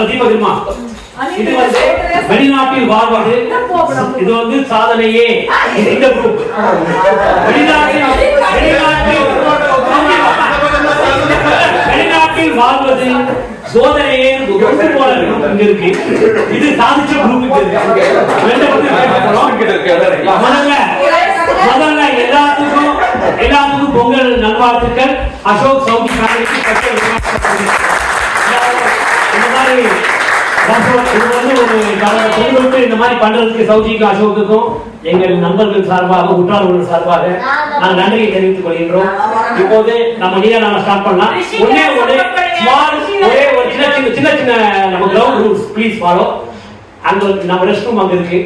தீபகிருமா இது வந்து வெளிநாட்டில் வாழ்வது இது வந்து சாதனையே. இந்த குரூப் வெளிநாட்டில் வாழ்வது சோதனையே இங்க இருக்கு. இது சாதிச்ச குரூப் முதல்ல எல்லாத்துக்கும் பொங்கல் நல்வாழ்த்துக்கள். அசோக் சவுதி இந்த மாதிரி இந்த மாதிரி பண்றதுக்கு சௌஜிக்கு அசோக்குக்கும் எங்கள் நண்பர்கள் சார்பாக உற்றார்கள் சார்பாக நாங்கள் நன்றியை தெரிவித்துக் கொள்கின்றோம். இப்போது நம்ம நீங்க நாம ஸ்டார்ட் பண்ணலாம். ஒரே ஒரு சின்ன சின்ன நம்ம கிரவுண்ட் ரூல்ஸ் ப்ளீஸ் ஃபாலோ. அங்க நம்ம ரெஸ்ட் ரூம் அங்க இருக்கு.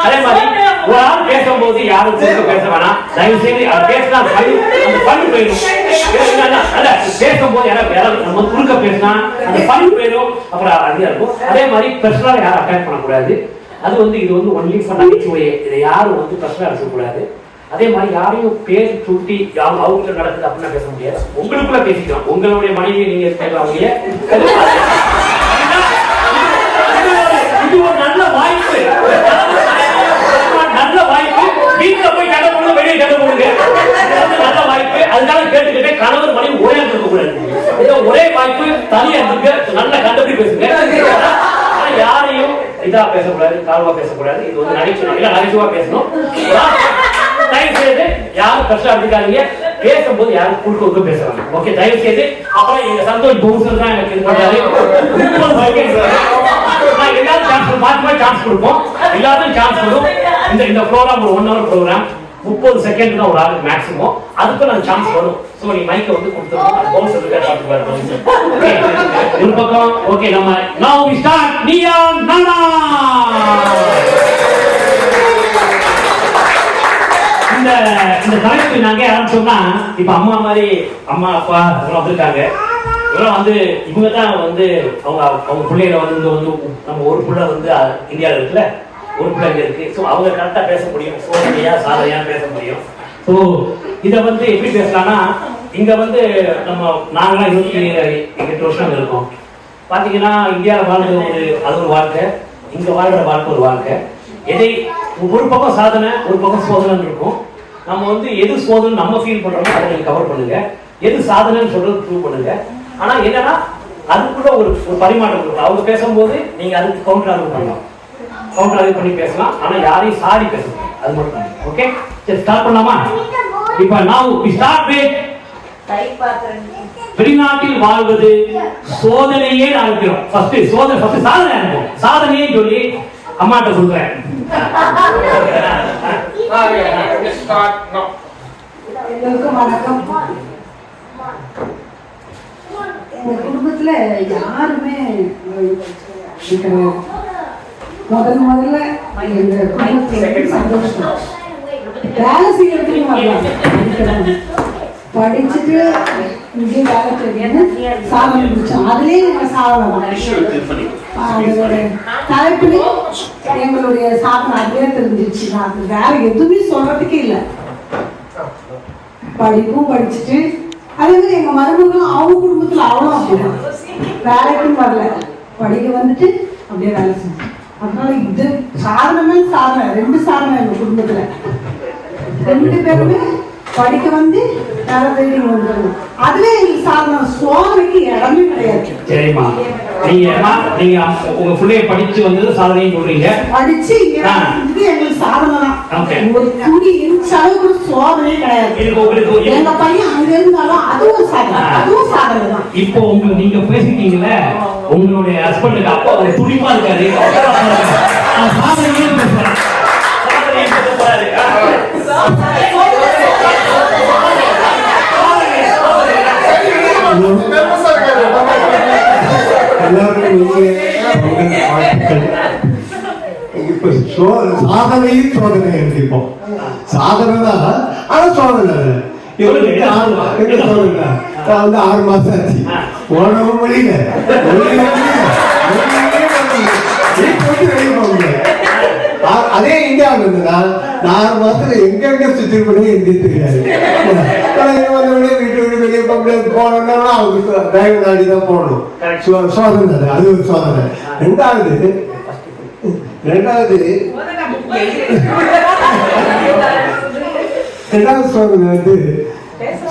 அதே மாதிரி ஒரு ஆள் பேசும்போது யாரும் பேச வேணாம். தயவு செய்து பேசினா பல்லு போயிடும். பேசும்போது யாராவது நம்ம குறுக்க பேசினா அந்த பல்லு போயிடும். அப்புறம் அதிகா இருக்கும். அதே மாதிரி பர்சனலா யாரும் அட்டாக் பண்ணக்கூடாது. அது வந்து இது வந்து ஒன்லி ஃபார் நகைச்சுவையே. இதை யாரும் வந்து பர்சனலா எடுக்கக்கூடாது. அதே மாதிரி யாரையும் பேர் சுட்டி அவங்க நடக்குது அப்படின்னு பேச முடியாது. உங்களுக்குள்ள பேசிக்கலாம். உங்களுடைய மனைவி நீங்க பேசலாம். இது ஒரு நல்ல வாய்ப்பு. நல்ல வாய்ப்பு. வீட்டுல போய் கதை போடுங்க, வெளியே கதை போடுங்க. நல்ல வாய்ப்பு. அதுக்காக கேட்டுக்கிட்டே கணவர் மனைவி ஒரே இருக்க கூடாது. ஒரே வாய்ப்பு. தனியா இருக்கு. நல்ல கண்டபடி பேசுங்க. யாரையும் இதா பேசக்கூடாது, கால்வா பேசக்கூடாது. இது வந்து நகைச்சுவா பேசணும். தயவு செய்து யாரும் கஷ்டம் எடுத்துக்காதீங்க. பேசும்போது யாரும் குறுக்க பேசுறாங்க. ஓகே, தயவு செய்து. அப்புறம் எங்க சந்தோஷ் பவுன்சர் தான் எனக்கு பண்றாரு. எல்லாரும் சான்ஸ் மாற்றி சான்ஸ் கொடுப்போம். எல்லாரும் சான்ஸ் கொடுக்கும். இந்த ப்ரோக்ராம் ஒரு 1 hour ப்ரோக்ராம். 30 செகண்ட் தான் ஒரு ஆளுக்கு மேக்ஸிமம். அதுக்கு நான் சான்ஸ் வரும். சோ நீ மைக்க வந்து கொடுத்துருவோம். பவுன்சர் ஒரு பக்கம். ஓகே, நம்ம now we start. நியான் நானா இந்த தலைப்பு நாங்க ஆரம்பிச்சோம்னா, இப்ப அம்மா மாதிரி அம்மா அப்பா இவங்க வந்திருக்காங்க. இவங்க வந்து இவங்க தான் வந்து அவங்க பிள்ளைகளை வந்து நம்ம ஒரு பிள்ளை வந்து இந்தியாவில் இருக்குல்ல, ஒரு பிள்ளை இங்க இருக்கு. ஸோ அவங்க கரெக்டா பேச முடியும். சோதனையா சாதனையா பேச முடியும். ஸோ இதை வந்து எப்படி பேசலாம்னா, இங்க வந்து நாங்களாம் 28 வருஷம் இருக்கோம். பாத்தீங்கன்னா இந்தியாவில் வாழ்றது அது ஒரு வாழ்க்கை, இங்க வாழ்ற வாழ்க்கை ஒரு வாழ்க்கை. எதை ஒரு பக்கம் சாதனை ஒரு பக்கம் சோதனை இருக்கும். நம்ம வந்து எது சோதனை நம்ம ஃபீல் பண்றோமோ அதை நீங்க கவர் பண்ணுங்க. எது சாதனைன்னு சொல்றது ப்ரூவ் பண்ணுங்க. ஆனா என்னன்னா அதுக்குள்ள ஒரு பரிமாற்றம் இருக்கும். அவங்க பேசும்போது நீங்க அதுக்கு கவுண்டர் ஆர்கியூ பண்ணலாம், கவுண்டர் ஆர்கியூ பண்ணி பேசலாம். ஆனா யாரையும் சாடி பேசணும், அது மட்டும். ஓகே, சரி ஸ்டார்ட் பண்ணலாமா? இப்ப now we start with வெளிநாட்டில் வாழ்வது சோதனையே ஆரம்பிக்கிறோம். ஃபர்ஸ்ட் சாதனை ஆரம்பிப்போம். சாதனையே சொல்லி அம்மாட்ட சொல்றேன். எல்லாருக்கும் வணக்கம். எங்க குடும்பத்துல யாருமே முதல்ல எங்க குடும்பத்துல சந்தோஷம். வேலை செய்யறதுக்கு படிச்சுட்டு இங்கே வேலை செய்ய சாதனை முடிச்சோம். அதுலயே எங்க சாதனை தலைப்புல எங்களுடைய சாதனை அதுவே தெரிஞ்சிச்சு. நான் வேற எதுவுமே சொல்றதுக்கே இல்லை. படிப்பும் படிச்சுட்டு அதே மாதிரி எங்க மருமகளும் அவங்க குடும்பத்துல அவளும் அப்படிதான் வேலைக்கும் வரல, படிக்க வந்துட்டு அப்படியே வேலை செஞ்சோம். அதனால இது சாதனமே சாதனை, 2 சாதனை எங்க குடும்பத்துல. 2 பேருமே படிக்க வந்து வேலை தேடி வந்துடும். அதுல எங்களுக்கு சாதனை சோதனைக்கு இடமே கிடையாது. சரிம்மா, நீங்க உங்க பிள்ளைய படிச்சு வந்தது சாதனைன்னு சொல்றீங்க. படிச்சு இது எங்களுக்கு சாதனை தான். ஒரு துணி அளவுக்கு சோதனையே கிடையாது. எங்க பையன் அங்க இருந்தாலும் அதுவும் சாதனை தான். இப்போ நீங்க பேசிட்டீங்கல்ல, உங்களுடைய ஹஸ்பண்டுக்கு அப்பா ஒரு துணிப்பா இருக்காரு. சாதனையே பேசுறாரு. இப்ப சாதனையும் சோதனை எடுத்திருப்போம். சாதனை தான், ஆனா சோதனை வந்து 6 மாசம் ஆச்சு. ஓடவும் முடியல, வெளியே போக முடியல. அதே இந்தியாவில் இருந்ததுன்னா 4 மாசத்துல எங்க சுத்தி பண்ணி இந்திய தெரியாது. வந்தவொடனே வீட்டு வீடு வெளியே போனோம்னா அவங்க டிரைவர் நாடி தான் போகணும். சோதனை அது ஒரு சோதனை. ரெண்டாவது சோதனை வந்து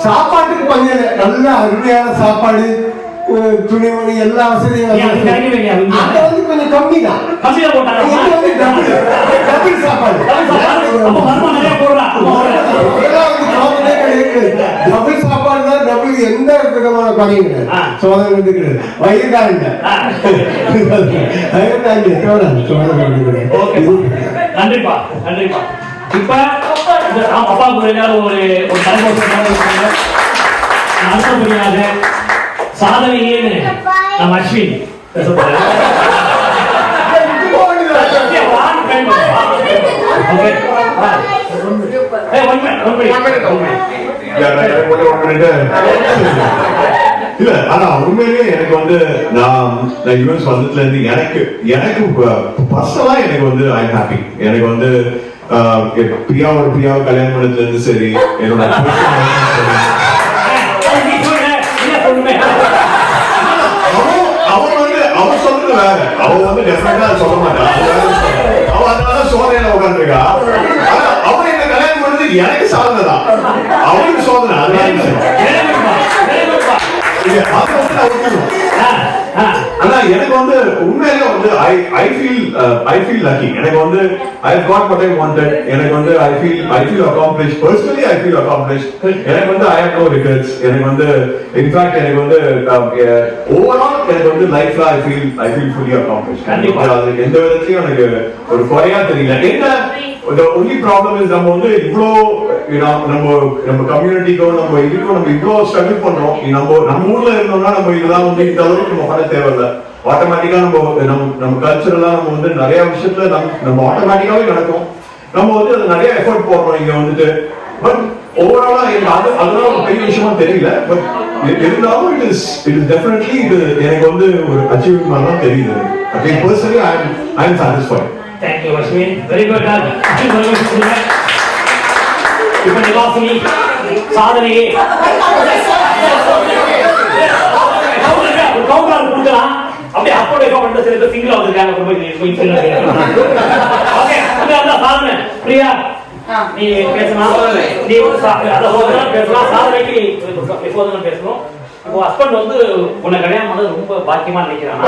சாப்பாட்டுக்கு கொஞ்சம் நல்ல அருமையான சாப்பாடு, துணிமணி எல்லா வசதியும் அங்க வந்து கொஞ்சம் கம்மி தான். டபுள் சாப்பாடு டபுள் சாப்பாடு தான். டபுள் எந்த விதமான குறையும் கிடையாது. சோதனை வந்து கிடையாது. வயிறுகாரங்க நன்றிப்பா நன்றிப்பா. இப்ப அப்பா ஒரு அடுத்தபடியாக சாதனையேன்னு நம்ம அஸ்வின் இல்ல ஆனா உண்மையிலேயே எனக்கு வந்து நான் யூஎஸ் வந்ததுல இருந்து எனக்கு பர்சனலா எனக்கு வந்து ஐ ஹாப்பி. எனக்கு வந்து பிரியா கல்யாணம் பண்ணதுல இருந்து சரி, என்னோட அவன் சொல்றது வேற. அவன் வந்து டெஃபினட்டா சொல்ல மாட்டான். அவன் அதனால சோதனையில உட்காந்துருக்கா. அவன் என்ன கல்யாணம் பண்ணது எனக்கு சாதனை தான், அவனுக்கு சோதனை. ஆனா எனக்கு வந்து உண்மையிலே வந்து ஐ ஃபீல் லக்கி. எனக்கு வந்து I got what I wanted. எனக்கு வந்து I feel accomplished. Personally I feel accomplished. எனக்கு வந்து ஐ ஹேவ் நோ ரிக்ரெட்ஸ். எனக்கு வந்து இன்ஃபேக்ட் எனக்கு வந்து ஓவரால் எனக்கு வந்து லைஃப்ல ஐ ஃபீல் ஃபுல்லி அகாம்ப்ளிஷ்ட். அது எந்த விதத்திலயும் எனக்கு ஒரு குறையா தெரியல. என்ன the only problem is நம்ம வந்து இவ்ளோ நம்ம கம்யூனிட்டிக்கோ நம்ம இதுக்கோ நம்ம இவ்ளோ ஸ்ட்ரகிள் பண்றோம். நம்ம ஊர்ல இருந்தோம்னா நம்ம இதெல்லாம் வந்து இந்த அளவுக்கு நம்ம பண்ண தேவையில்லை. ஆட்டோமேட்டிக்கா நம்ம கல்ச்சரலா நம்ம வந்து நிறைய விஷயத்துல நம்ம ஆட்டோமேட்டிக்காவே நடக்கும். நம்ம வந்து அது நிறைய எஃபர்ட் போடுறோம் இங்க வந்துட்டு. பட் ஓவராலா எனக்கு அதெல்லாம் ஒரு பெரிய விஷயமா தெரியல. பட் இருந்தாலும் இட் இஸ் டெஃபினெட்லி இது எனக்கு வந்து ஒரு அச்சீவ்மெண்ட் மாதிரி தான் தெரியுது. Okay, personally I am satisfied. Thank you, Ashwin. Very good. இப்ப நிவாசினி சாதனையே கவுண்டர் கொடுக்கலாம். அப்படியே அப்போடைய கவுண்டர் சில பேர் சிங்கிளா வந்திருக்காங்க. ஓகே, அதான் சாதனை. பிரியா நீ பேசலாம். நீ பேசலாம். சாதனைக்கு எப்போதும் பேசணும். இப்போ ஹஸ்பண்ட் வந்து உன்னை கல்யாணம் பண்ணது ரொம்ப பாக்கியமா நினைக்கிறான்.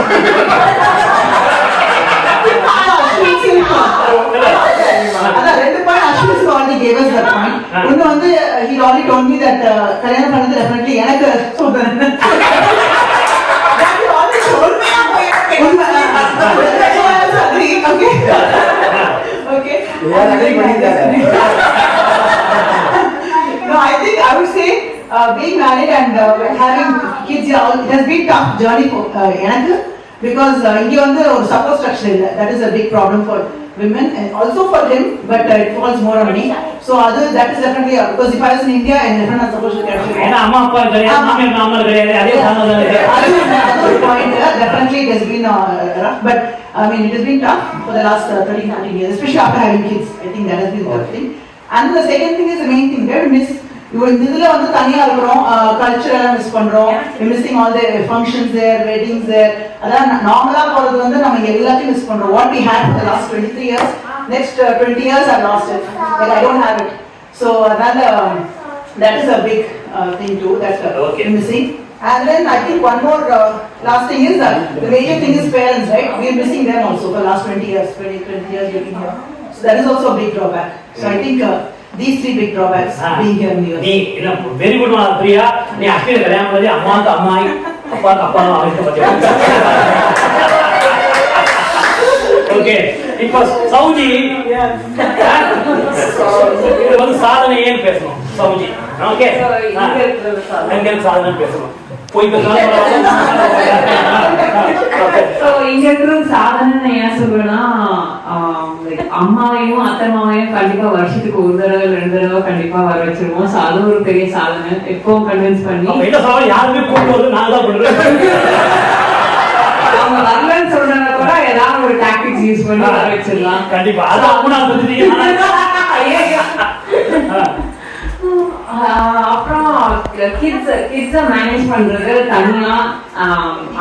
ரெண்டு point Ashwin already gave us that point. ஒன்னு வந்து he already told me that கல்யாணம் பண்ணது definitely எனக்கு சோதனை. No, I think I would say being married and having kids, it has been tough journey for எனக்கு. Because இங்க வந்து ஒரு support structure இல்ல. That is a big problem for women and also for him, but it falls more on me. So that is definitely because if I was in India and everyone was supposed to capture. ஏனா அம்மா அப்பா கிடையாது, மாமியார் மாமனார் கிடையாது, அதே சாதனை இருக்கு. Another point, definitely it has been rough, but I mean it has been tough for the last 30-40 years, especially after having kids. I think that has been the thing. And the second thing is the main thing. Where we miss இதுல வந்து தனியா இருக்கிறோம், கல்ச்சரலா miss பண்றோம். Missing all the functions there, weddings there. அதான் நார்மலா போறது வந்து நம்ம எல்லாத்தையும் மிஸ் பண்றோம். What we had for the last 23 years, next 20 years I lost it. Like I don't have it. So that is a big thing too that missing. And then I think one more last thing is that the major thing is parents, right? We are missing them also for the last 20 years living here. So that is also a big drawback. So I think these three big drawbacks being here in the US. நீ இல்ல very good Priya. நீ அஸ்வின் கல்யாணம் பண்ணி அம்மாக்கு அம்மாய், அப்பாக்கு அப்பா அவருக்கு பத்தி. ஓகே, இப்போ சௌஜி இது வந்து சாதனையே பேசணும். சௌஜி ஓகே, எங்க சாதனை பேசணும். போய் பேசலாம். இங்க இருக்கிற சாதனை ஏன் சொல்றேன்னா, அம்மாவையும் அத்தம்மாவையும் கண்டிப்பா வருஷத்துக்கு ஒரு தடவை 2 தடவை கண்டிப்பா வர வச்சிருவோம். அது ஒரு பெரிய சாதனை. எப்பவும் கன்வின்ஸ் பண்ணி யாருமே கூப்பிடுவது நான் தான் பண்றேன். அவங்க வரலன்னு சொல்றத கூட ஏதாவது ஒரு டாக்டிக்ஸ் ஹேஷ்டேக்ஸ் யூஸ் பண்ணி வர வச்சிடலாம். கண்டிப்பா அதான் மூணாவது அப்புறம் கிட்ஸை மேனேஜ் பண்றது தனியா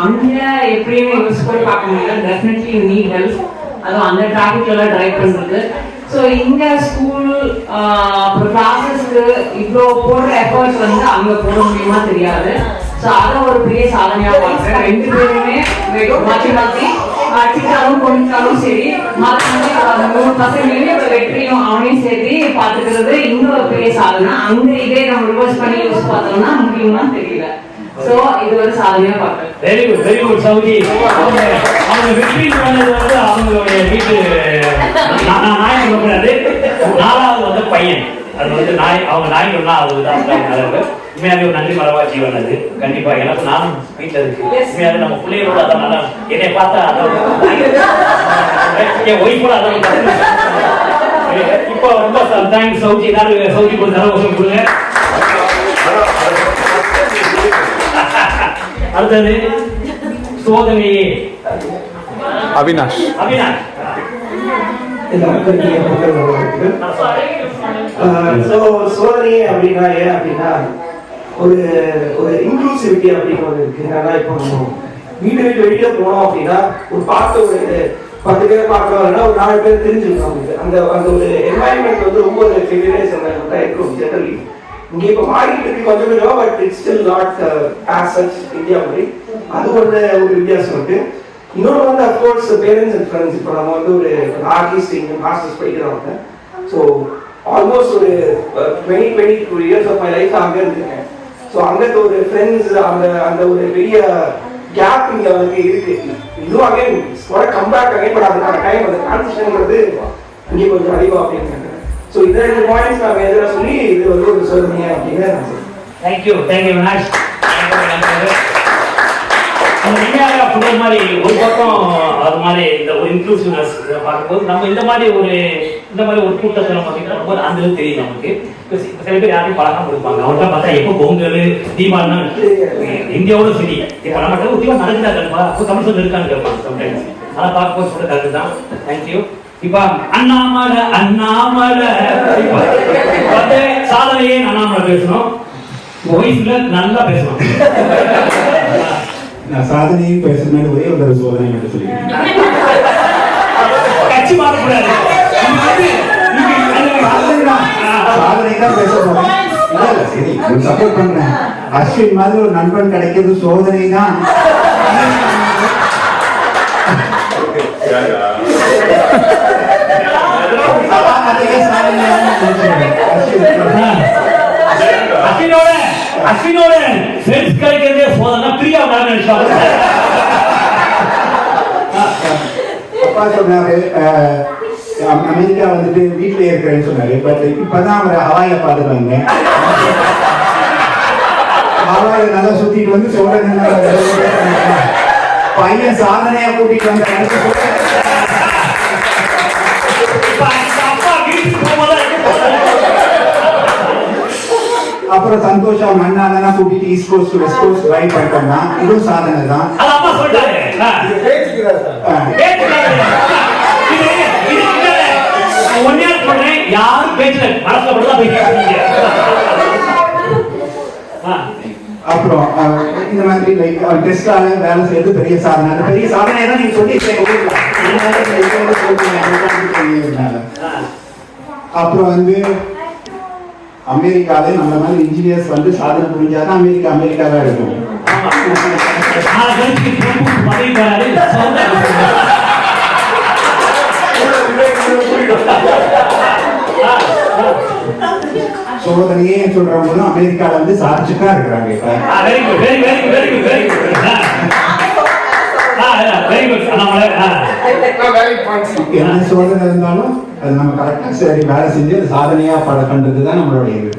அங்க எப்படியுமே யூஸ் பண்ணி பார்க்க முடியல. Definitely you need help. அதுவும் அந்த டிராஃபிக்ல எல்லாம் டிரைவ் பண்றது. ஸோ இங்க ஸ்கூல் அப்புறம் கிளாஸஸ்க்கு இவ்வளோ போடுற எஃபர்ட்ஸ் வந்து அங்க போட முடியுமா தெரியாது. ஸோ அதை ஒரு பெரிய சாதனையா பார்க்குறேன். 2 பேருமே மாற்றி மாற்றி அடிச்சாலும் கொண்டாலும் சரி அந்த 3 பசங்களையுமே வெற்றியும் அவனையும் சேர்த்து பார்த்துக்கிறது இன்னொரு பெரிய சாதனை. அங்க இதே நம்ம ரிவர்ஸ் பண்ணி யூஸ் பார்த்தோம்னா முடியுமான்னு தெரியல. சோ இது ஒரு சாதனையா பார்க்குறேன். Very good very good Saudi. அவங்க வெற்றி பண்ணது வந்து அவங்களுடைய வீட்டு நாய் சொல்லக்கூடாது. 4வது வந்து பையன். அது வந்து நாய் அவங்க நாய் சொன்னா அதுதான் அளவு. உண்மையாவே ஒரு நன்றி மரபா ஜீவன் அது. கண்டிப்பா எனக்கு நானும் வீட்டில் இருக்கு. உண்மையாவே நம்ம பிள்ளைகளோட அதனால என்னை பார்த்தா அதான் என் ஒய்ஃபோட அதான். இப்போ ரொம்ப தேங்க்ஸ் சௌஜி. எல்லாரும் சௌஜி ஒரு தரவசம் கொடுங்க. அடுத்தது சோதனை அவினாஷ். அவினாஷ் சோதனையே அப்படின்னா ஏன் அப்படின்னா ஒரு ஒரு இன்க்ளூசிவிட்டி அப்படின்னு ஒன்று இருக்கு. என்னன்னா இப்போ நம்ம வீட்டு வெளியில போனோம் அப்படின்னா ஒரு பார்த்த ஒரு 10 பேர் பார்க்கறோம்னா ஒரு 4 பேர் தெரிஞ்சுக்கணும். அந்த அந்த ஒரு என்வாயன்மெண்ட் வந்து ரொம்ப ஒரு ஃபெமிலியர் தான் இருக்கும் ஜெனரலி. இங்கே இப்போ மாறிட்டு இருக்கு கொஞ்சம் கொஞ்சம். But it's still not as such India மாதிரி. அது ஒரு வித்தியாசம் இருக்கு. இன்னொன்று வந்து அஃப்கோர்ஸ் பேரண்ட்ஸ் அண்ட் ஃப்ரெண்ட்ஸ். இப்போ நம்ம வந்து ஒரு ஆர்டிஸ்ட் இங்கே மாஸ்டர்ஸ் படிக்கிறவங்க. ஸோ ஆல்மோஸ்ட் ஒரு 22 இயர்ஸ் ஆஃப் மை லைஃப் அங்கே இருந்திருக்கேன். ஸோ அங்கே ஒரு ஃப்ரெண்ட்ஸ் அந்த அந்த ஒரு பெரிய கேப் இங்கே வந்து இருக்கு. இன்னும் அகைன் கம்பேக் அகைன். பட் அதுக்கான டைம் அந்த டிரான்சிஷன்ங்கிறது இங்கே கொஞ்சம் அதிகம் அப்படின்னு நினைக்கிறேன். ஸோ இந்த 2 பாயிண்ட்ஸ் நான் எதிராக சொல்லி இது வந்து ஒரு சோதனை அப்படின்னு நான் சொல்றேன். தேங்க்யூ வினாஷ். இந்தியாவில் புரிய மாதிரி ஒரு பக்கம் அது மாதிரி இந்த ஒரு இன்க்ளூசிவ்னஸ் பார்க்கும்போது நம்ம இந்த மாதிரி ஒரு கூட்டத்தை நம்ம பார்க்கும்போது அந்த அளவுக்கு தெரியும் நமக்கு. சில பேர் யாரையும் பழக்கம் கொடுப்பாங்க. அவங்கள்ட்ட பார்த்தா எப்போ பொங்கல் தீபாவளினா இந்தியாவோட சரி இப்போ நம்ம தீபாவளி நடக்குதா கருப்பா இப்போ தமிழ் சொல்லி இருக்கான்னு கேட்பாங்க சம்டைம்ஸ். அதெல்லாம் பார்க்கும்போது சொல்ல கருத்து தான். தேங்க்யூ. இப்ப அண்ணாமலை வந்து சாதனையே அண்ணாமலை பேசணும். வயசுல நல்லா பேசணும். நான் சாதனையும் பேசுறேன். ஒரே ஒரு சோதனை மட்டும் சொல்லிக்கிறேன். கட்சி மாறக்கூடாது. சாதனை தான் பேச போறேன். சரி சப்போர்ட் பண்றேன். அஸ்வின் மாதிரி ஒரு நண்பன் கிடைக்கிறது சோதனை தான். அஸ்வினோட ஃப்ரெண்ட்ஸ் கிடைக்கிறதே சோதனை. பிரியா நினைச்சாங்க. அப்பா சொன்னாரு அமெரிக்கா வந்துட்டு வீட்டுல இருக்கிறேன்னு சொன்னாரு. பட் இப்பதான் அவர் ஹவாயில பார்த்துட்டு வந்தேன். ஹவாயில நல்லா சுத்திட்டு வந்து சொல்றேன். பையன் சாதனையா கூட்டிட்டு வந்த அப்புறம் சந்தோஷ் அவங்க அண்ணா கூட்டிட்டு east coast west coast ride பண்ணிட்டோம்னா இதுவும் சாதனை தான். யாரும் பேசல அப்புறம் இந்த மாதிரி லைக் டெஸ்டால வேலை செய்யறது பெரிய சாதனை. அந்த பெரிய சாதனை தான் நீங்க சொல்லி அப்புறம் வந்து அமெரிக்காவே நம்ம மாதிரி இன்ஜினியர்ஸ் வந்து சாதனை புரிஞ்சாதான் அமெரிக்காவா இருக்கும். சோதனையே சொல்றவங்க அமெரிக்கால வந்து சாதிச்சுட்டா இருக்கிறாங்க. என்ன சோதனை இருந்தாலும் அது நம்ம கரெக்டா சரி வேலை செஞ்சு அது சாதனையா பண்றது தான் நம்மளுடைய இது.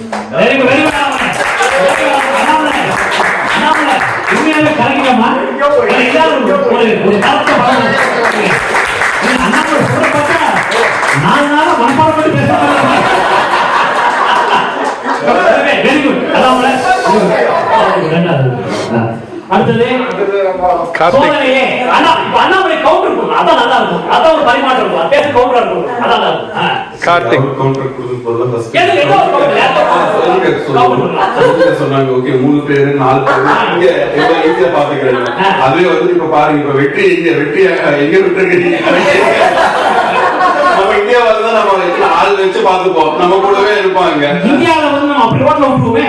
அடுத்தது சோதனையே அண்ணாமலை கவுண்டர் அதான் நல்லா இருக்கும். அதான் ஒரு பரிமாற்றம் இருக்கும். அது பேச கவுண்டரா இருக்கும். அதான் நல்லா இருக்கும். கார்த்திக் கவுண்டர் கொடுத்து போறதா ஃபர்ஸ்ட் எது ஏதோ ஒரு கவுண்டர் சொன்னாங்க. ஓகே 3 பேரு 4 பேரு இங்க எவ்வளவு ஈஸியா பாத்துக்கிறேன். அதுவே வந்து இப்ப பாருங்க, இப்ப வெற்றி எங்க விட்டுருக்கீங்க. நம்ம இந்தியாவில தான் நம்ம ஆள் வச்சு பாத்துப்போம், நம்ம கூடவே இருப்பாங்க. இந்தியாவில வந்து நம்ம அப்படி ரோட்ல விட்டுருவோமே.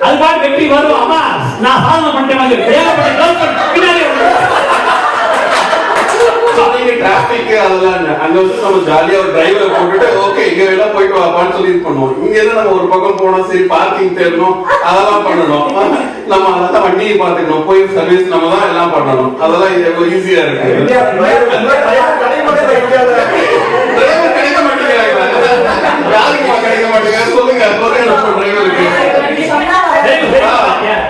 அது பாட்டு வெற்றி வரும். அம்மா நான் சாதனை பண்ணிட்டேன் பின்னாடி டிராபிக் அதெல்லாம் அங்க வந்து நம்ம ஜாலியா ஒரு டிரைவரை போட்டுட்டு ஓகே இங்க வேணா போயிட்டு வாப்பான்னு சொல்லி பண்ணுவோம். இங்க இருந்து நம்ம ஒரு பக்கம் போனோம், சரி பார்க்கிங் தேடணும், அதெல்லாம் பண்ணணும். நம்ம அதெல்லாம் வண்டியை பாத்துக்கணும், போய் சர்வீஸ் நம்ம தான் எல்லாம் பண்ணணும். அதெல்லாம் எவ்வளவு ஈஸியா இருக்கு. டிரைவர் கிடைக்க மாட்டேங்கிறாங்க, யாருக்குமா கிடைக்க மாட்டேங்கிறாங்க சொல்லுங்க. நம்ம டிரைவருக்கு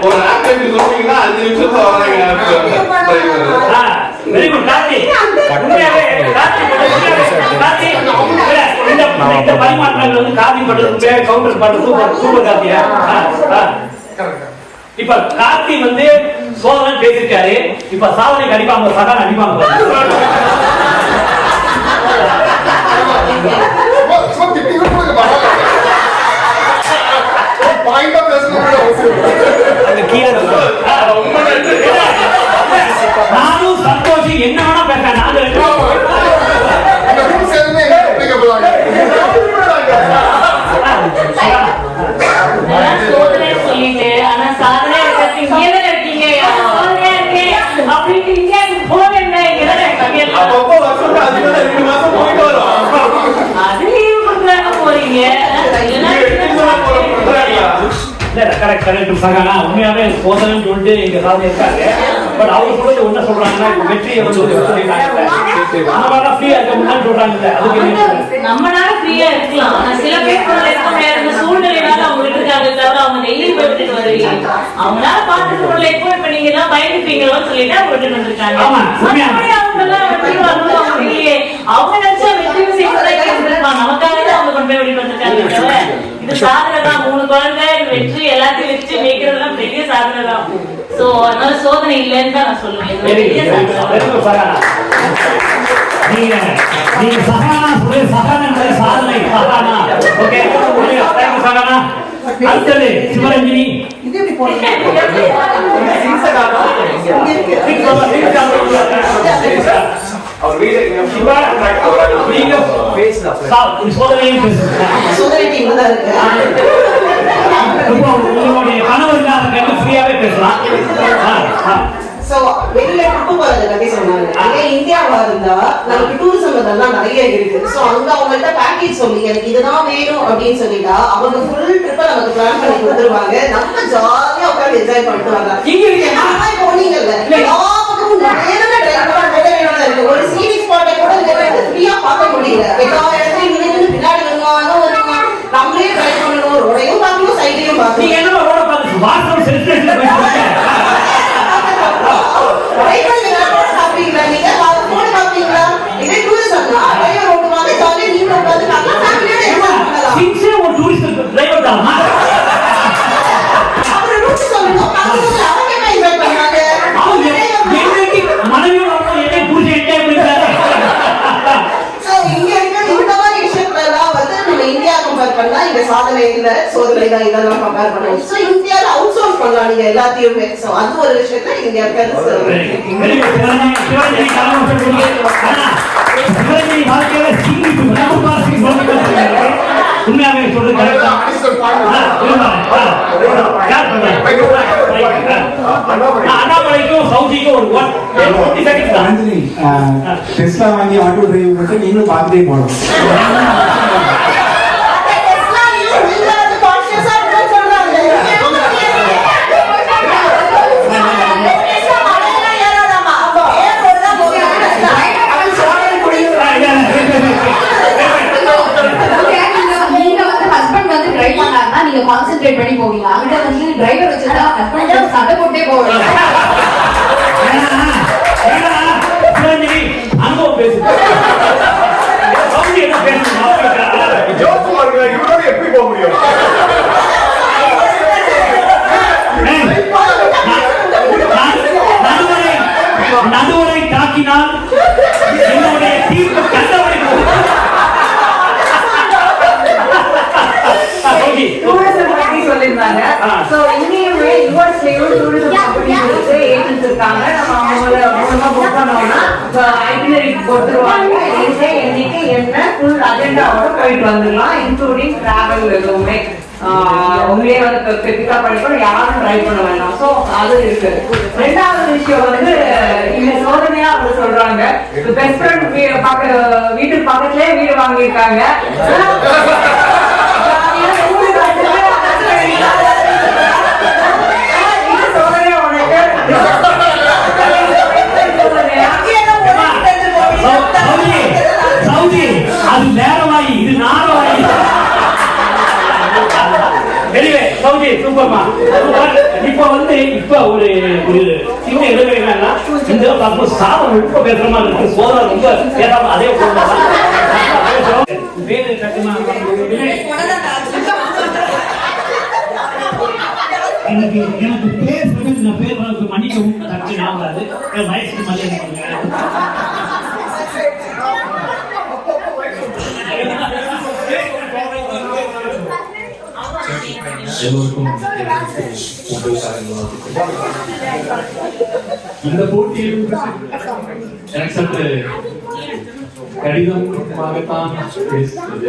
ஒரு ஆக்டிவிட்டி சொன்னீங்கன்னா 5 நிமிஷத்துல வராங்க டிரைவர். Very good Karthi. உண்மையாவே கார்த்தி இந்த பரிமாற்றங்கள் வந்து கார்த்தி பண்றது பேர் கவுண்டர் பண்றது சூப்பர் கார்த்தியா. இப்ப கார்த்தி வந்து சோதனை பேசிருக்காரு. இப்ப சாதனை அடிப்பாங்க, சகான் அடிப்பாங்க. நானும் சந்தோஷம் என்ன வேணா பேச சொல்லிட்டு ஆனா சாதனை இருக்கீங்க அப்படின்னு அது லீவ் கொடுக்குறாங்க போறீங்க. உண்மையாவே சோதனைன்னு சொல்லிட்டு இங்க சாதனை இருக்காங்க. பட் அவங்க சொல்றது என்ன சொல்றாங்கன்னா வெற்றியை நம்மளால ஃப்ரீயா இருக்கலாம். ஆனா சில பேர் சூழ்நிலையால அவங்களுக்கு இருக்காங்க தவிர அவங்க டெய்லி விட்டுட்டு வருவீங்க. அவங்களால பாத்துட்டு வரல. இப்ப நீங்க எல்லாம் பயந்துப்பீங்களோன்னு சொல்லிட்டு அவங்க விட்டுட்டு வந்திருக்காங்க. அவங்க எல்லாம் வெற்றி வரணும் அவங்க இல்லையே. அவங்க நினைச்சா வெற்றி செய்யறதா நமக்காக தான் அவங்க கொண்டு போய் விட்டுட்டு வந்திருக்காங்க தவிர இது சாதனை தான். 3 குழந்தை வெற்றி எல்லாத்தையும் வச்சு மேய்க்கிறதுலாம் பெரிய சாதனை தான். சோ அதனால சோதனை இல்லைன்னு தான் நான் சொல்லுவேன். நீங்க சகானா சாதனை சகானா. ஓகே சகானா. அடுத்தது சிவரஞ்சனி. இது எப்படி போடுங்க? உங்களுடைய கனவு இல்லாத ஃப்ரீயாவே பேசலாம். வெளியில ட்ரிப்பு போறது பத்தி சொன்னாங்க. அங்க இந்தியாவா இருந்தா நமக்கு டூரிசம் இதெல்லாம் நிறைய இருக்கு. சோ அங்க அவங்கள்ட்ட பேக்கேஜ் சொல்லி எனக்கு இதுதான் வேணும் அப்படின்னு சொல்லிட்டா அவங்க ஃபுல் ட்ரிப்பை நமக்கு பிளான் பண்ணி கொடுத்துருவாங்க. நம்ம ஜாலியா உட்காந்து என்ஜாய் பண்ணிட்டு வரலாம். போனீங்கல்ல எல்லா பக்கமும் இருக்கு. ஒரு சீரிஸ் ஸ்பாட்டை கூட ஃப்ரீயா பார்க்க முடியல. எல்லா இடத்துலயும் பின்னாடி வருவாங்க. நம்மளே ட்ரை பண்ணணும். ரோடையும் பார்க்கணும், சைடையும் பார்க்கணும். சாதனை இல்ல சோதனை தான் இதெல்லாம் கம்பேர் பண்ணுவோம். சோ இந்தியால அவுட் சோர்ஸ் பண்ணலாம் நீங்க எல்லாத்தையுமே. சோ அது ஒரு விஷயத்துல இந்தியா உண்மையாவே சொல்றது அண்ணாமலைக்கும் சவுதிக்கும் ஒரு 20 செகண்ட் தான். டெஸ்லா வாங்கி ஆட்டோ டிரைவர் மட்டும் நீங்களும் பார்த்துட்டே போகணும். நீங்க கான்சென்ட்ரேட் பண்ணி போவீங்க. அங்க வந்து டிரைவர் வச்சிருந்தா ஹஸ்பண்ட் சண்டை போட்டே போவீங்க. அனுபவம் பேசு. தாக்கினால் என்னுடைய தீர்ப்பு கண்டவரைக்கும் டூரிசம் பத்தி சொல்லியிருந்தாங்க. So, இங்கேயுமே யுஎஸ்லயும் டூரிசம் கம்பெனிகளுக்கு ஏஜென்ட்ஸ் இருக்காங்க. நம்ம அவங்கள மூலமா புக் பண்ணோம்னா ஐட்டினரி கொடுத்துருவாங்க. என்னைக்கு என்ன ஃபுல் அஜெண்டாவோட போயிட்டு வந்துடலாம், இன்க்ளூடிங் டிராவல் எதுவுமே. உங்களே வந்து பிக்கா பண்ணிக்கணும், யாரும் ட்ரை பண்ண வேண்டாம். ஸோ அது இருக்கு. ரெண்டாவது விஷயம் வந்து இந்த சோதனையா அவங்க சொல்றாங்க, பெஸ்ட் ஃப்ரெண்ட் வீட்டுக்கு பக்கத்துலயே வீடு வாங்கியிருக்காங்க. அது நேரவாயி, இது நாரவாயி. எனிவே சௌஜி சூப்பர்மா. இப்ப வந்து ஒரு சின்ன இடைவெளி என்னன்னா, இந்த பார்க்கும்போது சாதம் ரொம்ப பேசுற மாதிரி இருக்கு. சோதனை ரொம்ப பேசாம அதே போடுறோம். பேரு கட்டுமா எனக்கு பேர் சொல்றது, நான் பேர் வளர்த்து மன்னிக்கவும் தட்டு ஞாபகாது. வயசுக்கு மரியாதை பண்ணுங்க. எல்லோருக்கும் இந்த போட்டியில் எனக்கு சற்று கடினமாகத்தான் பேசுகிறது.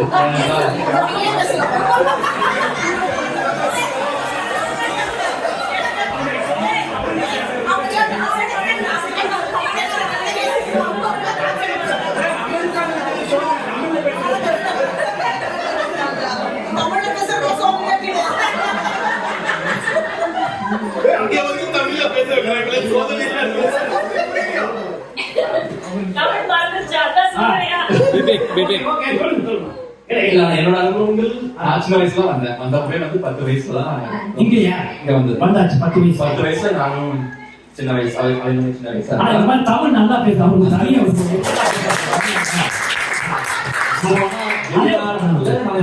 என்னோட அனுபவங்கள் சின்ன வயசுல வந்தேன். வந்தப்பவே வந்து 10 வயசுல தான் இங்க வந்து வந்தாச்சு. 10 வயசுல நானும் சின்ன வயசு, சின்ன வயசு. தமிழ் நல்லா பேசுறேன்.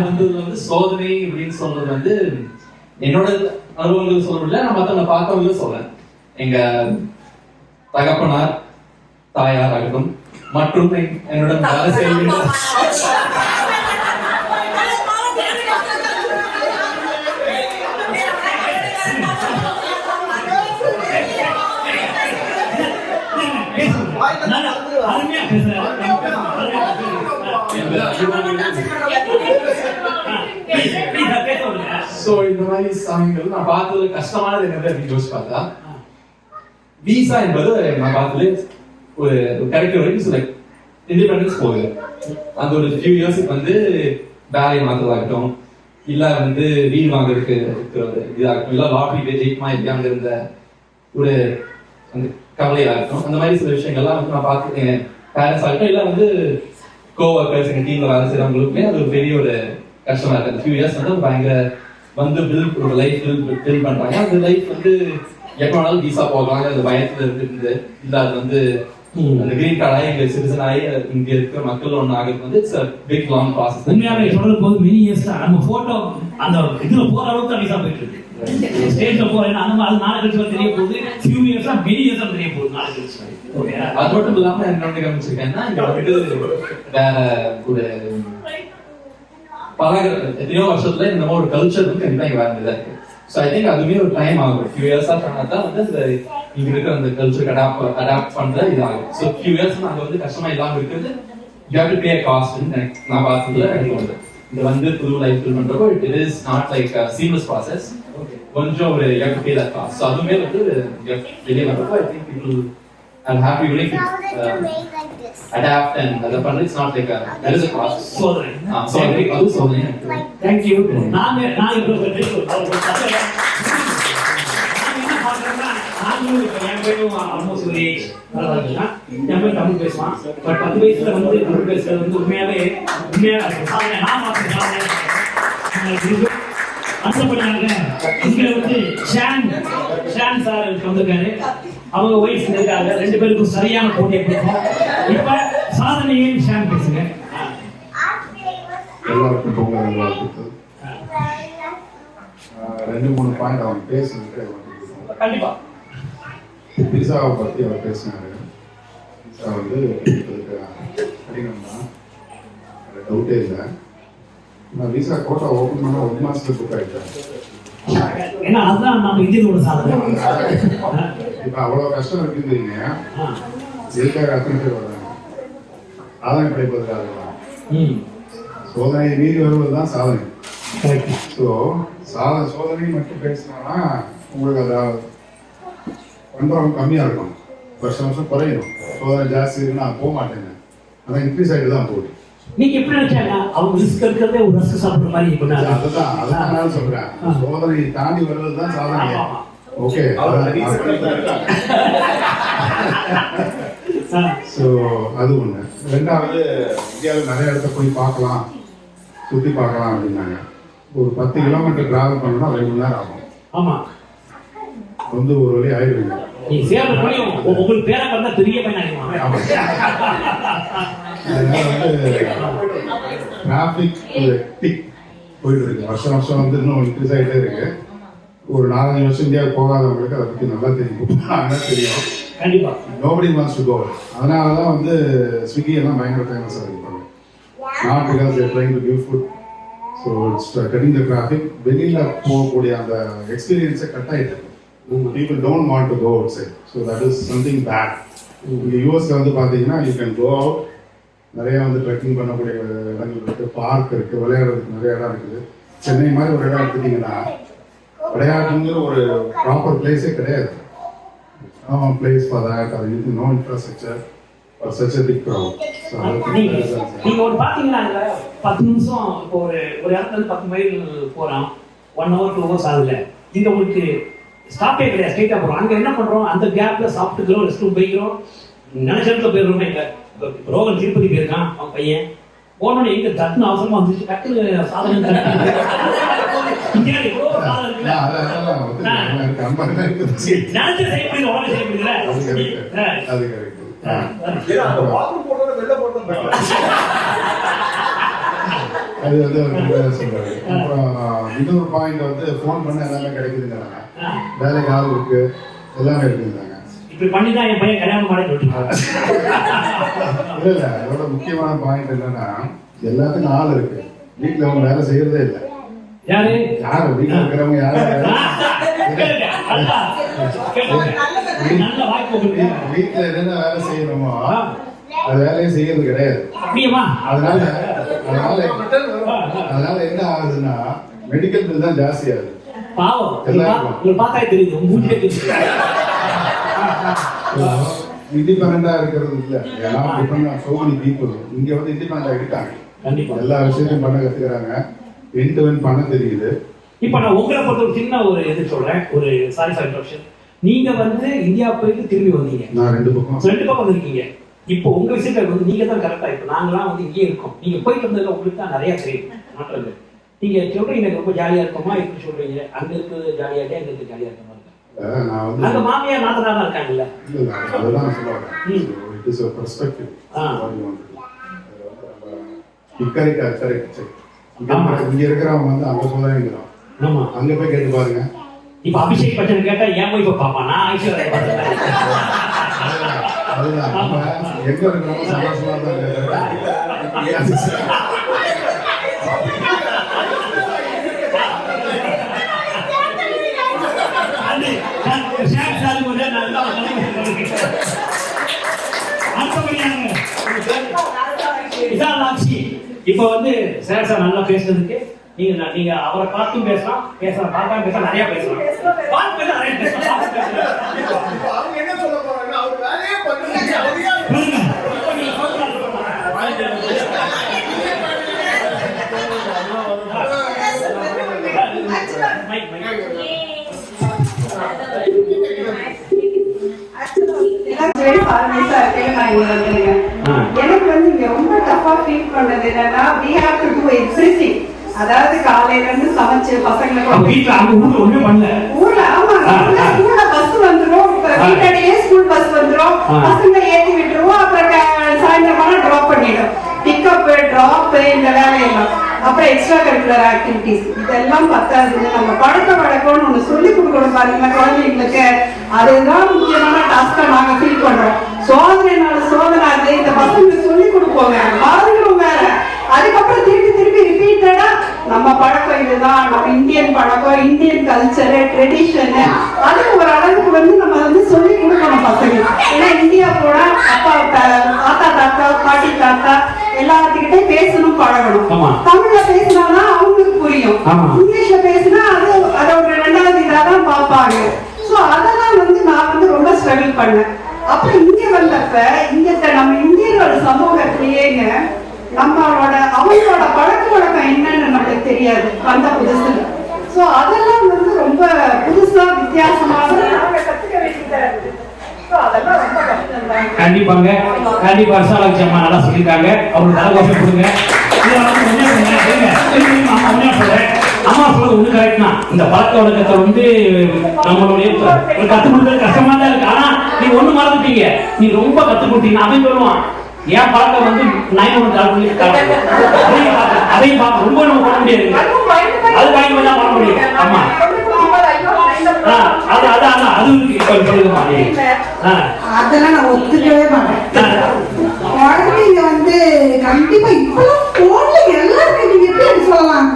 வந்து சோதனை அப்படின்னு சொல்றது வந்து என்னோட அனுபவங்கள் சொல்லல, நான் மத்தவங்க பார்த்தவங்க சொல்றேன். எங்க தகப்பனார், தாயார் ஆகட்டும் மற்றும் என்னோட வேலை செய்ய இந்த மாதிரி சமயங்கள் நான் பார்த்தது கஷ்டமானது என்னது அப்படின்னு யோசிச்சு பார்த்தா, விசா என்பது நான் பார்த்தது ஒரு கிடைக்கிற வரைக்கும் சில இண்டிபெண்டன்ஸ் போகுது. அந்த ஒரு ஃபியூ இயர்ஸுக்கு வந்து வேலையை மாற்றதாகட்டும், இல்ல வந்து வீடு வாங்குறதுக்கு இதாகட்டும், இல்ல லாட்டரி ஜெயிக்குமா எப்படியாங்க இருந்த ஒரு அந்த கவலையா இருக்கும். அந்த மாதிரி சில விஷயங்கள்லாம் வந்து நான் பார்த்துருக்கேன். பேரண்ட்ஸ் ஆகட்டும், இல்ல வந்து கோவர்க்கர்ஸ், எங்க டீம்ல வேலை செய்யறவங்களுக்குமே அது ஒரு பெரிய ஒரு கஷ்டமா இருக்கு. அந்த ஃபியூ இயர்ஸ் வந்து பயங்கர வந்து ஒரு லைஃப் பில்ட் பண்றாங்க. அந்த லைஃப் வந்து எப்ப வேணாலும் வீசா போகலாம், அந்த பயத்துல இருக்குது. இல்ல அது வந்து அந்த கிரீன் கார்டு ஆகி இங்க சிட்டிசன் ஆகி இங்க இருக்கிற மக்கள் ஒண்ணு ஆகிறது வந்து it's a big long process. உண்மையாவே சொல்றது போது many years தான் நம்ம போட்டோ அந்த இதுல போற அளவுக்கு வீசா போயிட்டு இருக்கு. ஸ்டேஜ்ல போறேன் அந்த அது நாலு கழிச்சு தெரிய போகுது. few years many years தெரிய போகுது நாலு கழிச்சு. ஓகே, அது மட்டும் இல்லாம என்ன கவனிச்சிருக்கேன்னா, இங்க வந்துட்டு வேற ஒரு பல எத்தனையோ வருஷத்துல இந்த மாதிரி ஒரு கல்ச்சர் வந்து கண்டிப்பா இங்க வேற இருக்கு. ஸோ ஐ திங்க் அதுவுமே ஒரு டைம் ஆகும். ஃபியூ இயர்ஸா பண்ணாதான் வந்து அந்த இங்க இருக்கிற அந்த கல்ச்சருக்கு அடாப்ட் பண்ற இது ஆகும். ஸோ ஃபியூ இயர்ஸ் அங்க வந்து கஷ்டமா இல்லாம இருக்கிறது you have to pay cost. நான் பார்த்ததுல எனக்கு வந்து இது வந்து புது லைஃப் ஃபில் பண்றப்போ it is not like seamless process. கொஞ்சம் ஒரு you have to pay that cost. So அதுவுமே வந்து வெளியே வர்றப்போ I think people are happy willing to adapt and other part it's not like there is a cost. So I think also thank you. நான் இப்போ almost ஒரு age நம்ம தமிழ் பேசுவான். But 10 வயசுல வந்து தமிழ் பேசுறது வந்து உண்மையாவே நான் மாத்திரம் ஆசைப்படுறாங்க. இங்க வந்து ஷான் சார் வந்திருக்காரு. அவங்க ஒய்ஃப் இருக்காங்க. ரெண்டு பேருக்கும் சரியான போட்டியை கொடுப்போம். இப்ப சாதனையை ஷான் பேசுங்க. எல்லாருக்கும் பொங்கல் வாழ்த்துக்கள். 2-3 பாயிண்ட் அவன் பேசுனது கண்டிப்பா பிசாவை பத்தி அவர் பேசினாரு. வந்து கடினம் தான், டவுட்டே இல்லை. நான் விசா கோட்டா ஓப்பன் பண்ண 1 மாசத்துல புக் ஆகிட்டேன். ஏன்னா அதுதான் நம்ம இந்தியனோட சாதனை. இப்போ அவ்வளோ கஷ்டம் இருக்குங்கிறீங்க, எதுக்காக அத்தனை பேர் வர்றாங்க? சாதனை படைப்பதற்காக தான். சோதனையை மீறி வருவது தான் சாதனை. ஸோ சோதனை மட்டும் பேசினோம்னா உங்களுக்கு அதை பண்றவங்க கம்மியாக இருக்கும், வருஷம் குறையணும். சோதனை ஜாஸ்தி இருக்குன்னா நான் போக மாட்டேங்க, அதான் இன்க்ரீஸ் ஆகிட்டு தான் போகுது. நீங்க எப்படி நினைச்சாங்க அவங்க ரிஸ்க் எடுக்கிறதே ஒரு ரஸ்க் சாப்பிடுற மாதிரி பண்ணாங்க? அதுதான் நான் சொல்றேன், சோதனை தாண்டி வருவது தான் சாதனை. ஓகே, ஸோ அது ஒண்ணு. ரெண்டாவது, இந்தியாவில் நிறைய இடத்த போய் பார்க்கலாம், சுத்தி பார்க்கலாம் அப்படின்னாங்க. ஒரு 10 கிலோமீட்டர் டிராவல் பண்ணணும்னா 2 மணி நேரம் ஆகும். ஆமா, வந்து ஒரு வழி ஆயிடுவீங்க. நீ சேவை பண்ணி உங்களுக்கு பேரை பண்ணா பெரிய பையன் ஆகிடுவாங்க. அதனால வந்து டிராஃபிக் போயிட்டு இருக்கு, வருஷம் வந்து இன்னும் இன்க்ரீஸ் ஆகிட்டே இருக்கு. ஒரு 4-5 வருஷம் இந்தியாவுக்கு போகாதவங்களுக்கு அதை பத்தி நல்லா தெரியும். கண்டிப்பா nobody wants to go. அதனால தான் வந்து ஸ்விக்கி எல்லாம் பயங்கர ஃபேமஸாக இருப்பாங்க. Not because they are trying to give food, so it's cutting the traffic. வெளியில போகக்கூடிய அந்த எக்ஸ்பீரியன்ஸை கட் ஆயிட்டு இருக்கு. People don't want to go outside, so that is something bad. இங்க யூஎஸ்ல வந்து பாத்தீங்கன்னா you can go out, நிறைய வந்து ட்ரெக்கிங் பண்ணக்கூடிய இடங்கள் இருக்கு, பார்க் இருக்கு, விளையாடுறதுக்கு நிறைய இடம் இருக்குது. சென்னை மாதிரி ஒரு இடம் எடுத்துட்டீங்கன்னா விளையாட்டுங்கிற ஒரு ப்ராப்பர் பிளேஸே கிடையாது. No place for that, or no infrastructure for such a big crowd. So நீங்க ஒரு பாத்தீங்கன்னா 10 நிமிஷம் இப்போ ஒரு இடத்துல இருந்து 10 மைல் போறோம், 1 hour 2 hours ஆகுதுல. இங்க உங்களுக்கு ஸ்டாப்பே கிடையாது, ஸ்ட்ரைட்டா போறோம். அங்க என்ன பண்றோம், அந்த கேப்ல சாப்பிட்டுக்கிறோம், ரெஸ்ட் ரூம் போய்க்கிறோம், நினைச்ச இடத்துல போயிடுறோம். இங்க ரோகன் திருப்பதி போயிருக்கான் அவன் பையன், போனோன்னு எங்க தட்டுன்னு அவசரமா வந்துச்சு, டக்குனு சாதனை அது வந்து சொல்றாரு. அப்புறம் இன்னொரு பாயிண்ட் வந்து ஃபோன் பண்ண எல்லாமே கிடைக்குதுங்கிறாங்க, வேலைக்கு ஆள் இருக்கு, எல்லாமே இருக்குங்கிறாங்க. இப்படி பண்ணிதான் என் பையன் கல்யாணம் பண்ணி இல்ல, அதோட முக்கியமான பாயிண்ட் என்னன்னா எல்லாத்துக்கும் ஆள் இருக்கு, வீட்டுல அவங்க வேலை செய்யறதே இல்லை. யாரு வீட்டுல இருக்கிறவங்க யாரும் வீட்டுல என்னென்ன வேலை செய்யணுமோ அது வேலையை செய்யறது கிடையாது. அதனால என்ன ஆகுதுன்னா மெடிக்கல் பில் தான் ஜாஸ்தி ஆகுது. இண்டிபெண்டா இருக்கிறது இல்ல, ஏன்னா டிபெண்ட் சோ மெனி பீப்புள் இங்க வந்து இண்டிபெண்டா இருக்காங்க, எல்லா விஷயத்தையும் பண்ண கத்துக்கிறாங்க, எண்ட் டு எண்ட் பண்ண தெரியுது. இப்ப நான் உங்களை பொறுத்த ஒரு சின்ன ஒரு இது சொல்றேன், ஒரு சாரி இன்ட்ரப்ஷன். நீங்க வந்து இந்தியா போயிட்டு திரும்பி வந்தீங்க, நான் 2 பக்கம் வந்திருக்கீங்க. இப்போ உங்க விஷயத்துல வந்து நீங்க தான் கரெக்டா, இப்போ நாங்களாம் வந்து இங்கே இருக்கோம், நீங்க போயிட்டு வந்ததுல உங்களுக்கு தான் நிறைய தெரியும் நாட்டில். நீங்க சொல்றீங்க எனக்கு ரொம்ப ஜாலியா இருக்குமா, இப்படி சொல்றீங்க, அங்க இருக்குது ஜாலியா இருக்கா, இங்க இருக்கு ஜாலியா இருக்க மாதிரி அந்த மாமியார் நாத்தனார் இருக்காங்கல்ல, அதுதான் சொல்லுவாங்க. It is a perspective. இங்க இருக்கிறவங்க வந்து அங்க சொல்லுவாங்க, அங்க போய் கேட்டு பாருங்க. இப்ப அபிஷேக் பச்சன் கேட்டா ஏன் போய் பாப்பா, நான் ஐஸ்வர்யா பார்த்தேன். அதுதான் நம்ம எங்க இருக்கிறவங்க சந்தோஷமா தான் இப்ப வந்து சார் சார் நல்லா பேசுறதுக்கு நீங்க அவரை பார்த்தும் பேசலாம், பார்க்காம பேசலாம், நிறைய பேசலாம். என்ன சொல்ல போறாங்க, அவர் வேலையே பண்ணுங்க. எனக்கு வந்து இங்க ரொம்ப டஃபா ஃபீல் பண்ணது என்னன்னா, we have to do everything. அதாவது காலையில இருந்து சமைச்சு பசங்களுக்கு ஊர்ல ஸ்கூல்ல பஸ் வந்துரும், வீட்டாடியே ஸ்கூல் பஸ் வந்துரும், பசங்க ஏற்றி விட்டுருவோம், அப்புறம் சாயந்தரமான டிராப் பண்ணிடும், பிக்கப் டிராப் இந்த வேலையெல்லாம். அப்புறம் எக்ஸ்ட்ரா கரிக்குலர் ஆக்டிவிட்டிஸ் இதெல்லாம் பத்தாதுன்னு நம்ம பழக்க வழக்கம்னு ஒன்று சொல்லி கொடுக்கணும் பாருங்களா குழந்தைங்களுக்கு. அதுதான் முக்கியமான டாஸ்கா நாங்க ஃபீல் பண்றோம். சோதனைனால சோதனை அது இந்த பசங்களுக்கு சொல்லி கொடுப்போங்க, மறந்துடும் வேற. அதுக்கப்புறம் திருப்பி ரிப்பீட்டடா நம்ம பழக்கம் இதுதான், நம்ம இந்தியன் பழக்கம், இந்தியன் கல்ச்சரு, ட்ரெடிஷனு, அதுக்கு ஒரு அளவுக்கு வந்து நம்ம வந்து சொல்லி கொடுக்கணும் பசங்க. ஏன்னா இந்தியா போனா அப்பா தாத்தா தாத்தா பாட்டி தாத்தா எல்லாத்துக்கிட்டே பேசணும் பழகணும். தமிழ்ல பேசினாதான் அவங்களுக்கு புரியும், இங்கிலீஷ்ல பேசினா அதோட ரெண்டாவது இதாதான் பார்ப்பாங்க. ஸோ அதெல்லாம் வந்து நான் வந்து ரொம்ப ஸ்ட்ரகிள் பண்ணேன். அப்புறம் இங்க வந்தப்ப இங்க நம்ம இந்தியர்களோட சமூகத்திலேயேங்க அவங்களோட பழக்க வழக்கம் என்னன்னு நம்மளுக்கு தெரியாது வந்த புதுசுல. ஸோ அதெல்லாம் வந்து ரொம்ப புதுசா வித்தியாசமாக கத்துக்க வேண்டியதா இருக்குது. கண்டிப்பாங்க, கண்டிப்பா விசாலாட்சி அம்மா நல்லா சொல்லியிருக்காங்க. அவங்களுக்கு தலைவாசம் கொடுங்க. அம்மா சொல்றது ஒண்ணு கரெக்ட் தான். இந்த பழக்க வழக்கத்தை வந்து நம்மளுடைய கத்துக் கொடுக்கறது கஷ்டமா தான் இருக்கு. ஆனா நீ ஒண்ணு மறந்துட்டீங்க, நீ ரொம்ப கத்துக் கொடுத்தீங்கன்னா அவன் சொல்லுவான் ஏன் பழக்கம் வந்து அதையும் பார்க்க ரொம்ப நம்ம பண்ண முடியாது. அது பயன்படுத்தி தான் பண்ண முடியும். ஆமா அதெல்லாம் நான் ஒத்துக்கவே மாட்டேன். குழந்தைங்க வந்து கண்டிப்பா இப்பெல்லாம் போன்ல எல்லாருமே நீங்க எப்படி சொல்லலாம்,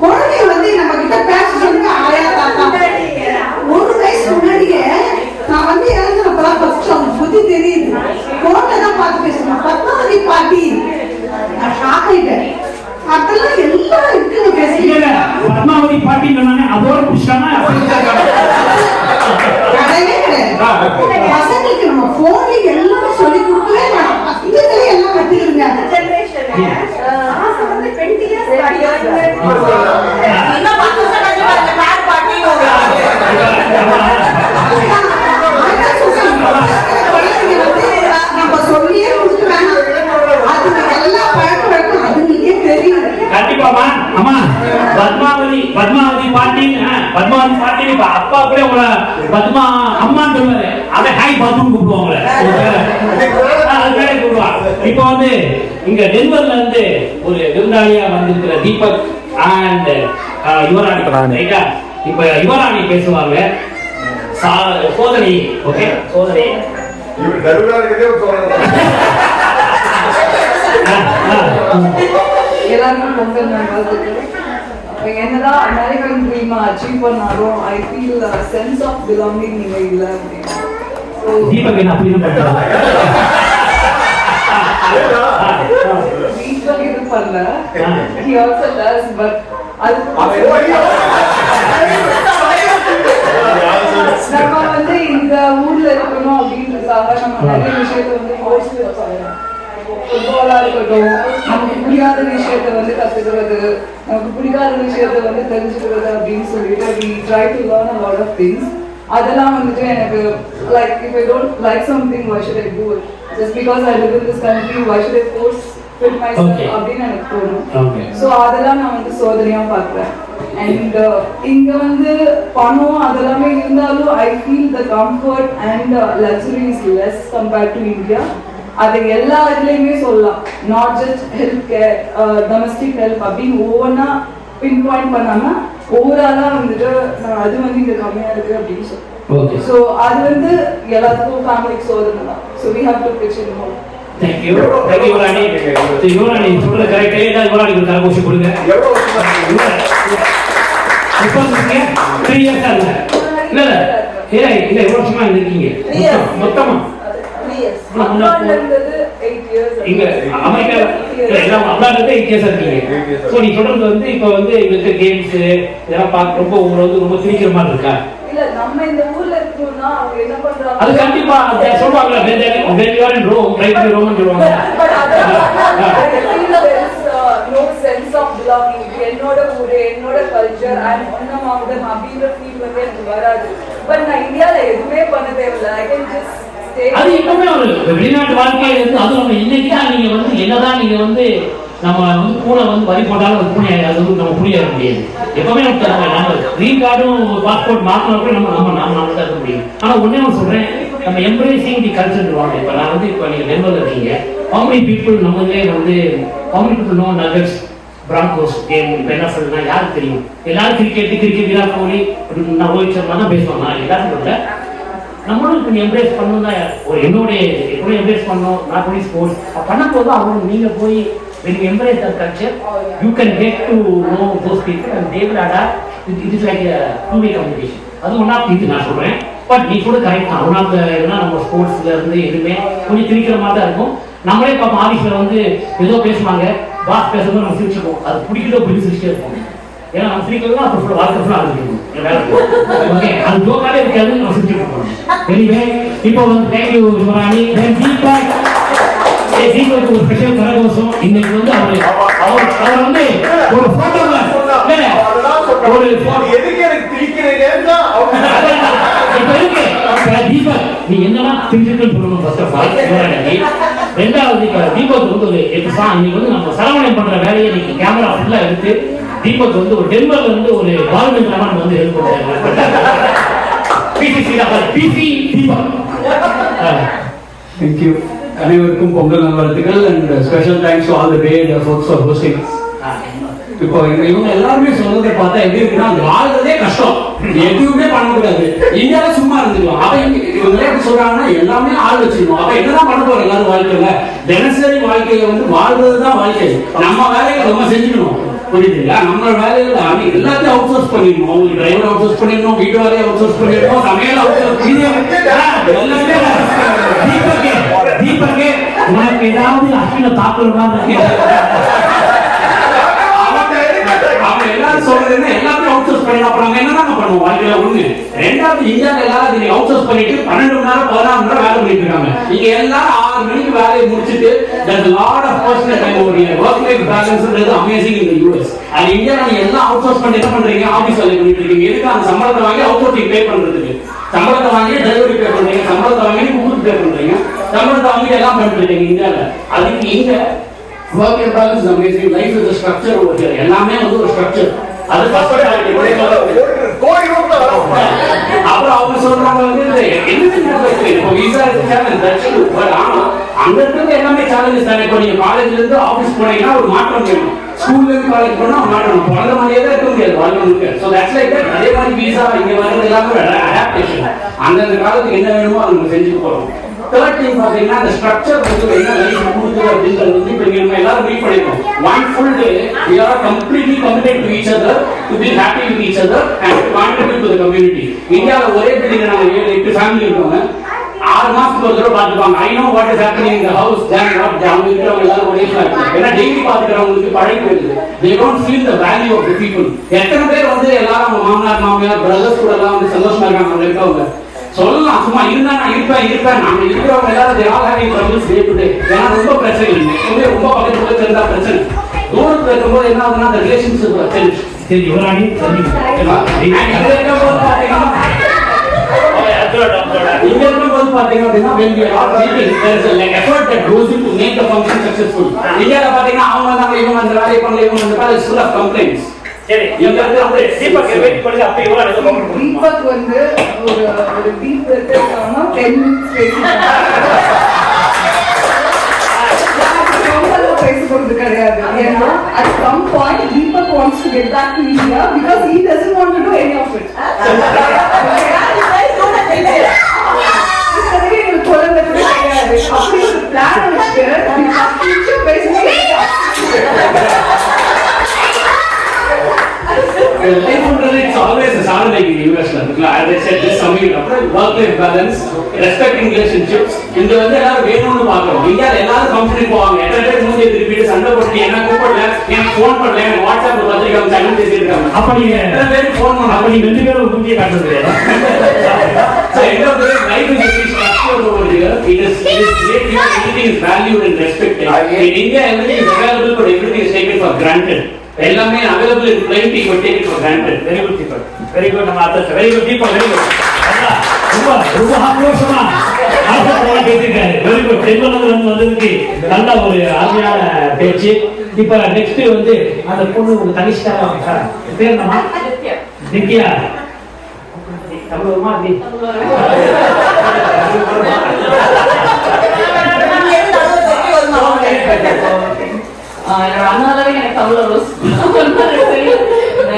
குழந்தைங்க வந்து நம்ம கிட்ட பேச சொல்லுங்க ஆயா தாத்தா. ஒரு வயசு முன்னாடியே நான் வந்து இறங்குறப்பதான் ஃபர்ஸ்ட் அவங்க புத்தி தெரியுது. போன்ல தான் பார்த்து பேசுறேன், பத்மாவதி பாட்டி. நான் ஷாக் ஆயிட்டேன். அதெல்லாம் எல்லாம் இருக்குன்னு பேசுறீங்க. பத்மாவதி பாட்டி அதோட புஷ்டானா பசங்களுக்கு நம்ம போன்ல எல்லாமே சொல்லி கொடுக்கவே மாட்டோம். இதுல எல்லாம் கத்துக்கிறீங்க. அந்த ஜெனரேஷன் ஆசை வந்து 20 இயர்ஸ் நம்ம சொல்லியே கொடுக்க வேணாம். அதுக்கு எல்லா பழக்க வழக்கம் அதுங்களுக்கே தெரியும். கண்டிப்பாமா. அம்மா பத்மாவதி பாட்டி இப்ப அப்பா கூட உங்களை பத்மா அம்மான்னு சொல்லுவாரு. அதை ஹாய் பாத்ரூம் கூப்பிடுவாங்க. இப்ப வந்து இங்க டென்வர்ல இருந்து ஒரு விருந்தாளியா வந்திருக்கிற தீபக் அண்ட் யுவராணி. இப்ப யுவராணி பேசுவாங்க. சோதனை ஓகே சோதனை எல்லாருக்கும் பொங்கல் நல்வாழ்த்துக்கள். என்னதான் அமெரிக்கன் ட்ரீம் அச்சீவ் பண்ணாலும் I feel sense of belonging நீங்க இல்ல அப்படின்னு. தீபக் என்ன அப்படி பண்றாங்க? வீட்ல இது பண்ணல. He also does, but நம்ம வந்து இந்த ஊர்ல இருக்கணும் அப்படின்றதுக்காக நம்ம நிறைய விஷயத்த வந்து யோசிச்சு பண்ணலாம். ஃபுட்பாலா இருக்கட்டும், நமக்கு புரியாத விஷயத்த வந்து கத்துக்கிறது, நமக்கு பிடிக்காத விஷயத்த வந்து தெரிஞ்சுக்கிறது அப்படின்னு சொல்லிட்டு we try to learn a lot of things. அதெல்லாம் வந்துட்டு எனக்கு like if I don't like something why should I do it? Just because I live in this country why should I force fit myself அப்படின்னு எனக்கு தோணும். So அதெல்லாம் நான் வந்து சோதனையா பார்க்குறேன். அண்ட் இங்க வந்து பணம் அதெல்லாமே இருந்தாலும் I feel the comfort and luxury is less compared to India. அது எல்லா இதுலையுமே சொல்லலாம். Not just health care, domestic help அப்படின்னு ஒவ்வொன்றா பின் பாயிண்ட் பண்ணாம ஓவராலா வந்துட்டு அது வந்து இங்க கம்மியா இருக்கு அப்படின்னு சொல்லுவோம். ஸோ அது வந்து எல்லாத்துக்கும் ஃபேமிலிக்கு சோதனை தான். So we have to pitch in more. Thank you Yuvarani. Yuvarani சொல்றது கரெக்டே. யுவராணிக்கு ஒரு கரகோஷி கொடுங்க. எவ்வளவு இப்போ நீங்க 3 இயர்ஸ் ஆகுது. இல்ல எவ்வளவு வருஷமா இருக்கீங்க மொத்தமா? 3 இயர்ஸ். அப்ராட்ல இருந்தது 8 இயர்ஸ். இங்க அமெரிக்கா எல்லாம் அப்ராட்ல இருந்து 8 இயர்ஸ் இருக்கீங்க. சோ நீ சொல்றது வந்து இப்போ வந்து உங்களுக்கு கேம்ஸ் இதெல்லாம் பார்க்க ரொம்ப உங்களுக்கு வந்து ரொம்ப திணிக்கிற மாதிரி இருக்கா? இல்ல நம்ம இந்த ஊர்ல இருக்கோம்னா அவங்க என்ன பண்றாங்க? அது கண்டிப்பா சொல்வாங்க when you are in Rome try to be Roman சொல்வாங்க. But there is no sense of belonging. என்னோட ஊர், என்னோட கல்ச்சர் அண்ட் ஒன்னமாவது அப்படின்ற ஃபீல் வந்து எனக்கு வராது. பட் நான் இந்தியால எதுவுமே பண்ண தேவையில்லை. I can just stay. அது எப்பவுமே ஒரு வெளிநாட்டு வாழ்க்கையில இருந்து அது நம்ம இன்னைக்கு தான் நீங்க வந்து என்னதான் நீங்க வந்து நம்ம வந்து பூனை வந்து வரி போட்டாலும் அது பூனை அது வந்து நம்ம புரியாது முடியாது. எப்பவுமே நம்ம கிரீன் கார்டும் பாஸ்போர்ட் மாத்தினா கூட நம்ம தான் இருக்க முடியும். ஆனா ஒன்னே நான் சொல்றேன், நம்ம எம்ப்ரேசிங் தி கல்ச்சர் வாங்க. இப்ப நான் வந்து இப்ப நீங்க டென்வர்ல இருக்கீங்க, how many people நம்மளே வந்து how many people know nuggets Broncos game இப்போ NFL யாருக்கு தெரியும்? எல்லாரும் கிரிக்கெட் விராட் கோலி நான் ரோஹித் சர்மா தான் பேசுவாங்க. எல்லாருக்கும் இல்லை, நம்மளும் கொஞ்சம் எம்ப்ரேஸ் பண்ணணும் தான். ஒரு என்னுடைய எப்படியும் எம்ப்ரேஸ் பண்ணணும். நான் போய் ஸ்போர்ட்ஸ் பண்ணும்போது அவங்க நீங்கள் போய் when you embrace that culture, you can get to know those people and they will adapt. It is like a two-way communication. அது ஒன் ஆஃப் இது நான் சொல்கிறேன். பட் நீ கூட கரெக்ட் தான். ஒன் ஆஃப் இதெல்லாம் நம்ம ஸ்போர்ட்ஸில் இருந்து எதுவுமே கொஞ்சம் திணிக்கிற மாதிரி தான் இருக்கும். நம்மளே பார்ப்போம் ஆஃபீஸில் வந்து ஏதோ பேசுவாங்க, பாஸ் பேசும்போது நம்ம சிரிச்சுப்போம். அது பிடிக்கிறதோ பிடிச்சி சிரிச்சே இருப்போம். ஏன்னா நம்ம சிரிக்கலாம் அப்புறம் ஃபுல்லாக வாழ்க்கை ஃபுல்லாக ஆரம்பிக்கணும். வேலை ஓகே, அது ஜோக்காலே இருக்காது, நம்ம சிரிச்சுட்டு இருக்கோம். எனிவே இப்போ வந்து தேங்க்யூ யுவராணி. தீபக்கு ஒரு ஸ்பெஷல் கரகோஷம். இன்னைக்கு வந்து அவர் வந்து ஒரு போட்டோல ஒரு எதுக்கு எனக்கு திரிக்கிறீங்க இப்ப இருக்கு தீபக், நீ என்னெல்லாம் திரிச்சுட்டு சொல்லணும். ஃபர்ஸ்ட் ஆஃப் ஆல் ரெண்டாவது இப்ப தீபக் வந்து ஒரு இன்னைக்கு வந்து நம்ம சரவணம் பண்ற வேலையை இன்னைக்கு கேமரா ஃபுல்லா எடுத்து தீபக் வந்து ஒரு டென்வர்ல இருந்து ஒரு பால்மெண்ட் லெவன் வந்து ஹெல்ப் பண்ணுறாரு. பிசி தீபக். Thank you. அனைவருக்கும் பொங்கல் நல்வாழ்த்துக்கள் and special thanks to all the bad efforts for hosting. இப்போ இவங்க எல்லாருமே சொல்றதை பார்த்தா எப்படி இருக்குன்னா, வாழ்றதே கஷ்டம், எதுவுமே பண்ணக்கூடாது, இந்தியாவில சும்மா இருந்துக்கலாம். அப்ப இவங்களே எப்படி சொல்றாங்கன்னா எல்லாமே ஆள் வச்சிருக்கணும். அப்ப என்னதான் பண்ண போறோம் எல்லாரும் வாழ்க்கையில? தினசரி வாழ்க்கையில வந்து வாழ்றதுதான் வாழ்க்கை. நம்ம வேலையை நம்ம செஞ்சுக்கணும், புரியுதுங்களா? நம்ம வேலையில எல்லாத்தையும் அவுட் சோர்ஸ் பண்ணிடணும். அவங்களுக்கு டிரைவர் அவுட் சோர்ஸ் பண்ணிடணும், வீட்டு வேலையை அவுட் சோர்ஸ் பண்ணிடணும், சமையல் அவுட் சோர்ஸ் தீபக்கே உனக்கு ஏதாவது அகில தாக்கல் அவங்க எல்லாரும் சொல்றது எல்லாத்தையும் அவுட் சோர்ஸ் பண்ணணும். அப்புறம் நம்ம என்னதான் பண்ணுவோம் வாழ்க்கையில? ஒண்ணு. ரெண்டாவது, இந்தியாவில் எல்லாரும் நீங்க அவுட் சோர்ஸ் பண்ணிட்டு 12 மணி நேரம் 14 மணி நேரம் வேலை பண்ணிட்டு இருக்காங்க. இங்க எல்லாரும் 6 மணிக்கு வேலையை முடிச்சுட்டு there's a lot of personal time over here. Work life balance is amazing in the US. அது இந்தியாவில் நீங்க எல்லாம் அவுட் சோர்ஸ் பண்ணி என்ன பண்றீங்க? ஆபீஸ் வேலை பண்ணிட்டு இருக்கீங்க. எதுக்கு? அந்த சம்பளத்தை வாங்கி அவுட் சோர்சிங் பே பண்றதுக்கு. சம்பளத்தை வாங்கி டிரைவரி பே பண்றீங்க, சம்பளத்தை வாங்கி ஊருக்கு பே பண்றீங்க, சம்பளத்தை வாங்கி எல்லாம் பண்ணிட்டு இருக்கீங்க இந்தியாவில். அதுக்கு இங்க work life balance is amazing. Life is a structure over here. எல்லாமே வந்து ஒரு ஸ்ட்ரக்சர். அது அப்புறம் அவங்க சொல்றாங்க வந்து இப்போ விசா இருக்கு, ஆனா அங்க இருக்கிறது எல்லாமே சேலஞ்சஸ் தானே. இப்போ நீங்க காலேஜ்ல இருந்து ஆபீஸ் போனீங்கன்னா ஒரு மாற்றம் வேணும், ஸ்கூல்ல இருந்து காலேஜ் போனா மாற்றம் குழந்தை மாதிரியே தான் இருக்க முடியாது வாழ்க்கை முழுக்க. So that's like that. அதே மாதிரி விசா இங்க வர்றது எல்லாமே அடாப்டேஷன். அந்தந்த காலத்துக்கு என்ன வேணுமோ அதை நம்ம செஞ்சுட்டு போறோம். தேர்ட் திங் பாத்தீங்கன்னா அந்த ஸ்ட்ரக்சர் வந்து என்ன லைஃப் கொடுக்குது அப்படின்றது வந்து இப்போ நம்ம எல்லாரும் மீட் பண்ணிருக்கோம். One full day we are completely committed to each other, to be happy with each other and to contribute to the community. இந்தியாவில் ஒரே பில்டிங் நாங்கள் 7-8 ஃபேமிலி இருக்கோங்க. 6 மாசத்துக்கு ஒரு தடவை பார்த்துப்பாங்க. I know what is happening in the house. அவங்க இருக்கிறவங்க எல்லாரும் ஒரே ஃபிளாட். ஏன்னா டெய்லி பார்த்துக்கிறவங்களுக்கு பழகி போயிடுது. they don't feel the value of the people. எத்தனை பேர் வந்து எல்லாரும் அவங்க மாமனார் மாமியார் பிரதர்ஸ் கூட எல்லாம் வந்து சந்தோஷமா இருக்காங்க அவங்க இருக்கவங்க சொல்லலாம். சும்மா இருந்தா நான் இருப்பேன் நாங்க இருக்கிறவங்க எல்லாரும் ஏன்னா ரொம்ப பிரச்சனை இல்லை. ரொம்ப பக்கத்துல இருந்தா பிரச்சனை. தூரத்துல இருக்கும்போது என்ன ஆகுதுன்னா அந்த ரிலேஷன்ஷிப் சரி யுவராணி இங்க இருக்கும்போது பாத்தீங்க அப்படின்னா when we are meeting there is an effort that goes into make the function successful. இந்தியால பாத்தீங்கன்னா அவங்க வந்தாங்க, இவங்க அந்த வேலையை பண்ணல, இவங்க அந்த வேலை full of complaints. சரி இங்க வந்து அப்படியே தீபக் வெயிட் பண்ணி அப்படியே யுவராணி கமெண்ட் பண்ணுங்க. தீபக் வந்து ஒரு டீப் எடுத்துட்டாங்கன்னா 10 minutes பேசிட்டாங்க. பேசுறது கிடையாது. ஏன்னா at some point Deepak wants to get back to India because he doesn't want to do any of it. அப்படி ஒரு பிளான் வச்சுட்டு பேசுறது it's always a sound like in US la. As I said, this summing up work life balance, respecting relationships. இந்த வந்து எல்லாரும் வேணும்னு பாக்குறோம். இந்தியால எல்லாரும் கம்பெனி போவாங்க, எத்தனை மூஞ்சி திருப்பிட்டு சண்டை போட்டு என்ன கூப்பிடல, எனக்கு ஃபோன் பண்ணல, எனக்கு வாட்ஸ்அப்ல பத்திரிக்கை சண்டை பேசிட்டு இருக்காங்க. அப்ப நீங்க எத்தனை பேருக்கு ஃபோன் பண்ண, அப்ப நீங்க 2 பேரும் மூஞ்சியை காட்டுறது இல்லையா? So end of the day, life is very structured over here. It is great. Everything is valued and respected. In India, everything is available, but everything is taken for granted. எல்லாமே available in plenty, but take it for granted. Very good Deepak. Very good நம்ம அத்தா. Very good Deepak. Very good. ரொம்ப சந்தோஷமா ஆசைப்பட பேசிருக்காரு. Very good. தென்பனது வந்ததுக்கு நல்ல ஒரு அருமையான பேச்சு. இப்ப நெக்ஸ்ட் வந்து அந்த பொண்ணு ஒரு தனிஷ்டாரா பேர் என்னமா? நித்யா. தமிழ்மா நீ என்னோட அண்ணாவே எனக்கு அவ்வளவு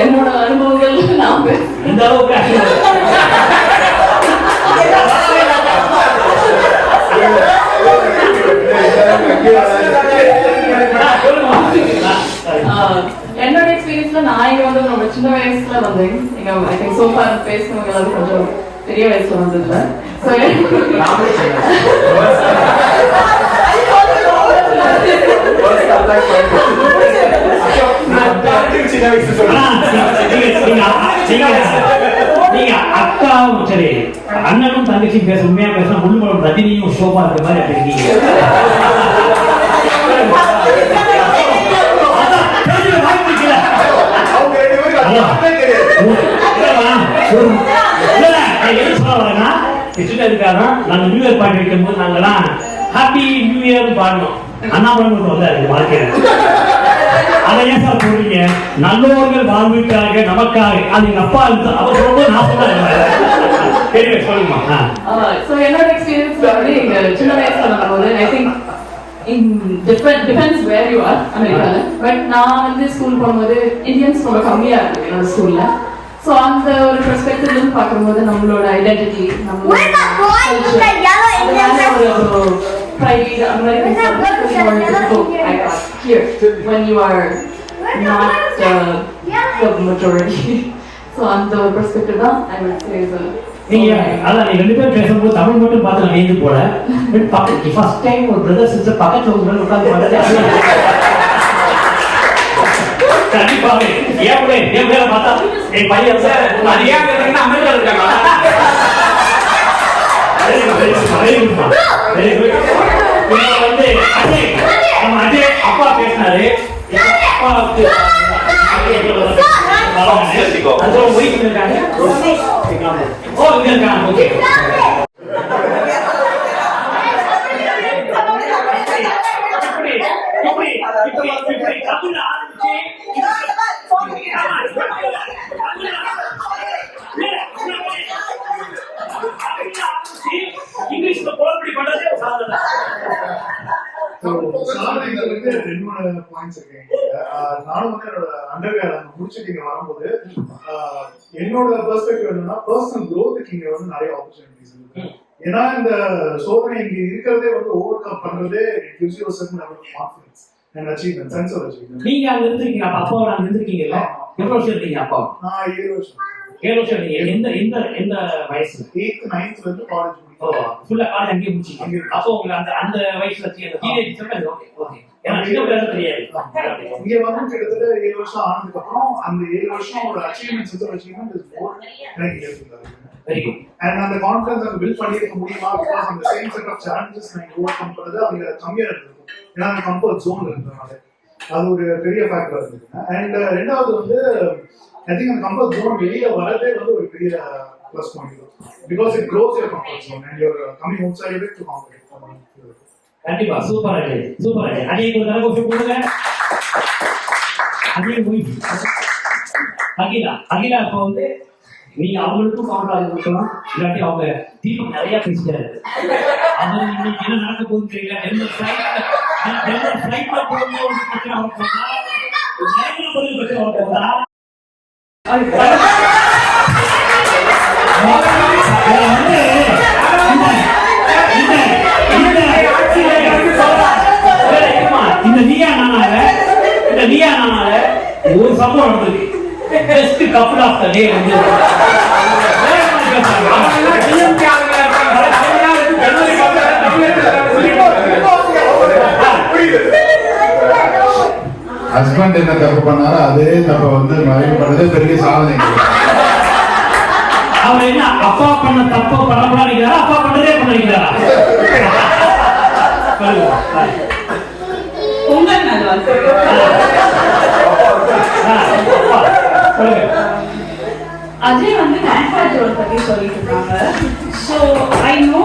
என்னோட அனுபவங்கள் நான் இந்த அளவுக்கு என்னோட எக்ஸ்பீரியன்ஸ்ல நான் இங்க வந்து ரொம்ப சின்ன வயசுல வந்தேன். இங்க ஐ திங்க் சோஃபா பேசுனவங்க எல்லாரும் கொஞ்சம் பெரிய வயசுல வந்ததுல நீங்க அக்காவும் சரி அண்ணனும் தங்கச்சியும் பேச உண்மையா பேசலாம் முழுமலும் ரஜினியும் ஷோபா இருக்க மாதிரி அப்படி இருக்கீங்க. நாங்க நியூ இயர் பாட்டு வைக்கும் போது நாங்கெல்லாம் ஹாப்பி நியூ இயர் பாடணும். அண்ணாமலை வந்தாரு வாழ்க்கையில. அதை ஏன் சார் சொல்றீங்க? நல்லோர்கள் வாழ்வுக்காக நமக்காக அது எங்க அப்பா அவர் சொல்லும்போது நான் சொல்றேன். சொல்லுமா? என்னோட எக்ஸ்பீரியன்ஸ் வந்து இங்க சின்ன வயசுல வரும்போது I think depends where you are அமெரிக்கால. பட் நான் வந்து ஸ்கூல் போகும்போது இந்தியன்ஸ் ரொம்ப கம்மியா இருக்கு என்னோட ஸ்கூல்ல. ஸோ அந்த ஒரு பெர்ஸ்பெக்டிவ்ல இருந்து பார்க்கும்போது நம்மளோட ஐடென்டிட்டி நம்மளோட pride Americans are more difficult here when you are not the majority. So அந்த ஒரு பெர்ஸ்பெக்டிவ் தான் I would say is நீங்க அதான் நீங்க ரெண்டு பேரும் பேசும்போது தமிழ் மட்டும் பார்த்து நான் எழுந்து போல ஃபர்ஸ்ட் டைம் ஒரு பிரதர் சிஸ்டர் பக்கத்துல உட்காந்து கண்டிப்பாவே என் பேரை பார்த்தா என் பையன் அது ஏன் கேட்டீங்கன்னா அமெரிக்கா இருக்காங்க. வந்து அஜய் நம்ம அஜய் அப்பா பேசினாரு. அப்பாவுக்கு இருக்காங்க. ஓ இங்க இருக்காங்க. ஓகே இங்கிலீஷ்ல போராடி பண்றதே சாதனை. என்னோட பாயிண்ட்ஸ் இருக்கு. நானும் வந்து என்னோட அண்டர்கிராட் முடிச்சுட்டு இங்க வரும்போது என்னோட பெர்ஸ்பெக்டிவ் என்னன்னா பர்சனல் க்ரோத்துக்கு இங்க வந்து நிறைய ஆப்பர்ச்சுனிட்டிஸ் இருக்கு. ஏன்னா இந்த சோதனை இங்க இருக்கிறதே வந்து ஓவர் கம் பண்றதே gives you a certain level of confidence and achievement, sense of achievement. நீங்க அங்க இருந்திருக்கீங்க, அப்பாவோட அங்க இருந்திருக்கீங்கல்ல? எவ்வளவு வருஷம் இருக்கீங்க அப்பா? நான் 7 வருஷம். 7 வருஷம். நீங்க எந்த எந்த எந்த வயசுல? 8th 9th வந்து காலேஜ் ஓ ஃபுல்லா காலேஜ் அங்கேயே முடிச்சீங்க. அப்போ உங்க அந்த அந்த வயசுல அந்த டீனேஜ் சொல்றது ஓகே ஓகே. ஏன்னா சின்ன பிள்ளைல தெரியாது. இங்க வந்து கிட்டத்தட்ட 7 வருஷம் ஆனதுக்கு அப்புறம் அந்த 7 வருஷம் ஒரு achievement sense of achievement is more எனக்கு இருக்கு. Very good. அண்ட் அந்த கான்ஃபிடன்ஸ் அங்க பில்ட் பண்ணிருக்க முடியுமா? பிகாஸ் அந்த சேம் செட் ஆஃப் சேலஞ்சஸ் நான் ஓவர் கம் பண்றது அவங்க கம்மியா இருந்திருக்கும். ஏன்னா அந்த கம்ஃபர்ட் ஜோன் இருந்ததுனால அது ஒரு பெரிய ஃபேக்டர் இருந்தது. அண்ட் ரெண்டாவது வந்து ஐ திங்க் அந்த கம்ஃபர்ட் ஜோன் வெளியில வரதே வந்து ஒரு பெரிய plus point because it grows your comfort zone and you are coming outside of it to compete. கண்டிப்பா சூப்பர் அஜய், சூப்பர் அஜய். அஜய் ஒரு தடவை கொஞ்சம் கொடுங்க. அஜய் போய் அகிலா அகிலா இப்போ வந்து நீங்க அவங்களுக்கும் கவுண்டராக இருக்கலாம், இல்லாட்டி அவங்க தீபம் நிறைய பேசுறாரு. அவங்க இன்னைக்கு என்ன நடக்க போகுதுன்னு தெரியல. டெல்லர் ஃபிளைட்ல போகும்போது பிரச்சனை வர போதா, நேரில் போய் பிரச்சனை வர போதா? இந்த நீயா நானால ஒரு சம்பவம் நடந்திருக்கு. பெஸ்ட் கப்புள் ஆஃப் த டே வந்து ஹஸ்பண்ட் என்ன தப்பு பண்ணாரோ அதே தப்ப வந்து மனைவி பண்ணதே பெரிய சாதனை. அவர் என்ன அப்பா பண்ண தப்ப பண்ண நினைக்கிறாரா, அப்பா பண்ணதே பண்ண நினைக்கிறாரா? பொங்கல் நல்வாழ்த்து. அஜய் வந்து கம்ஃபர்ட் ஜோன் பத்தி சொல்லிட்டு இருக்காங்க. ஸோ ஐ நோ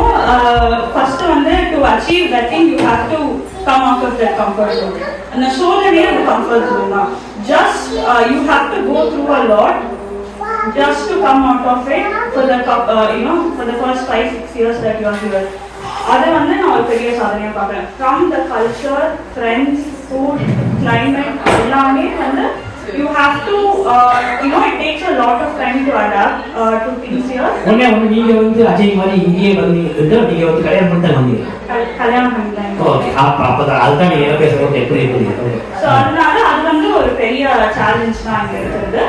ஃபர்ஸ்ட் வந்து to achieve that thing you have to come out of that comfort zone. அந்த சோதனையே அந்த கம்ஃபர்ட் ஜோன் தான். Just you have to go through a lot just to come out of it for the for the first 5-6 years that you are here. அதை வந்து நான் ஒரு பெரிய சாதனையாக பார்க்குறேன். From the culture, friends, food, climate எல்லாமே வந்து you have to it takes a lot of time to adapt to things here. ஒண்ணே நீங்க வந்து அஜய் மாதிரி இங்கேயே வந்து நீங்க வந்து கல்யாணம் பண்ணிட்டு வந்தீங்க. கல்யாணம் பண்ணிட்டேன். ஓகே அப்பதான் அதுதான் நீங்க பேசுறது எப்படி ஸோ அதனால அது வந்து ஒரு பெரிய சேலஞ்ச் தான் இங்க இருக்கிறது.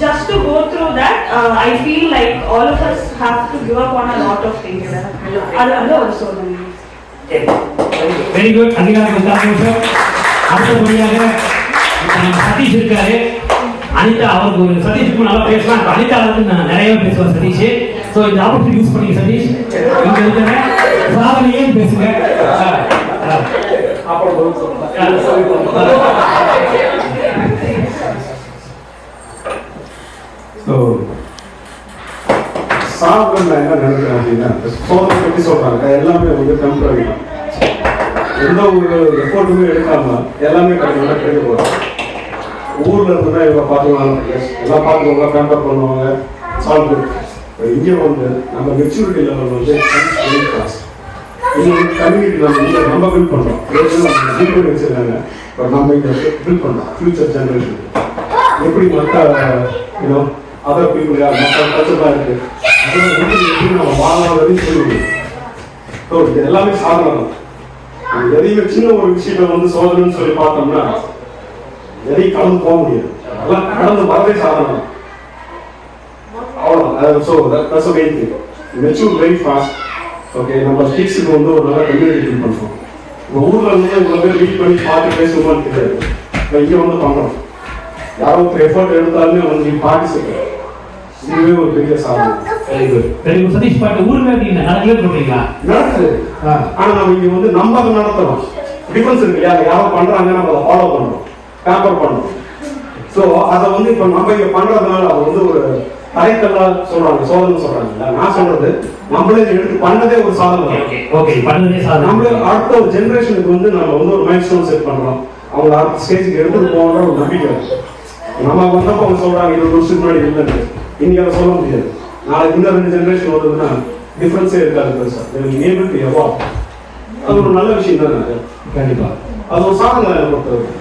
Just to go through that, I feel like all of us have to give up on a lot of things. அது வந்து ஒரு சோதனை. Very good. அதிகாரம் அடுத்தபடியாக சதீஷ் இருக்காரு. அனிதா அவருக்கு ஒரு சதீஷுக்கு நல்லா பேசலாம். அனிதா வந்து நிறைய பேசுவார் சதீஷ். ஸோ இந்த ஆப்பர்ச்சுனிட்டி யூஸ் பண்ணி சதீஷ் இங்க இருக்கிற சாதனையே பேசுங்க. ஸோ சாப்பிட நான் என்ன நினைக்கிறேன் அப்படின்னா, சோதனை பற்றி சொல்றாங்க எல்லாமே வந்து டெம்பரரி தான். எந்த ஒரு எஃபோர்ட்டுமே எடுக்காம எல்லாமே கிடைக்க போகிறோம். ஊர்ல இருந்துன்னா இவங்க பார்த்துக்கலாம், எல்லாம் பார்த்துக்கோங்க, பேம்பர் பண்ணுவாங்க, சால்வ். இங்கே வந்து நம்ம மெச்சூரிட்டி லெவல் வந்து கம்யூனிட்டி நம்ம பில்ட் பண்ணுறோம். பில்ட் பண்ணி வச்சிருக்காங்க. பட் நம்ம இங்கே பில்ட் பண்ணுறோம் ஃபியூச்சர் ஜென்ரேஷன். எப்படி மற்ற அதர் பீப்புள் மற்ற கல்ச்சர்லாம் இருக்கு, அதெல்லாம் எப்படி நம்ம வாழாததையும் சொல்லுவோம். ஸோ இது எல்லாமே சாதனை தான். எதையுமே சின்ன ஒரு விஷயத்தை வந்து சோதனைன்னு சொல்லி பார்த்தோம்னா எதையும் கடந்து போக முடியாது. அதெல்லாம் கடந்து வரவே சாதனை. அவ்வளோதான். So that's main thing. Mature very fast. Okay, நம்ம கிட்ஸுக்கு வந்து ஒரு நல்ல கம்யூனிட்டி பில்ட் பண்ணுறோம். நம்ம ஊரில் இருந்து இவ்வளோ பேர் மீட் பண்ணி பார்த்து பேசுவோமான்னு தெரியாது. நம்ம இங்கே வந்து பண்ணுறோம். யாரோ ஒரு எஃபர்ட் எடுத்தாலுமே வந்து நீ பார்ட்டிசிபேட். இதுவே ஒரு பெரிய சாதனை. Very good. Very good. Sathish பாட்டு ஊர்ல இருக்கீங்க, நடக்கவே போறீங்களா? நடக்குது. ஆனால் நம்ம இங்கே வந்து நம்ம அதை நடத்துறோம். டிஃபரன்ஸ் இருக்கு இல்லையா? யாரோ பண்ணுறாங்க, நம்ம அதை ஃபாலோ பண்ணுறோம், பேப்பர் பண்ணுறோம். ஸோ அதை வந்து இப்போ நம்ம இங்கே பண்ணுறதுனால அது வந்து ஒரு தரைக்கல்லாம் சொல்றாங்க, சோதனை சொல்றாங்க. நான் சொல்றது நம்மளே எடுத்து பண்ணதே ஒரு சாதனை. ஓகே, பண்ணதே சாதனை. நம்மளே அடுத்த ஒரு ஜெனரேஷனுக்கு வந்து நம்ம வந்து ஒரு மைல் ஸ்டோன் செட் பண்றோம். அவங்க அடுத்த ஸ்டேஜுக்கு எடுத்துட்டு போகணுன்ற ஒரு நம்பிக்கை. நம்ம வந்தப்போ அவங்க சொல்றாங்க 20 வருஷத்துக்கு முன்னாடி இல்லைன்னு. இன்னைக்கு அதை சொல்ல முடியாது. நாளைக்கு இன்னும் 2 ஜெனரேஷன் வருதுன்னா டிஃபரன்ஸே இருக்காது பெருசா. Able to evolve. அது ஒரு நல்ல விஷயம் தானே. கண்டிப்பா அது ஒரு சாதனை பொறுத்தவரை.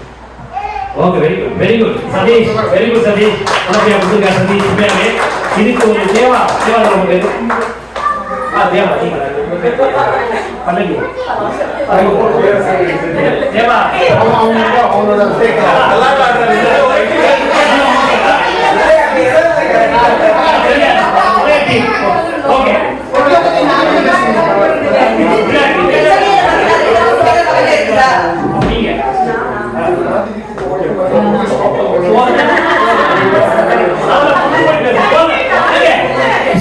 Okay, very good. Very good Sathish. Very good Sathish. உனக்கு கொடுங்க சதீஷ். பேரு இதுக்கு ஒரு தேவா நமக்கு தேவா பண்ணி தேவா அவனோட ஓகே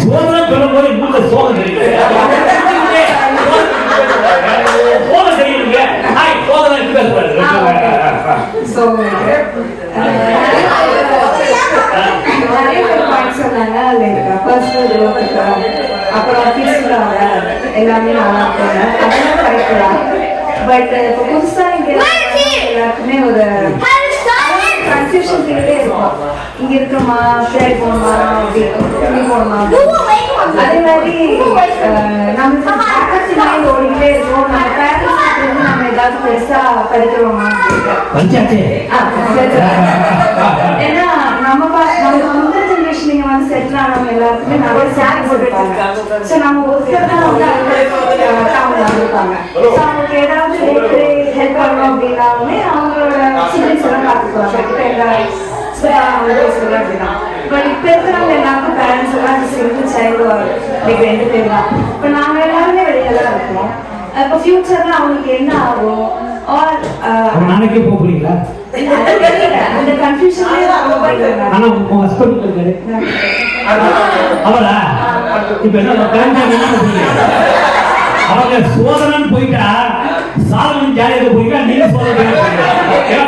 சோதனை சொல்லும் போது இன்னும் சோதனை தெரியுங்க. சோதனை நிறைய பேர் பாயிண்ட் சொன்னாங்க. லைக் பர்சனல் டெவலப்மெண்ட், அப்புறம் பிசிக்கலாக எல்லாமே நல்லா இருக்காங்க. அதெல்லாம் கரெக்ட் தான். பட் இப்போ புதுசாக இங்கே எல்லாருக்குமே ஒரு கன்ஃபியூஷன் கிட்டே இருக்கும். இங்க இருக்கிறோமா, பின்னாடி போகணுமா, அப்படி போகணுமா. அதே மாதிரி நமக்கு மைண்ட் ஓடிக்கிட்டே இருக்கும். நம்ம பேரண்ட்ஸ் வந்து நம்ம ஏதாவது பெருசா படிக்கிறோமா ஏன்னா நம்ம முந்தின ஜென்ரேஷன் நீங்க வந்து செட்டில் ஆனவங்க எல்லாருக்குமே நிறைய சேலரி போட்டுருக்காங்க. ஸோ நம்ம ஒருத்தர் தான் வந்து அவங்க வந்திருப்பாங்க. ஸோ அவங்களுக்கு ஏதாவது ஹெல்ப் பண்ணணும் அப்படின்னாலுமே அவங்களோட சிப்ளிங்ஸ் எல்லாம் பார்த்துக்குவாங்க. பட் இப்ப இருக்கிறவங்க எல்லாருக்கும் பேரண்ட்ஸ் எல்லாம் சிங்கிள் சைல்டு லைக் 2 பேர் தான். இப்போ நாங்க எல்லாருமே வெளியில தான் இருக்கோம். இப்போ ஃபியூச்சர்ல அவங்களுக்கு என்ன ஆகும் நாளைக்கே போறீங்களா? அந்த கன்ஃபியூஷன்லயே அவங்க போயிடுறாங்க. ஆனா உங்க ஹஸ்பண்ட் இருக்காரு அவரா இப்ப என்ன அவங்க சோதனைன்னு போயிட்டா சாதனை ஜாலியாக போயிட்டா நீங்க சோதனை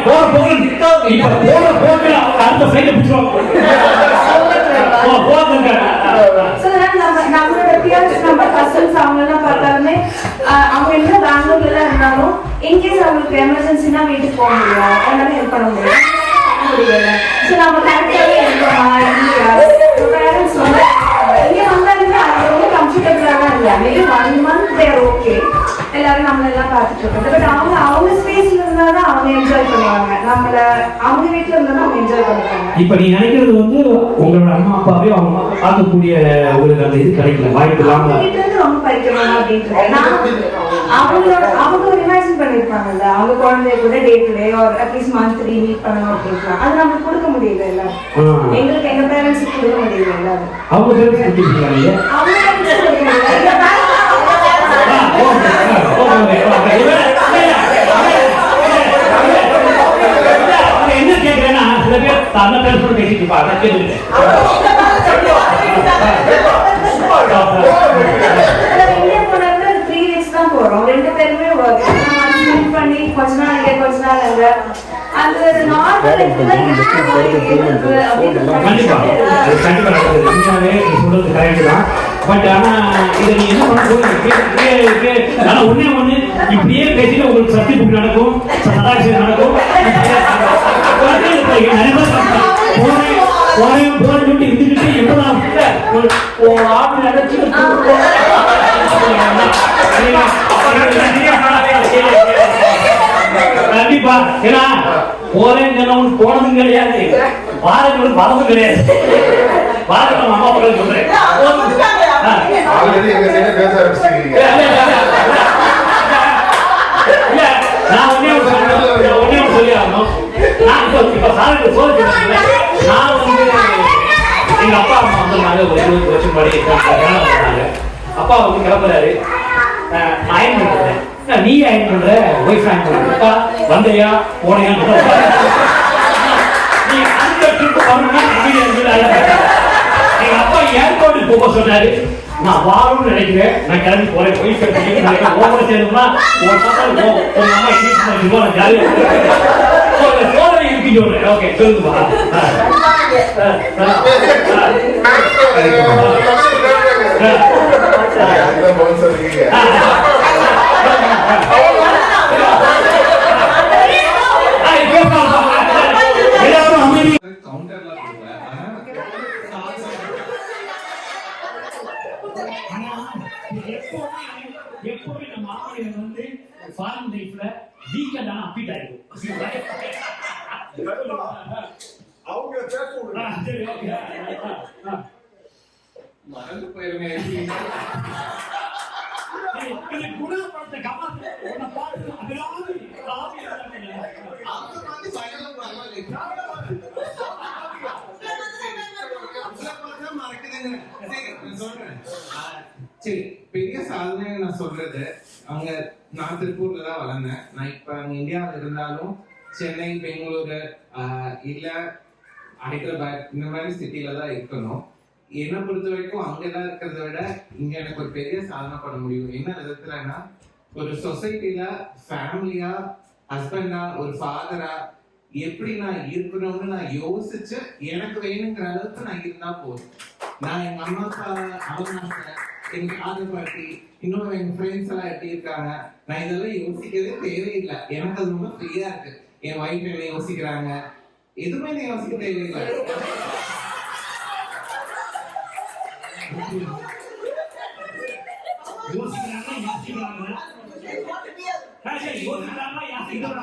போற போக அடுத்த சைட்ல பிடிச்சிருவாங்க. நம்மளோட பியர்ஸ், நம்ம கசின்ஸ் அவங்க எல்லாம் பார்த்தாலுமே அவங்க என்ன பெங்களூர்ல தான் இருந்தாலும் இன்கேஸ் அவங்களுக்கு எமர்ஜென்சினா வீட்டுக்கு போக முடியும், அதனால ஹெல்ப் பண்ண முடியும். ஸோ நம்ம கரெக்டாகவே இருக்கோமா இல்லையா? பேரண்ட்ஸ் வந்து இங்கே வந்தாலுமே அவங்க ரொம்ப கம்ஃபர்டபுளாக தான் இல்லை. Maybe 1 month they are okay. எல்லாரும் நம்மளெல்லாம் பார்த்துட்டு இருக்கோம். பட் அவங்க ஸ்பேஸ்ல இருந்தால் தான் அவங்க என்ஜாய் பண்ணுவாங்க. அவங்க வீட்டில் இருந்தால் தான் அவங்க என்ஜாய் பண்ணுவாங்க. இப்போ நீ நினைக்கிறது வந்து உங்களோட அம்மா அப்பாவே அவங்க பார்க்கக்கூடிய உங்களுக்கு அந்த இது கிடைக்கல, வாய்ப்பு இல்லாம வீட்டுல இருந்து ரொம்ப பறிக்கணும் அப்படின்ட்டு அவங்க ஒரு இமேஜின் பண்ணிருப்பாங்கல்ல, அவங்க குழந்தைய கூட டே டு டே ஒரு அட்லீஸ்ட் மந்த்லி மீட் பண்ணணும் அப்படின்னு. அது நமக்கு கொடுக்க முடியல இல்ல, எங்களுக்கு எங்க பேரண்ட்ஸுக்கு கொடுக்க முடியல இல்ல. அவங்க பேரண்ட்ஸ் கொடுத்துருக்காங்க, அவங்க என்ன கேட்கிறேன்னா சில பேர் தன்னை பேர் பேசிட்டு இருப்பாங்க. போறோம் 2 பேருமே ஒர்க் பண்ணி கொஞ்ச நாள் இங்க கொஞ்ச நாள் அங்க அந்த நார்மல் சொல்றது கரெக்ட் தான். பட் ஆனா இதை நீ என்ன பண்ண ஒண்ணு இப்படியே பேசிட்டு உங்களுக்கு சக்தி புக் நடக்கும், சதாசியம் நடக்கும். நிறைய போன் சொல்லி இருந்துட்டு எப்பதான் கண்டிப்பா. ஏன்னா போறேன்னு சொன்னவன் போனதும் கிடையாது, வாரங்களுக்கு வரதும் கிடையாது. வாரத்துல அம்மா அப்பா சொல்றேன் நான் ஒன்னே சொல்லி ஆகணும். நான் இப்ப சாருக்கு சோறு நான் வந்து எங்க அப்பா அம்மா வந்து ஒரு 20 வருஷம் முன்னாடி அப்பா வந்து கிளம்புறாரு, அயன் பண்றேன். நீ அயன் பண்ற, ஒய்ஃப் அயன் பண்ற, வந்தையா போனையா நீ அந்த ட்ரிப் பண்ணணும்னா எங்க அப்பா ஏர்போர்ட்டுக்கு போக சொன்னாரு. நான் வாரம்னு நினைக்கிறேன், நான் கிளம்பி போறேன். ஒய்ஃப் ஓவர சேர்ந்தோம்னா ஒரு அம்மா இங்கிலீஷ் ஜாலியா சோதனை இருக்கு சொல்றேன். ஓகே சொல்லுங்கப்பா. எப்பவுமே நம்ம ஆம்பளைங்க வந்து ஃபாரின் லைஃப்ல வீக்கெண்ட் ஆனா அப்பீட் ஆயிடும். அவங்க பேசுவாங்க. சரி ஓகே. மறந்து போயிருங்க. இது குணப்படுத்த கமாத்து உன்னை பார்த்து அபிராமி ராமி அவங்க வந்து பயணம் பரவாயில்லை. சரி, பெரிய சாதனை நான் சொல்றது, அவங்க நான் திருப்பூர்ல தான் வளர்ந்தேன். நான் இப்ப அங்க இந்தியாவில் இருந்தாலும் சென்னை, பெங்களூரு இல்ல ஹைதராபாத் இந்த மாதிரி சிட்டில தான் இருக்கணும். என்னை பொறுத்த வரைக்கும் அங்கெல்லாம் இருக்கிறத விட இங்க எனக்கு ஒரு பெரிய சாதனை பண்ண முடியும். என்ன விதத்துலன்னா, ஒரு சொசைட்டில ஃபேமிலியா, ஹஸ்பண்டா, ஒரு ஃபாதரா எப்படி நான் இருக்கணும்னு நான் யோசிச்சு எனக்கு வேணுங்கிற அளவுக்கு நான் இருந்தா போதும். நான் எங்க அம்மா அப்பா அவங்க எங்க ஃபாதர் பாட்டி இன்னும் எங்க ஃப்ரெண்ட்ஸ் எல்லாம் எப்படி இருக்காங்க, நான் இதெல்லாம் யோசிக்கவே தேவையில்லை. எனக்கு அது ரொம்ப ஃப்ரீயா இருக்கு. என் வைஃப் என்ன யோசிக்கிறாங்க, எதுவுமே நான் யோசிக்க தேவையில்லை.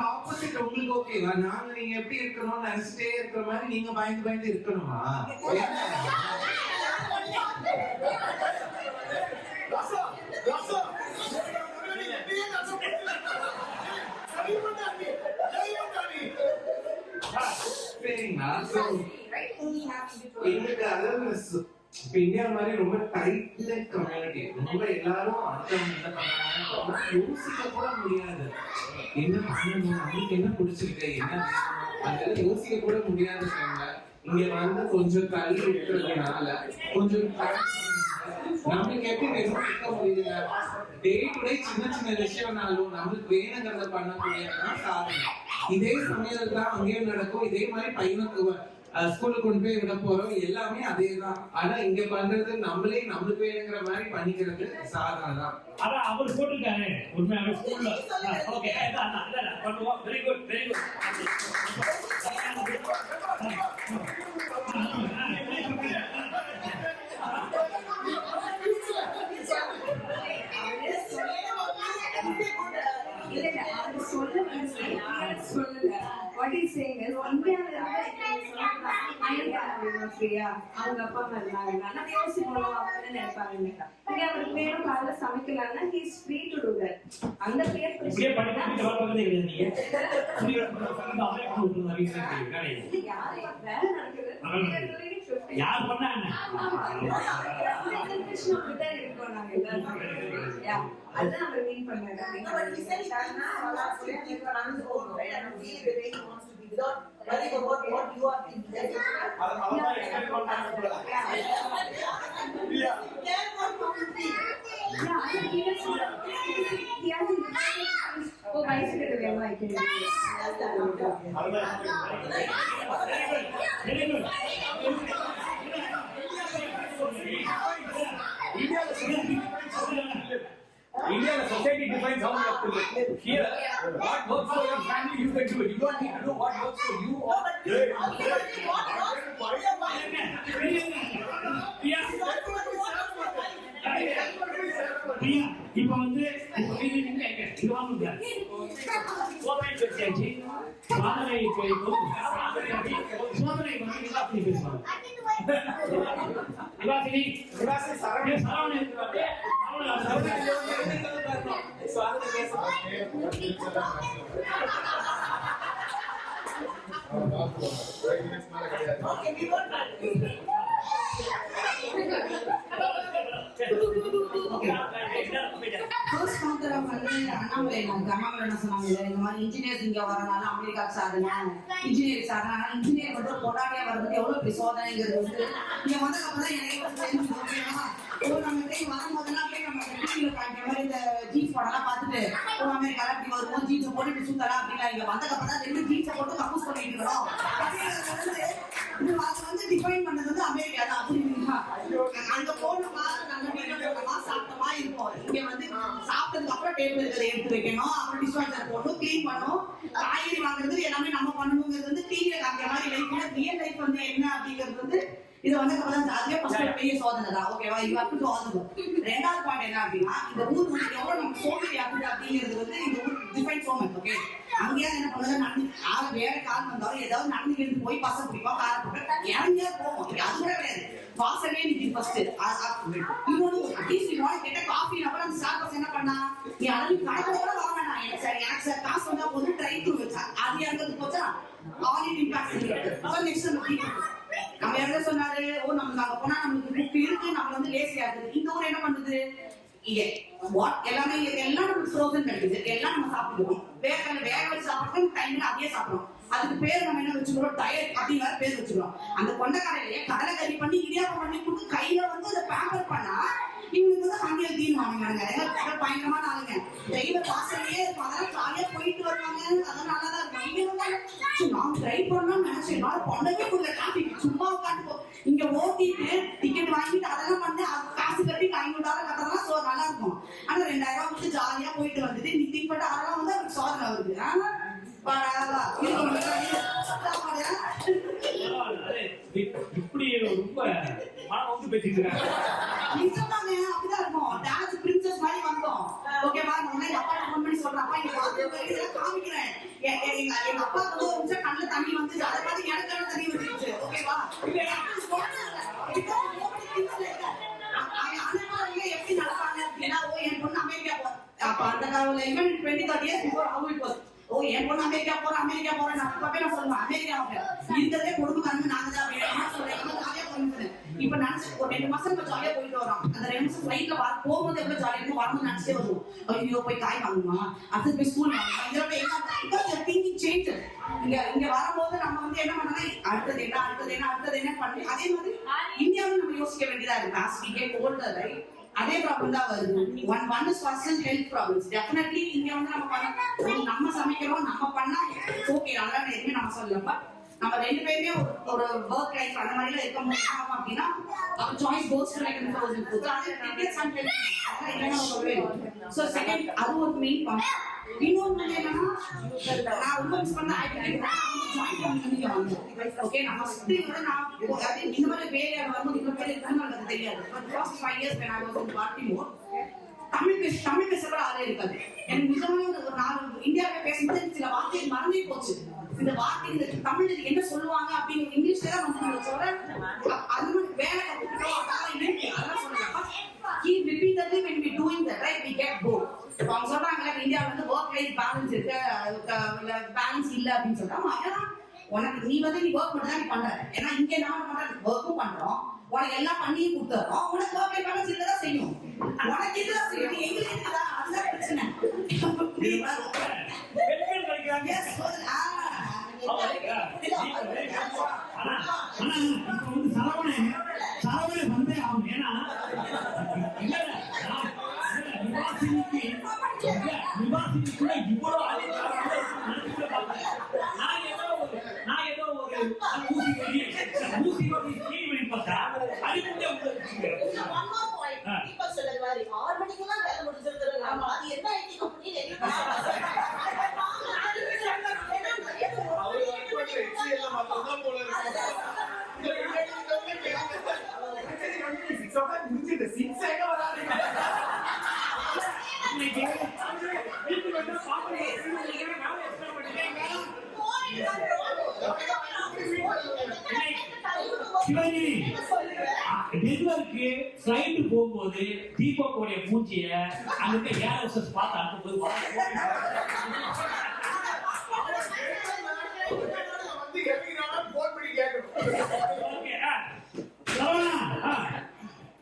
ஆப்போசிட் உங்களுக்கு ஓகேவா? நாங்க நீங்க எப்படி இருக்கணும்னு நினைச்சிட்டே இருக்கிற மாதிரி நீங்க பயந்து பயந்து இருக்கணுமா? சரிங்களா? எங்களுக்கு அதாவது இப்ப இந்தியா மாதிரி ரொம்ப டைட்ல கம்யூனிட்டி, ரொம்ப எல்லாரும் அடுத்தவங்க என்ன பண்றாங்க யோசிக்க கூட முடியாது. என்ன பண்ணணும், அவங்களுக்கு என்ன பிடிச்சிருக்கு, என்ன அதெல்லாம் யோசிக்க கூட முடியாத டைம்ல இங்க வந்து கொஞ்சம் தள்ளி இருக்கிறதுனால கொஞ்சம் நம்மளுக்கு எப்படி நிர்வகிக்க முடியல. டே டு டே சின்ன சின்ன விஷயம்னாலும் நம்மளுக்கு வேணுங்கிறத பண்ணக்கூடியதான் சாதனை. இதே சமையல் தான் அங்கேயும் நடக்கும். இதே மாதிரி பையனுக்கு ஸ்கூலுக்கு கொண்டு போய் விட போறோம், எல்லாமே அதேதான். ஆனா இங்க பண்றது நம்மளே நம்மளுக்கு வேணுங்கிற மாதிரி பண்ணிக்கிறது சாதனை தான். அதான் அவர் போட்டிருக்காரு உண்மையாவே ஸ்கூல்ல. ஓகே பண்ணுவோம். Very good very good. அது சொல்ல சொல்லல. What he's saying is, இந்தியாவில் ஃப்ரீயா அவங்க அப்பா அம்மா இருந்தாங்கன்னா நம்ம யோசிக்கணும் அப்படின்னு நினைப்பாங்க. இங்கே அவருக்கு வேணும் காலைல சமைக்கலாம்னா he is free to do that. அந்த பேர் யார் பண்ணாங்க அதான் அவர் மீன் பண்ணாரு. India, the society defines how you have to live. Here, what works for your family, you can do it. You don't need to do what works for you. இப்ப வந்து சோதனை பேசியாச்சு. சோதனை சோதனை பேசுவாங்க. இன்ஜினியர்ஸ் இங்க வரனால அமெரிக்காவுக்கு சாதனை இன்ஜினியரிங் சாதனை இன்ஜினியர் மட்டும் பொண்டாட்டியா வர்றதுக்கு எவ்வளவு பெரிய சோதனைங்கிறது வந்து இங்க வந்ததுக்கப்புறம் எனக்கு வரும்போதெல்லாம் நம்ம டிவியில காட்டுற மாதிரி இந்த ஜீன்ஸ் படம்லாம் பார்த்துட்டு அமெரிக்கால இப்படி வருவோம் ஜீன்ஸை போட்டு சுத்தலாம் அப்படின்னா இங்க வந்ததுக்கப்புறம் தான் 2 ஜீன்ஸை போட்டு கப்பூஸ் பண்ணிட்டு இருக்கிறோம். அது வந்து டிஃபைன் பண்ணது வந்து அமெரிக்கா தான். அங்க போனோமா நம்ம சாப்பிட்டோமா இருப்போம். இங்க வந்து சாப்பிட்டதுக்கு அப்புறம் டேபிள் இருக்கிறத எடுத்து வைக்கணும், அப்புறம் டிஷ்வாஷர் போடணும், கிளீன் பண்ணணும், காய்கறி வாங்குறது எல்லாமே நம்ம பண்ணணுங்கிறது வந்து டிவியில காட்டுற மாதிரி லைஃப். ரியல் லைஃப் வந்து என்ன அப்படிங்கிறது வந்து இது வந்து அதுவே பெரிய சோதனை தான். ஓகேவா? இது அப்படி சோதனை. 2வது பாயிண்ட் என்ன அப்படின்னா, இந்த ஊர் வந்து எவ்வளவு நம்ம சோதனை ஆகுது அப்படிங்கிறது வந்து இந்த ஊர் டிஃபைன் சோமன். ஓகே, அங்கேயா என்ன பண்ணுறது, நடந்து வேற கால் வந்தாலும் ஏதாவது நடந்து எடுத்து போய் பச பிடிப்போம், கார போட்டு இறங்கியா போவோம். அது கூட கிடையாது, வாசலே நிற்கும் ஃபர்ஸ்ட். இன்னொன்று அட்லீஸ்ட் கேட்ட காஃபி நம்பர் அந்த ஸ்டார்பக்ஸ் என்ன பண்ணா, நீ அளவு கணக்கு கூட வர வேணாம், எனக்கு சார் காசு வந்தா போது ட்ரை டு வச்சா அது இறங்கிறது போச்சா ஆல் இன் இம்பாக்ட். நெக்ஸ்ட் நம்ம என்ன சொன்னாரு, நம்ம அங்க போனா நம்மளுக்கு புக் இருக்கு, நம்ம வந்து லேசியா இருக்குது. இந்த ஊர் என்ன பண்ணுது, எல்லாமே எல்லாம் நமக்கு ஃப்ரோசன் கிடைக்குது, எல்லாம் நம்ம சாப்பிடுவோம். வேக வச்சு சாப்பிடுறோம், டைம்ல அப்படியே சாப்பிடுறோம். அதுக்கு பேர் நம்ம என்ன வச்சுக்கிறோம், டயட் அப்படிங்கிற பேர் வச்சுக்கிறோம். அந்த கொண்டைக்கடையிலேயே கடலை கறி பண்ணி இடியாப்பம் பண்ணி கொடுத்து கையில வந்து அதை பேம்பர் பண்ணா இவனுக்கு வந்து அங்கே தீன் வாங்குவாங்க. பயங்கரமான ஆளுங்க, டிரைவர் வாசல்லையே இருக்கும், அதெல்லாம் காலையா போயிட்டு வருவாங்க, அதெல்லாம் நல்லாதான் இருக்கும். இங்க நான் ட்ரை பண்ணணும்னு நினைச்சேன், பொண்ணவே கொடுக்க டிராபிக் சும்மா உட்காந்து இங்க ஓட்டிட்டு டிக்கெட் வாங்கிட்டு அதெல்லாம் பண்ணி காசு கட்டி $500 கட்டறதெல்லாம் சோ நல்லா இருக்கும். ஆனா 2000 கொடுத்து ஜாலியா போயிட்டு வந்துட்டு நீ திங்க் பண்ண அதெல்லாம் வந்து அவருக்கு சோதனை வருது. இப்படி ரொம்ப மனம் பேசிட்டு இருக்காங்க. அப்படிதான் இருக்கும். டான்ஸ் பிரின்சஸ் மாதிரி வந்தோம். ஓகேவா? நான் எங்க அப்பா ஃபோன் பண்ணி சொல்றேன், அப்பா இங்க பாத்து காமிக்கிறேன். எங்க அப்பா வந்து ஒரு நிமிஷம் கண்ணுல தண்ணி வந்து அதை பார்த்து எனக்கு தண்ணி வந்துருச்சு. ஓகேவா? எப்படி நடப்பாங்க அப்படின்னா, என் பொண்ணு அமெரிக்கா போ அப்ப அந்த காலத்துல 20-30 years before how it was. என் பொண்ணு அமெரிக்கா போறேன் அப்பவே நான் சொல்லுவேன், அமெரிக்கா இருக்கிறதே கொடுமைக்காரங்க நாங்க தான் அப்படின்னு சொல்றேன். இப்ப நினைச்சு ஒரு 2 மாசம் இப்ப ஜாலியா போயிட்டு வரோம். அந்த 2 மாசம் ஃபிளைட்ல போகும்போது எவ்வளவு ஜாலியா இருக்கும், வரும்போது நினைச்சே வருவோம், ஐயோ போய் காய் வாங்குமா, அடுத்து போய் ஸ்கூல் வாங்குமா, இதோட திங்கிங் சேஞ்ச். இங்க வரும்போது நம்ம வந்து என்ன பண்ணணும், அடுத்தது என்ன பண்ணி அதே மாதிரி இந்தியாவில் நம்ம யோசிக்க வேண்டியதா இருக்கு. as we get older, right? அதே ப்ராப்ளம் தான் வருது. One is personal health problems. Definitely இங்க வந்து நம்ம சமைக்கிறோம், நம்ம பண்ணா ஓகே, அதெல்லாம் எதுவுமே நம்ம சொல்லல. நம்ம 2 பேருமே ஒரு ஒர்க் லைஃப் அந்த மாதிரிலாம் இருக்க முடியும் அப்படின்னா அவர் choice goes to like frozen foods. அது டிக்கெட்ஸ் அண்ட் ஸோ செகண்ட் அது ஒரு மெயின் பாயிண்ட். இன்னொன்று என்னன்னா, நான் ரொம்ப மிஸ் பண்ண ஜாயின் பண்ணி ஓகே, நம்ம சுற்றி வந்து நான் இந்த மாதிரி வேலையாக வரும்போது இன்னும் பேர் இருக்கான்னு எனக்கு தெரியாது. But last 5 years when I was in Baltimore, Tamil பேசுற ஆளே இருக்காது. எனக்கு நிஜமான நான் இந்தியாவில பேசும்போது சில வார்த்தை மறந்தே போச்சு. இந்த வார்த்தை இந்த தமிழ் என்ன சொல்லுவாங்க அப்படின்னு இங்கிலீஷ்ல தான் வந்து சொல்றேன். அது வேலை கத்துக்கிட்டோம் அதெல்லாம் சொல்லுவாங்க. Keep repeatedly when we doing that, right, we get bored. அவங்க சொல்றாங்க இந்தியாவில் வந்து ஒர்க் லைஃப் பேலன்ஸ் இருக்கு, பேலன்ஸ் இல்ல அப்படின்னு சொல்றாங்க. அதெல்லாம் உனக்கு நீ வந்து நீ ஒர்க் மட்டும் தான் நீ பண்ற. ஏன்னா இங்க நாம பண்ற ஒர்க்கும் பண்றோம், உனக்கு எல்லாம் பண்ணியும் கொடுத்துறோம். உனக்கு ஒர்க் லைஃப் பேலன்ஸ் இல்லதான் செய்யும், உனக்கு இதுதான் செய்யும், எங்களுக்கு இருக்குதா? அதுதான் பிரச்சனை. சரவணை வந்தே ஆகும். ஏன்னா விவாசிக்குள்ள இவ்வளவு நான் ஏதோ ஒரு ஊசி வழி பார்த்தா அது சொல்றது மாதிரி 6 மணிக்கெல்லாம் வேலை முடிஞ்சிருக்கிறாங்க. அது என்ன ஐடி கம்பெனி டெல்வருக்கு ஃபிளைட் போகும்போது தீபக்கோடைய மூஞ்சிய அங்க ஏர் ஹோஸ்டஸ் பார்த்து அனுப்பும்போது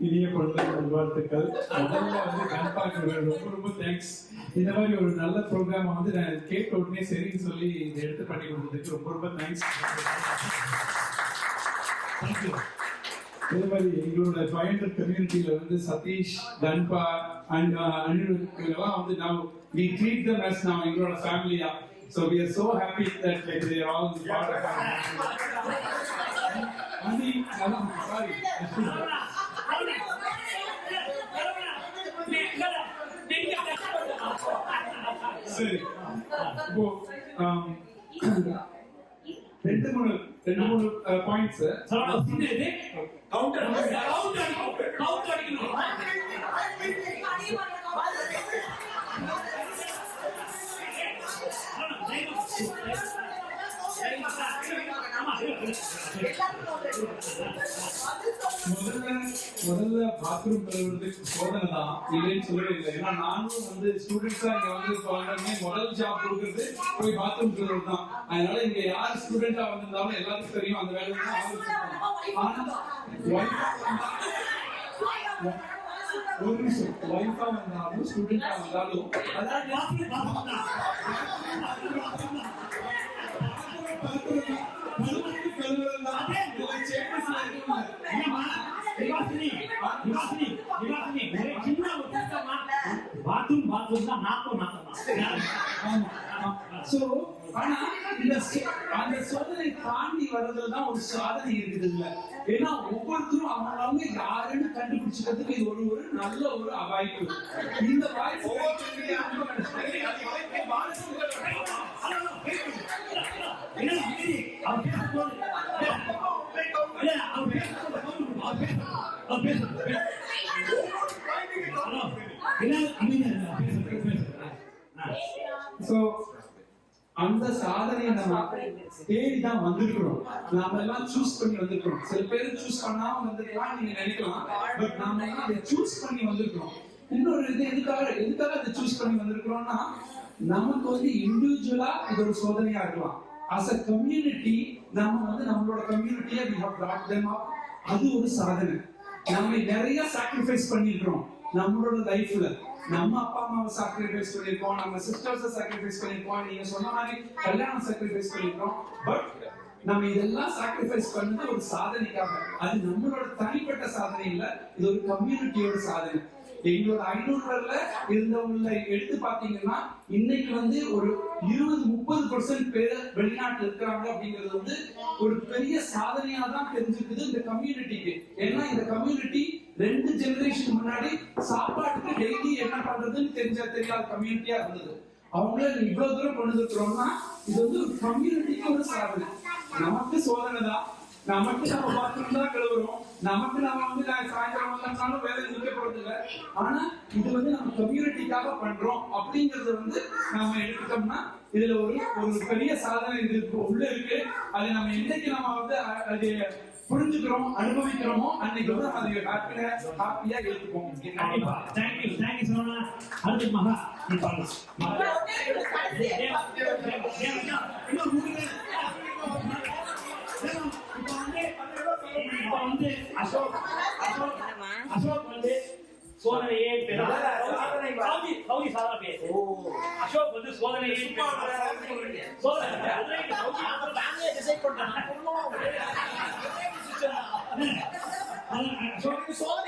இனிய குழந்தை நல்வாழ்த்துக்கள். முதல்ல வந்து கண்பாக்கு ரொம்ப ரொம்ப தேங்க்ஸ். இந்த மாதிரி ஒரு நல்ல ப்ரோக்ராம் வந்து நான் கேட்ட உடனே சரின்னு சொல்லி இதை எடுத்து பண்ணி கொடுத்ததுக்கு ரொம்ப ரொம்ப தேங்க்ஸ். இதே மாதிரி எங்களோட ஜாயிண்ட் கம்யூனிட்டியில வந்து சதீஷ், தன்பா அண்ட் அனிருக்கெல்லாம் வந்து now we treat them as now எங்களோட ஃபேமிலியா. So we are so happy that like they are all part of our family. Sorry. சரி, இப்போ ரெண்டு மூணு பாயிண்ட்ஸ் கவுண்டர் முதல்ல பாத்ரூம் கழுவுறதுக்கு சோதனை தான், இல்லைன்னு சொல்லவே இல்லை. ஏன்னா நானும் வந்து ஸ்டூடெண்ட்ஸா இங்க வந்து சொல்றேன் முதல் ஜாப் கொடுக்கறது போய் பாத்ரூம் கழுவுறது தான். அதனால இங்க யார் ஸ்டூடெண்டா வந்திருந்தாலும் எல்லாத்துக்கும் தெரியும் அந்த வேலையை தான் ஒரு நிமிஷம் ஒய்ஃபா வந்தாலும் ஸ்டூடெண்டா வந்தாலும் பாத்ரூம் தான் நாத்தம் ஆனா அந்த சோதனை தாண்டி வர்றதுலதான் ஒரு சாதனை இருக்குது இல்ல. ஏன்னா ஒவ்வொருத்தரும் அவங்க யாருன்னு கண்டுபிடிச்சுக்கிறதுக்கு இது ஒரு நல்ல ஒரு வாய்ப்பு. இந்த வாய்ப்பு அந்த சாதனையை நம்ம தேடிதான் வந்திருக்கிறோம். நாம எல்லாம் சூஸ் பண்ணி வந்திருக்கிறோம். சில பேர் சூஸ் பண்ணாம வந்திருக்கலாம் நீங்க நினைக்கலாம், பட் நாம எல்லாம் அதை சூஸ் பண்ணி வந்திருக்கிறோம். இன்னொரு இது எதுக்காக அதை சூஸ் பண்ணி வந்திருக்கிறோம்னா, நமக்கு வந்து இண்டிவிஜுவலா இது ஒரு சோதனையா இருக்கலாம். as a community நாம வந்து நம்மளோட கம்யூனிட்டியை we have brought them up. அது ஒரு சாதனை. நம்ம நிறைய சாக்ரிஃபைஸ் பண்ணிருக்கிறோம் நம்மளோட லைஃப்ல. நம்ம அப்பா அம்மாவை சாக்ரிஃபைஸ் பண்ணிருக்கோம், நம்ம சிஸ்டர்ஸை சாக்ரிஃபைஸ் பண்ணிருக்கோம், நீங்க சொன்ன மாதிரி கல்யாணம் சாக்ரிஃபைஸ் பண்ணிருக்கோம். பட் நம்ம இதெல்லாம் சாக்ரிஃபைஸ் பண்ணது ஒரு சாதனைக்காக. அது நம்மளோட தனிப்பட்ட சாதனை இல்ல, இது ஒரு கம்யூனிட்டியோட சாதனை. எங்களோட 500 இருந்தவங்கள எடுத்து பாத்தீங்கன்னா இன்னைக்கு வந்து ஒரு 20-30% பேர் வெளிநாட்டுல இருக்கிறாங்க. அப்படிங்கிறது வந்து ஒரு பெரிய சாதனையா தான் தெரிஞ்சிருக்குது இந்த கம்யூனிட்டிக்கு. ஏன்னா இந்த கம்யூனிட்டி 2 ஜெனரேஷன் முன்னாடி சாப்பாட்டுக்கு டெய்லி என்ன பண்றதுன்னு தெரியாத கம்யூனிட்டியா இருந்தது. அவங்கள இவ்வளவு தூரம் கொண்டு வந்துருக்கிறோம்னா இது வந்து ஒரு கம்யூனிட்டிக்கு ஒரு சாதனை. நமக்கு சோதனை தான், நமக்கு நம்ம பாத்ரூம் தான் கழுவுறோம், நமக்கு நம்ம வந்து சாயந்தரம் வந்தாலும் வேலை நிக்க போறது இல்லை. ஆனா இது வந்து நம்ம கம்யூனிட்டிக்காக பண்றோம் அப்படிங்கறது வந்து நாம எடுத்துட்டோம்னா இதுல ஒரு பெரிய சாதனை இது உள்ள இருக்கு. அது நம்ம என்னைக்கு நம்ம வந்து அது புரிஞ்சுக்கிறோம், அனுபவிக்கிறோமோ அன்னைக்கு வந்து நம்ம அதை ஹாப்பியா எடுத்துப்போம். கண்டிப்பா. தேங்க்யூ சோனா. அடுத்து மகா நீ பண்ணலாம். இப்ப வந்து அசோக் வந்து சோதனையே சாதனை பேசு. அசோக் வந்து சோதனையே சோதனை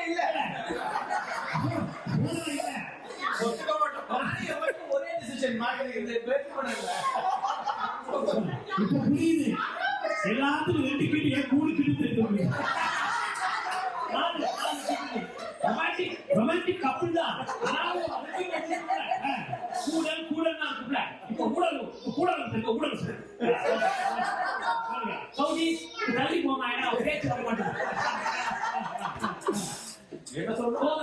இல்ல ஒரே டிசிஷன் புரியுது. எல்லாத்துக்கும் 2 கிட்ட 3 கிட்ட ரொமான்டிக் கப்புள் தான். கூடல் நான் கூப்பிட இப்போ கூடல் சௌதி தள்ளி போமா ஏன்னா பேச்சு வர மாட்டேன். என்ன சொல்றோம்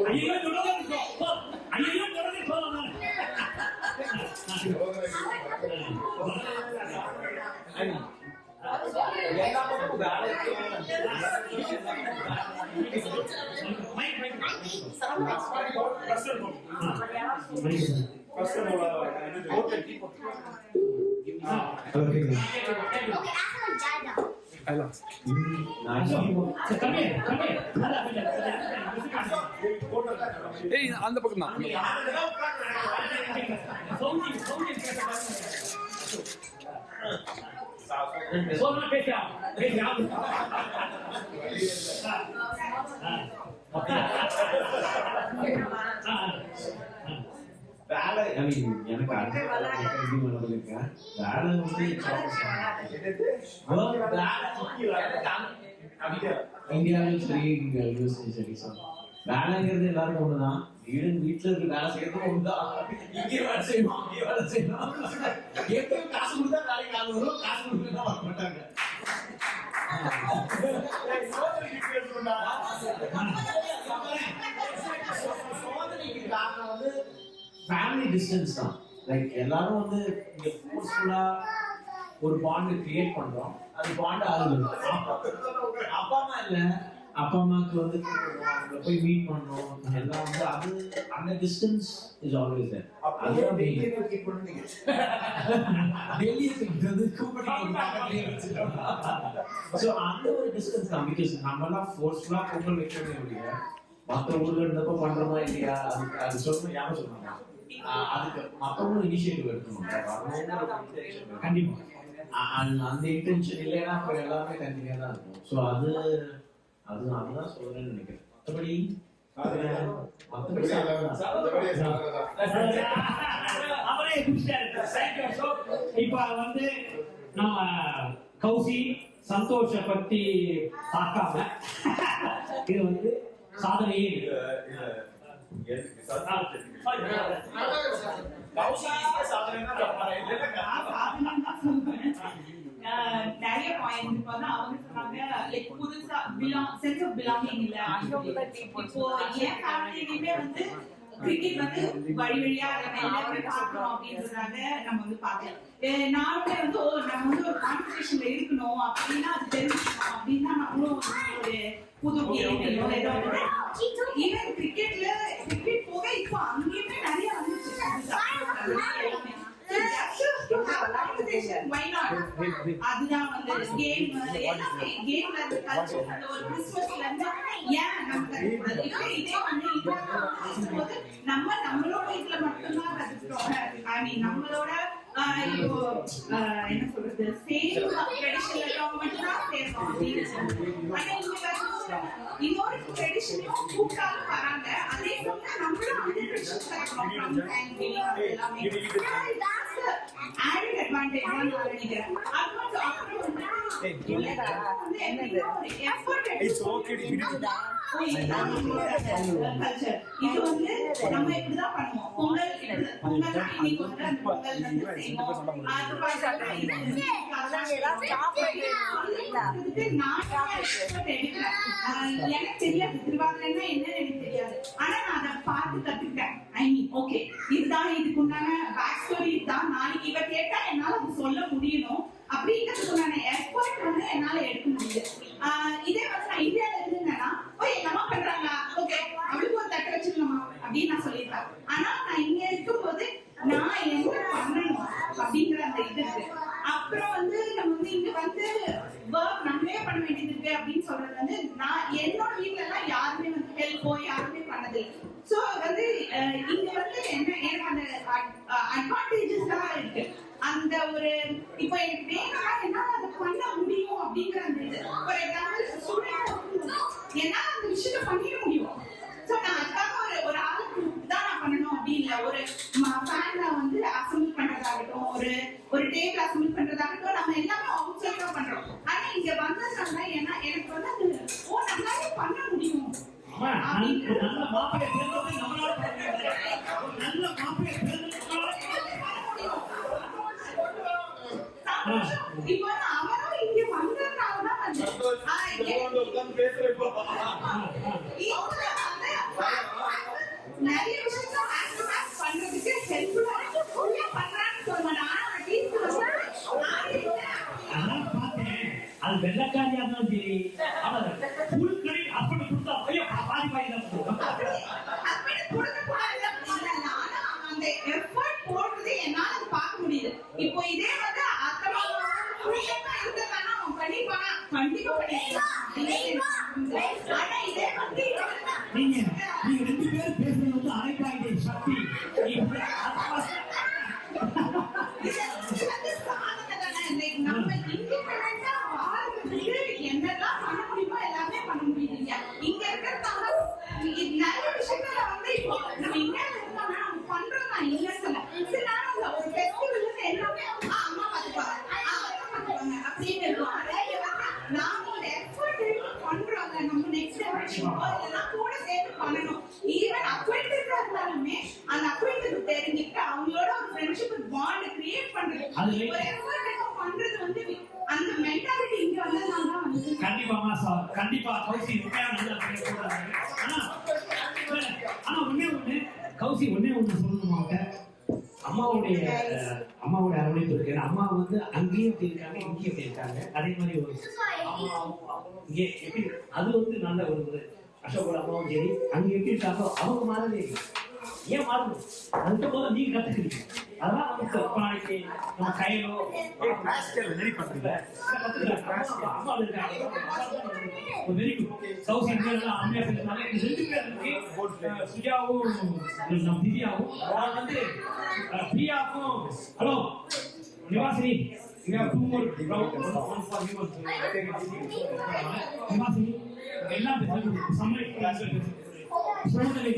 ஐயோ சொல்லலாம். அந்த பக்கம் தான் வேலை எனக்கு அடுத்த வேலை இந்தியாவில் சரி வேலைங்கிறது எல்லாரும் ஒண்ணுதான். வீட்டுல இருக்கு வேலை செய்யறது ஒண்ணுதான். இங்கே வேலை செய்யணும், அங்கே வேலை செய்யணும். ஏற்கனவே காசு கொடுத்தா வேலைக்கு ஆள் வரும், காசு கொடுத்தா வர மாட்டாங்க. சோதனைக்கு காரணம் வந்து ஃபேமிலி டிஸ்டன்ஸ் தான். லைக் எல்லாரும் வந்து இங்க ஃபோர்ஸ்ஃபுல்லா ஒரு பாண்ட் கிரியேட் பண்றோம். அது பாண்ட் ஆகுது. அப்பா அம்மா இல்ல, அப்பா அம்மாவுக்கு வந்து அவங்களை போய் மீட் பண்ணணும் எல்லாம் வந்து அது அந்த டிஸ்டன்ஸ் இஸ் ஆல்வேஸ் தேர். அதுதான் டெல்லியை ஸோ அந்த ஒரு டிஸ்டன்ஸ் தான். பிகாஸ் நம்மலாம் ஃபோர்ஸ்ஃபுல்லா பொங்கல் வைக்கவே முடியல. மற்ற ஊர்ல இருந்தப்ப பண்றோமா இல்லையா அது சொல்லணும். யாரும் சொன்னாங்க அதுக்கு மற்றவங்களும் இனிஷியேட்டிவ் எடுக்கணும். கண்டிப்பா அந்த இன்டென்ஷன் இல்லைன்னா அப்புறம் எல்லாமே கண்டினியூ தான் இருக்கும். ஸோ அதுதான் சொல்றேன்னு நினைக்கிறேன். இப்ப வந்து நம்ம கௌசி சந்தோஷ பத்தி பார்க்காம இது வந்து சாதனையே நிறைய பாயிண்ட் இப்போ வந்து அவங்க சொன்னாங்க லைக் புதுசா சென்ஸ் ஆஃப் பிலாங்கிங் இல்ல. இப்போ என் ஃபேமிலியுமே வந்து கிரிக்கெட் வந்து வழியா எல்லாருமே பார்க்கணும் அப்படின்றதுனால நம்ம வந்து பார்த்தேன். நானுமே வந்து நம்ம வந்து ஒரு காம்படிஷன்ல இருக்கணும் அப்படின்னா அது தெரிஞ்சுக்கணும் அப்படின்னா நம்மளும் ஒரு புது கேமையோ ஏதோ ஈவன் கிரிக்கெட் போக இப்போ அங்கேயுமே நிறைய வந்துச்சு. அதுதான் வந்து கேம் எல்லாமே கேம்ல இருந்து கல்ச்சர் அந்த ஒரு கிறிஸ்மஸ்ல இருந்து ஏன் நம்ம கத்துக்கூடாது. இதே வந்து பேசும்போது நம்மளோட இதுல மட்டும்தான் கத்துக்கிட்டோம். ஐ மீன் நம்மளோட இப்போ என்ன சொல்றது சேம் ட்ரெடிஷன்ல இருக்கவங்க மட்டும் தான் சேர்க்கணும் அப்படின்னு இன்னொரு ட்ரெடிஷனையும் கூப்பிட்டாலும் வராங்க. அதே சமயம் நம்மளும் அந்த ட்ரெடிஷன் எல்லாமே ஆடட் அட்வான்டேஜ் தான் நான் நினைக்கிறேன். அது மட்டும் அப்புறம் இது வந்து நம்ம இப்படிதான் பண்ணுவோம். பொங்கல் பொங்கல் இன்னைக்கு வந்து அந்த பொங்கல் வந்து செய்வோம். எனக்கு தெரியாது திருவாதிரைன்னா என்னன்னு எனக்கு தெரியாது. ஆனா நான் அதை பார்த்து கத்துக்கிட்டேன். ஐ மீன் ஓகே இதுதான் இதுக்கு உண்டான பேக் ஸ்டோரி தான். நாளைக்கு இவ கேட்டா என்னால அது சொல்ல முடியணும் அப்படிங்கிறதுக்கு உண்டான எஃபர்ட் வந்து என்னால எடுக்க முடியுது. இதே வந்து நான் இந்தியாவில இருந்தேன்னா எங்க அம்மா பண்றாங்க ஓகே அவளுக்கு ஒரு தட்டை வச்சிடலாமா அப்படின்னு நான் சொல்லியிருப்பேன். ஆனா நான் இங்க இருக்கும்போது நான் என்ன பண்ணணும் அப்படிங்கிற அந்த இது இருக்கு. அப்புறம் வந்து நம்ம வந்து இங்க வந்து ஒர்க் நம்மளே பண்ண வேண்டியது இருக்கு அப்படின்னு சொல்றது வந்து நான் என்னோட வீட்டுல எல்லாம் யாருமே வந்து ஹெல்ப்போ யாருமே பண்ணது. சோ வந்து இங்க வந்து என்ன எனக்கு அந்த அட்வான்டேஜஸ் தான் இருக்கு. அந்த ஒரு இப்போ எனக்கு வேணும்னா என்னால அதை பண்ண முடியும் அப்படிங்கிற அந்த இது ஒரு எக்ஸாம்பிள் என்னால அந்த விஷயத்த பண்ணிட முடியும். சோ நான் அதுக்காக ஒரு ஆளுக்கு தான் நான் பண்ணணும் அப்படின்னு ஒரு ஃபேன்ல வந்து அசம்பிள் பண்றதாகட்டும் ஒரு டேபிள் அசம்பிள் பண்றதாகட்டும் நம்ம எல்லாமே அவுட் சைடா பண்றோம். ஆனா இங்க வந்ததுனால ஏன்னா எனக்கு வந்து அது நம்மளாலே பண்ண முடியும். நல்ல மாப்பிள்ளை தேர்ந்தது நம்மளால நல்ல மாப்பிள்ளை தேர்ந்தது இப்போ அவரும் இங்க வந்ததுனாலதான் நிறைய விஷயம் பண்றதுக்கு ஹெல்ப்ஃபுல்லா பண்றான்னு சொல்லுவேன். அது வெள்ளக்காரியா இருந்தாலும் சரி புழுக்கடி அப்படி கொடுத்தா பாதி பாதி அந்த எஃபர்ட் போடுறது என்னால அது பார்க்க முடியுது. இப்போ இதே வந்து அத்தமா இருந்ததுன்னா அவன் பண்ணிப்பானா கண்டிப்பா பண்ணிருக்கான். ஆனா இதே வந்து நீங்க 2 பேரும் பேசுறது வந்து அரைப்பாயிட்டே சக்தி நம்ம இண்டிபெண்டா வாழ்றதுக்கு என்னெல்லாம் பண்ண முடியுமோ எல்லாமே பண்ண முடியுது. இங்க இருக்கிறதால நிறைய விஷயங்கள வந்து இப்போ நம்ம இந்தியாவில இருக்கோம்னா நம்ம பண்றோம். நான் இல்லைன்னு சொல்ல சில நேரம் ஒரு ஃபெஸ்டிவல் எல்லாமே அம்மா பார்த்துப்பாங்க அப்படின்னு இருக்கும். அதே நாம ஒரு எஃபர்ட் பண்றோங்க. நம்ம நெக்ஸ்ட் இதெல்லாம் கூட சேர்த்து பண்ணணும். ஈவன் அக்வைண்டன்ஸ் இருந்தாலுமே அந்த அக்வைண்டன்ஸ் தெரிஞ்சுக்கிட்டு அவங்களோட ஒரு ஃப்ரெண்ட்ஷிப் பாண்ட் கிரியேட் பண்றது ஒரு எஃபர்ட் பண்றது வந்து அந்த மென்டாலிட்டி இங்க வந்ததுனால தான் வந்து கண்டிப்பாமா சார் கண்டிப்பா கௌசி உண்மையான ஆனா ஒண்ணு கௌசி ஒண்ணு சொல்லணுமாங்க. அம்மாவுடைய அரவணைப்பு இருக்கு. அம்மா வந்து அங்கேயும் எப்படி இருக்காங்க இங்கேயும் எப்படி இருக்காங்க. அதே மாதிரி ஒரு இங்கே எப்படி அது வந்து நல்ல ஒரு அசோகோட அம்மாவும் சரி அங்க எப்படி இருக்காங்களோ அவங்க மாறவே ஏன் மாறணும் அதுக்கு போல நீங்க கத்துக்கிறீங்க. அதெல்லாம் நமக்கு நாளைக்கு நம்ம கையிலோ ரெடி பண்றீங்க அம்மா இருக்காங்க வெரி குட். கௌசி அம்மையா பேசுனால 2 பேர் இருக்கு. சுஜாவும் நம்ம திவ்யாவும் வந்து பிரியாவுக்கும் ஹலோ நிவாசினி நிவாசினி எல்லாம் சமையல் சோதனை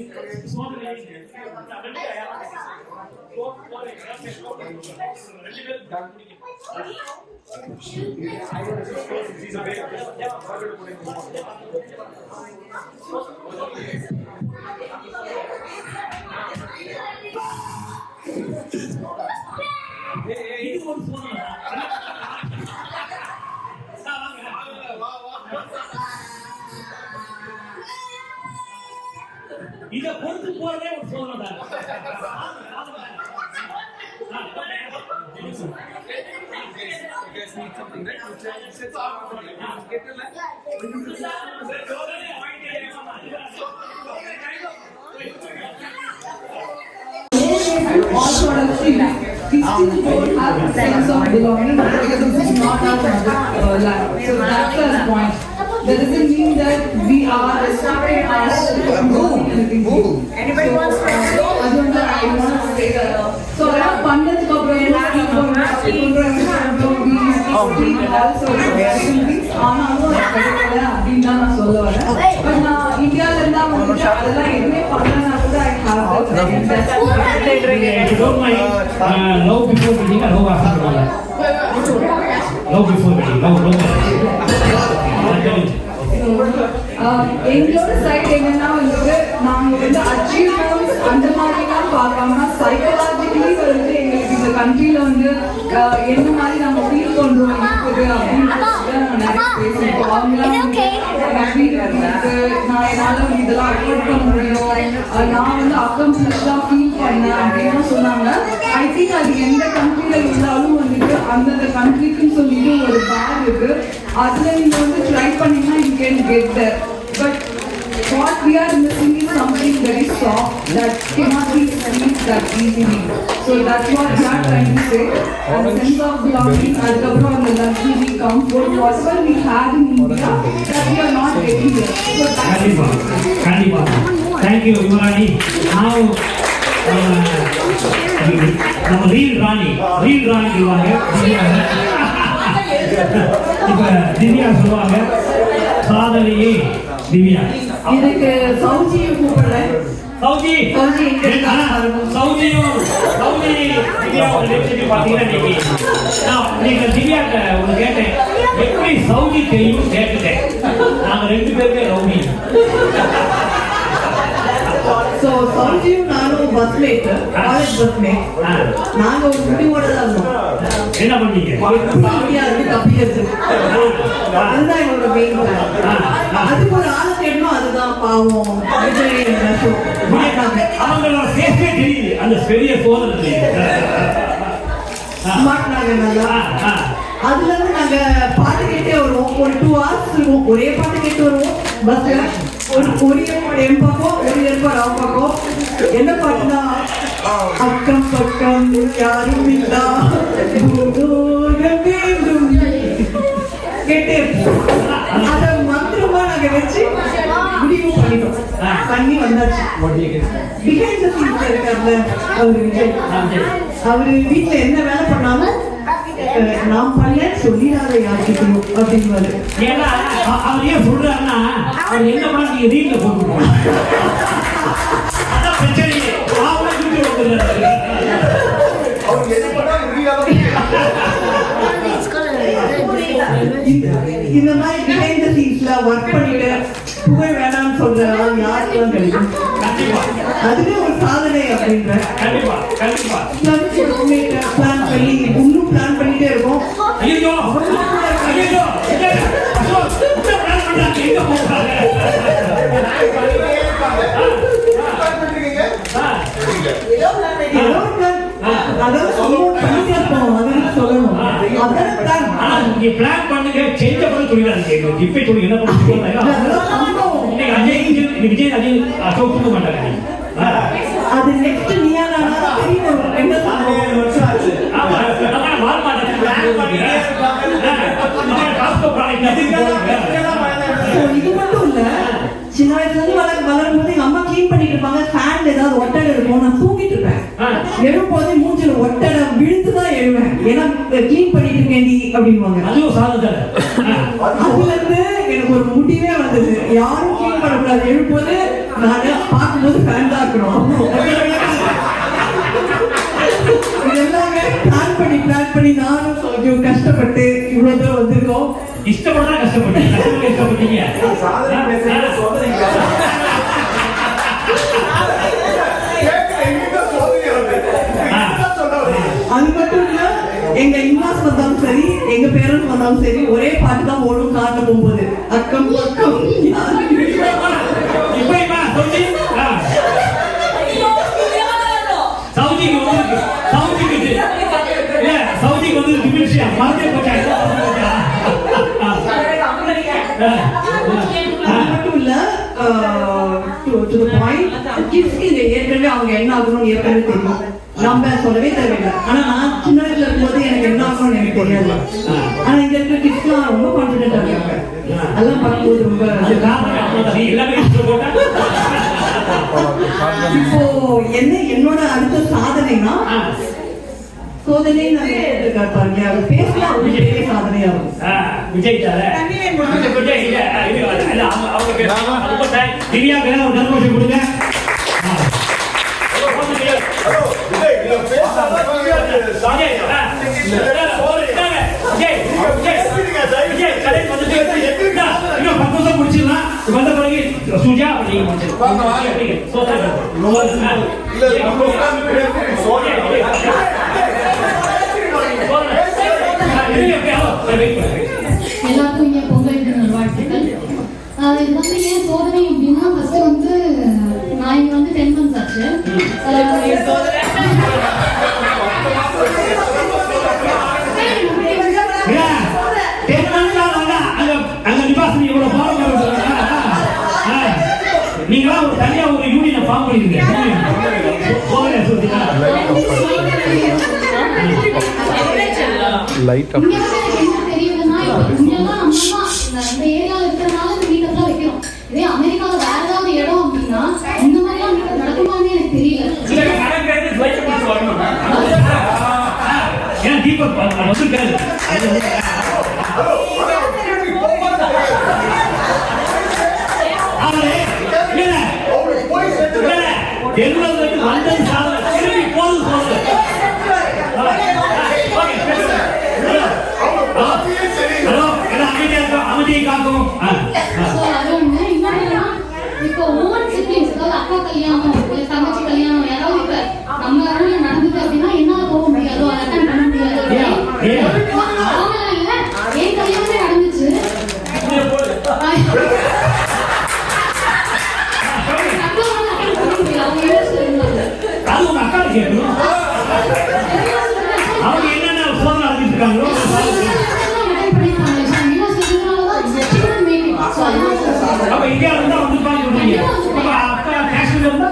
இத பொறுத்து போறதே ஒரு சோதனை all sort of things. These things don't have a sense of belonging because this is not our life. So that's the point. That doesn't mean that we are restricting ourselves from doing anything. Anybody wants to go? I don't know. I want to say that. So I have funded the program also. But now India is now don't mind love before beginning, love after. Love before wedding love எங்களோட side என்னன்னா வந்துட்டு நாங்க வந்து achievements அந்த மாதிரிலாம் பார்க்காம psychologically வந்து எங்களுக்கு இந்த கண்ட்ரில வந்து என்ன மாதிரி நம்ம ஃபீல் பண்றோம் இருக்குது அப்படின்னு நிறைய பேசியிருக்கோம். அவங்களாம் நான் என்னால இதெல்லாம் அஃபோர்ட் பண்ண முடியும், நான் வந்து அக்கம்ப்ளிஷ்டா ஃபீல் பண்ணேன் அப்படின்னு சொன்னாங்க. ஐ திங்க் அது எந்த கண்ட்ரில இருந்தாலும் வந்துட்டு அந்தந்த கண்ட்ரிக்குன்னு சொல்லிட்டு ஒரு பேர் இருக்கு, அதுல நீங்க வந்து ட்ரை பண்ணீங்கன்னா you can get there. But what we are missing is something very soft that cannot be squeezed that easily. So that's what we are trying to say. And sense of belonging, adaptation, and the luxury, comfort, whatever we had in India, that we are not getting here. So Kandipa. Thank you, Yuvarani. Now, நம்ம reel ராணி சொல்லுவாங்க. இப்ப திவ்யா சொல்லுவாங்க, சாதனையே திவ்யா. இதுக்கு சௌஜியும் கூப்பிடுறேன். சௌஜி நீங்க திவ்யாட்ட ஒண்ணு கேட்டேன், எப்படி சௌஜி தெரியும் கேட்டுட்டேன். நாங்க 2 பேருமே ரவுடி. So சௌஜியும் நானும் பஸ்மேட், காலேஜ் பஸ்மேட். நாங்க ஒரு முடிவோட தான் இருந்தோம். என்ன பண்ணீங்க? இந்தியாவுக்கு தப்பிக்கிறது, அதுதான் எங்களோட மெயின் பிளான். அதுக்கு ஒரு ஆளை தேடணும், அதுதான் பாவம் அவங்களோட பேசவே தெரியுது, அந்த பெரிய சோதனை மாட்டினாங்க நல்லா. அதுல இருந்து நாங்க பாட்டு கேட்டே வருவோம், ஒரு 2 hours இருக்கும், ஒரே பாட்டு கேட்டு வருவோம் பஸ்ல. ஒரு ஏற்பாடு என் பக்கம், ஒரு ஏற்பாடு அவன் பக்கம். என்ன பாட்டுனா, அக்கம் பக்கம் யாரும் இல்லா வேண்டும் கேட்டே இருப்போம். அதை மந்திரமா நாங்க வச்சு முடிவு பண்ணிட்டோம், பண்ணி வந்தாச்சு. பிஹைண்ட் தி சீன்ஸ் இருக்கார்ல அவரு விஜய், அவரு வீட்டுல என்ன வேலை பண்ணாலும் நாம் பண்ண சொல்லிடாத யாருக்கிட்டும் அப்படிங்குவாரு. ஏன்னா அவர் ஏன் சொல்றாருன்னா, அவர் என்ன பண்ண நீங்க ரீல்ல போட்டுருக்கோம், அதான் பிரச்சனை. இந்த மாதிரி பிஹைண்ட் தி சீன்ஸ்ல ஒர்க் பண்ணிட்டு புகழ் வேணாம்னு சொல்றவங்க யாருக்கெல்லாம் கிடைக்கும்? அதுவே ஒரு சாதனை அப்படின்ற. பிளான் பண்ணி இன்னும் பிளான் பண்ணிட்டே இருக்கோம். பிளான் பண்ணுங்க, செஞ்ச பிறகு சொல்லிடாதீங்க. இப்ப சொல்லி என்ன பண்ணுங்க, விஜய் அஜய் அசோக் தூக்க மாட்டாங்க. அது நெக்ஸ்ட் நீயா நானா தெரியும். என்ன வருஷம் ஆச்சு, இது மட்டும் இல்ல, சின்ன வயசுல இருந்து வளரும் போது எங்க அம்மா கிளீன் பண்ணிட்டு இருப்பாங்க, ஃபேன்ல ஏதாவது ஒட்டடை இருக்கும், நான் தூங்கிட்டு இருப்பேன். எழும் போதே மூஞ்சில ஒட்டடை விழுந்துதான் எழுவேன், ஏன்னா கிளீன் பண்ணிட்டு இருக்கேன் நீ அப்படின்வாங்க. அதுல இருந்து எனக்கு ஒரு முடிவே வந்தது, யாரும் கிளீன் பண்ணக்கூடாது, எழும்போது நானு பார்க்கும்போது ஃபேன் தான் இருக்கணும். எல்லாமே பிளான் பண்ணி நானும் கொஞ்சம் கஷ்டப்பட்டு இவ்வளவு தூரம் வந்திருக்கோம். இஷ்டப்பட்டா கஷ்டப்பட்டீங்க. அது மட்டும் இல்ல, எங்க இன்வாஸ் வந்தாலும் சரி, எங்க பேரண்ட்ஸ் வந்தாலும் சரி, ஒரே பாட்டு தான் ஓடும் கார்ல போகும்போது, அக்கம் பக்கம் சவுதிக்கு வந்து டிமென்ஷியா மறந்தே போட்டாங்க. அது மட்டும் இல்ல, டு தி பாயிண்ட், கிட்ஸ்க்கு ஏற்கனவே அவங்க என்ன ஆகணும்னு ஏற்கனவே தெரியும், நம்ம சொல்லவே தேவையில்லை. ஆனா நான் சின்ன வயசுல இருக்கும்போது எனக்கு என்ன ஆகணும்னு எனக்கு தெரியாது. ஆனா இங்க இருக்கிற கிட்ஸ்லாம் ரொம்ப கான்ஃபிடென்டா இருக்காங்க. அதெல்லாம் பார்க்கும்போது ரொம்ப இப்போ என்னோட அடுத்த சாதனைனா, சோதனை நான் எடுத்துக்காட்டு பாருங்க, அது பேசலாம் ஒரு பெரிய சாதனையா இருக்கும். விஜய் திவ்யா பேர ஒரு தர்மோஷம் கொடுங்க. விஜய் விஜய் கடைக்கு வந்துட்டு இன்னும் 10 நிமிஷம் முடிச்சிடலாம். வந்த பிறகு சுஜா நீங்க முடிச்சிருக்கோம். எல்லாருக்கும் இங்கே பொங்கல் நல்வாழ்த்துக்கள். இது வந்து ஏன் சோதனை அப்படின்னா ஃபர்ஸ்ட் வந்து நான் இங்க வந்து 10 months ஆச்சு. நீங்களா ஒரு தனியா ஒரு யூனியனை ஃபார்ம் பண்ணிருக்கீங்க. லைட் அப் என்ன தெரியுதுன்னா இங்கெல்லாம் நம்ம இந்த ஏரியால இருக்கறனால இந்த மீட்டப் தான் வைக்கிறோம். இதே அமெரிக்கால வேற ஏதாவது இடம் அப்படின்னா இந்த மாதிரிலாம் மீட்டப் நடக்குமான்னு எனக்கு தெரியல. ஏன் தீபக் வந்துருக்காரு எங்களுக்கு வந்தது சாதனை திரும்பி போது போது அமைதியை காக்கும். இப்போ ஓன் சிப்ளிங்ஸ் அதாவது அக்கா கல்யாணம் தங்கச்சி கல்யாணம் யாராவது இப்ப நம்ம ஊர்ல நடந்துச்சு அப்படின்னா என்னால போக முடியாது, அட்டன் பண்ண முடியாது. அவங்க இல்ல என் கல்யாணமே நடந்துச்சு. அது உங்க அக்கா கேட்கணும். அவங்க என்னென்ன போன் நடத்திருக்காங்களோ அப்ப இந்தியாவில இருந்தா வந்துருப்பாங்க சொல்றீங்க. அக்கா காஷ்மீர்ல இருந்தா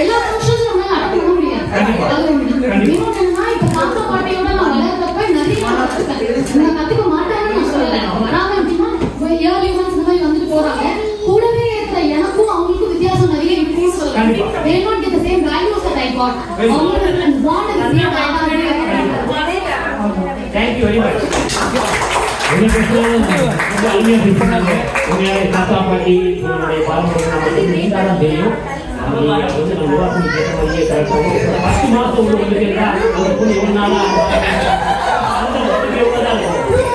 எல்லா ஃபங்க்ஷன்ஸும் நம்ம அட்டன் பண்ண முடியாது. இப்ப தாத்தா பாட்டியோட நான் விளையாடுறப்ப நிறைய நான் கத்துக்க மாட்டேன்னு நான் சொல்லல. வராங்க அப்படின்னா இயர்லி ஒன்ஸ் இந்த மாதிரி வந்துட்டு போறாங்க. கூடவே இருக்கிற எனக்கும் அவங்களுக்கும் வித்தியாசம் நிறைய இருக்குன்னு சொல்லலாம். they not get the same values that I got. அவங்களுக்கு bond and same Thank you very much. என்ன பேசுறாங்க அருமையா பேசுறாங்க. உங்களுடைய தாத்தா பாட்டி உங்களுடைய பாரம்பரியம் நமக்கு நீண்டாதான் தெரியும். அவங்க வந்து நம்ம உருவாக்கி கேட்ட மாதிரியே கரெக்டாக 10 மாதம் உங்களுக்கு வந்து கேட்டா அந்த பொண்ணு ஒரு நாளா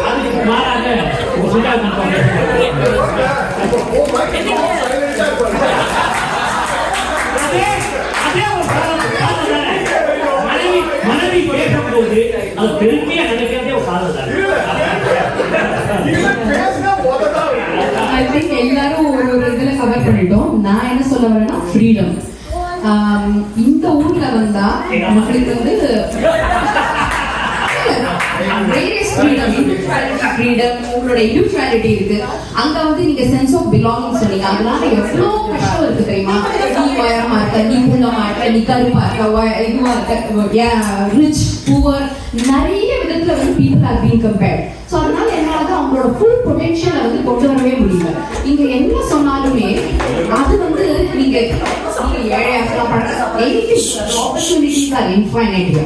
அதுக்கு மாறாக ஒரு சுஜா மனைவி பேசும்போது அது பெருமையா நினைக்கிறதே ஒரு சாதனை. I think எல்லாரும் ஒரு இதுல கவர் பண்ணிட்டோம். நான் என்ன சொல்ல வரேன்னா ஃப்ரீடம். இந்த ஊர்ல வந்தா மக்களுக்கு வந்து ஃப்ரீடம் உங்களோட இண்டிவிஜுவாலிட்டி இருக்கு. அங்க வந்து நீங்க சென்ஸ் ஆஃப் பிலாங்கிங் சொன்னீங்க. அதனால எவ்வளவு கஷ்டம் இருக்கு தெரியுமா? நீ உயரமா இருக்க, நீ குள்ளமா இருக்க, நீ கருப்பா இருக்க, இதுவா இருக்க, ரிச் புவர் நிறைய விதத்துல வந்து people are being compared. So அதனால என்னால அவங்களோட ஃபுல் பொட்டென்ஷியலை வந்து கொண்டு வரவே முடியல. நீங்க என்ன சொன்னாலுமே அது வந்து நீங்க ஏழை ஆப்பர்ச்சுனிட்டிஸ் ஆர் இன்ஃபைனைட்.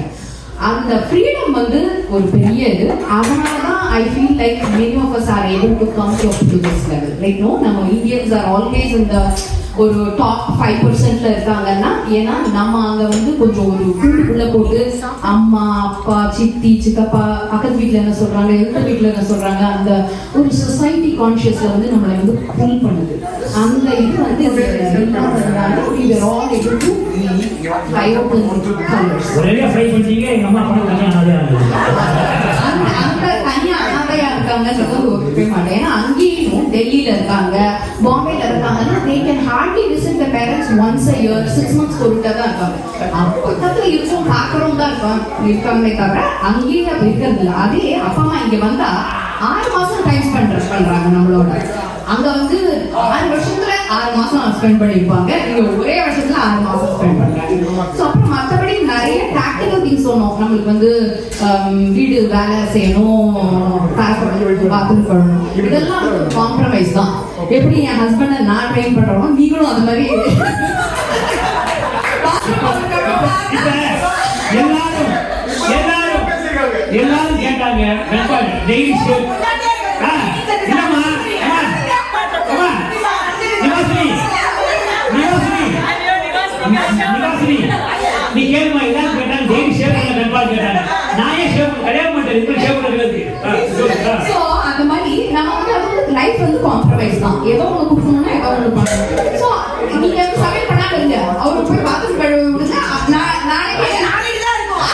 அந்த ஃப்ரீடம் வந்து ஒரு பெரிய இது. அதனால தான் ஐ feel like many of us are able to come to this level. Like no, நம்ம Indians are always in the ஒரு டாப் 5%ல இருக்காங்கன்னா ஏன்னா நம்ம அங்க வந்து கொஞ்சம் ஒரு கூட்டுக்குள்ள போட்டு அம்மா அப்பா சித்தி சித்தப்பா பக்கத்து வீட்டுல என்ன சொல்றாங்க எந்த வீட்டுல என்ன சொல்றாங்க அந்த ஒரு சொசைட்டி கான்சியஸ்ல வந்து நம்மளை வந்து புல் பண்ணுது. அந்த இது வந்து ஒரே ஃப்ரை பண்ணிட்டீங்க. எங்க அம்மா அப்பா தனியா அனாதையா இருக்காங்கன்றது ஒத்துக்கவே மாட்டேன். ஏன்னா அங்கேயும் டெல்லியில இருக்காங்க, பாம்பேல இருக்காங்கன்னா they can hardly visit their parents once a year, 6 months ஒருக்கா தான் இருக்காங்க. பக்கத்துல இருக்கும் பாக்குறவங்க தான் இருக்காங்களே தவிர அங்கேயே அப்ப இருக்கிறது இல்லை. அதே அப்பா அம்மா இங்க வந்தா 6 மாசம் டைம் ஸ்பெண்ட் பண்றாங்க நம்மளோட. அங்க வந்து 6 வருஷத்துல 6 மாசம் ஸ்பெண்ட் பண்ணிருப்பாங்க. இங்க ஒரே வருஷத்துல 6 மாசம் ஸ்பெண்ட் பண்றாங்க. ஸோ அப்புறம் மற்றபடி நிறைய ப்ராக்டிகல் திங்ஸ் சொன்னோம். நம்மளுக்கு வந்து வீடு வேலை செய்யணும், பாத்ரூம் பண்ணணும், இதெல்லாம் காம்ப்ரமைஸ் தான். எப்படி என் ஹஸ்பண்டை நான் ட்ரெயின் பண்றோமோ நீங்களும் அது மாதிரி எல்லாரும் கேட்டாங்க. நிவாசினி உங்களுக்கு ஷேப் பண்ணுறது. ஸோ அந்த மாதிரி நம்ம வந்து அது வந்து லைஃப் வந்து காம்ப்ரமைஸ் தான். ஏதோ ஒன்று கொடுக்கணும்னா ஏதோ ஒன்று பண்ணணும். ஸோ நீங்க வந்து சமையல் பண்ணாம இருங்க, அவரு போய் பாத்ரூம் கழுவி விடுங்க. நாளைக்கு தான் இருக்கும்.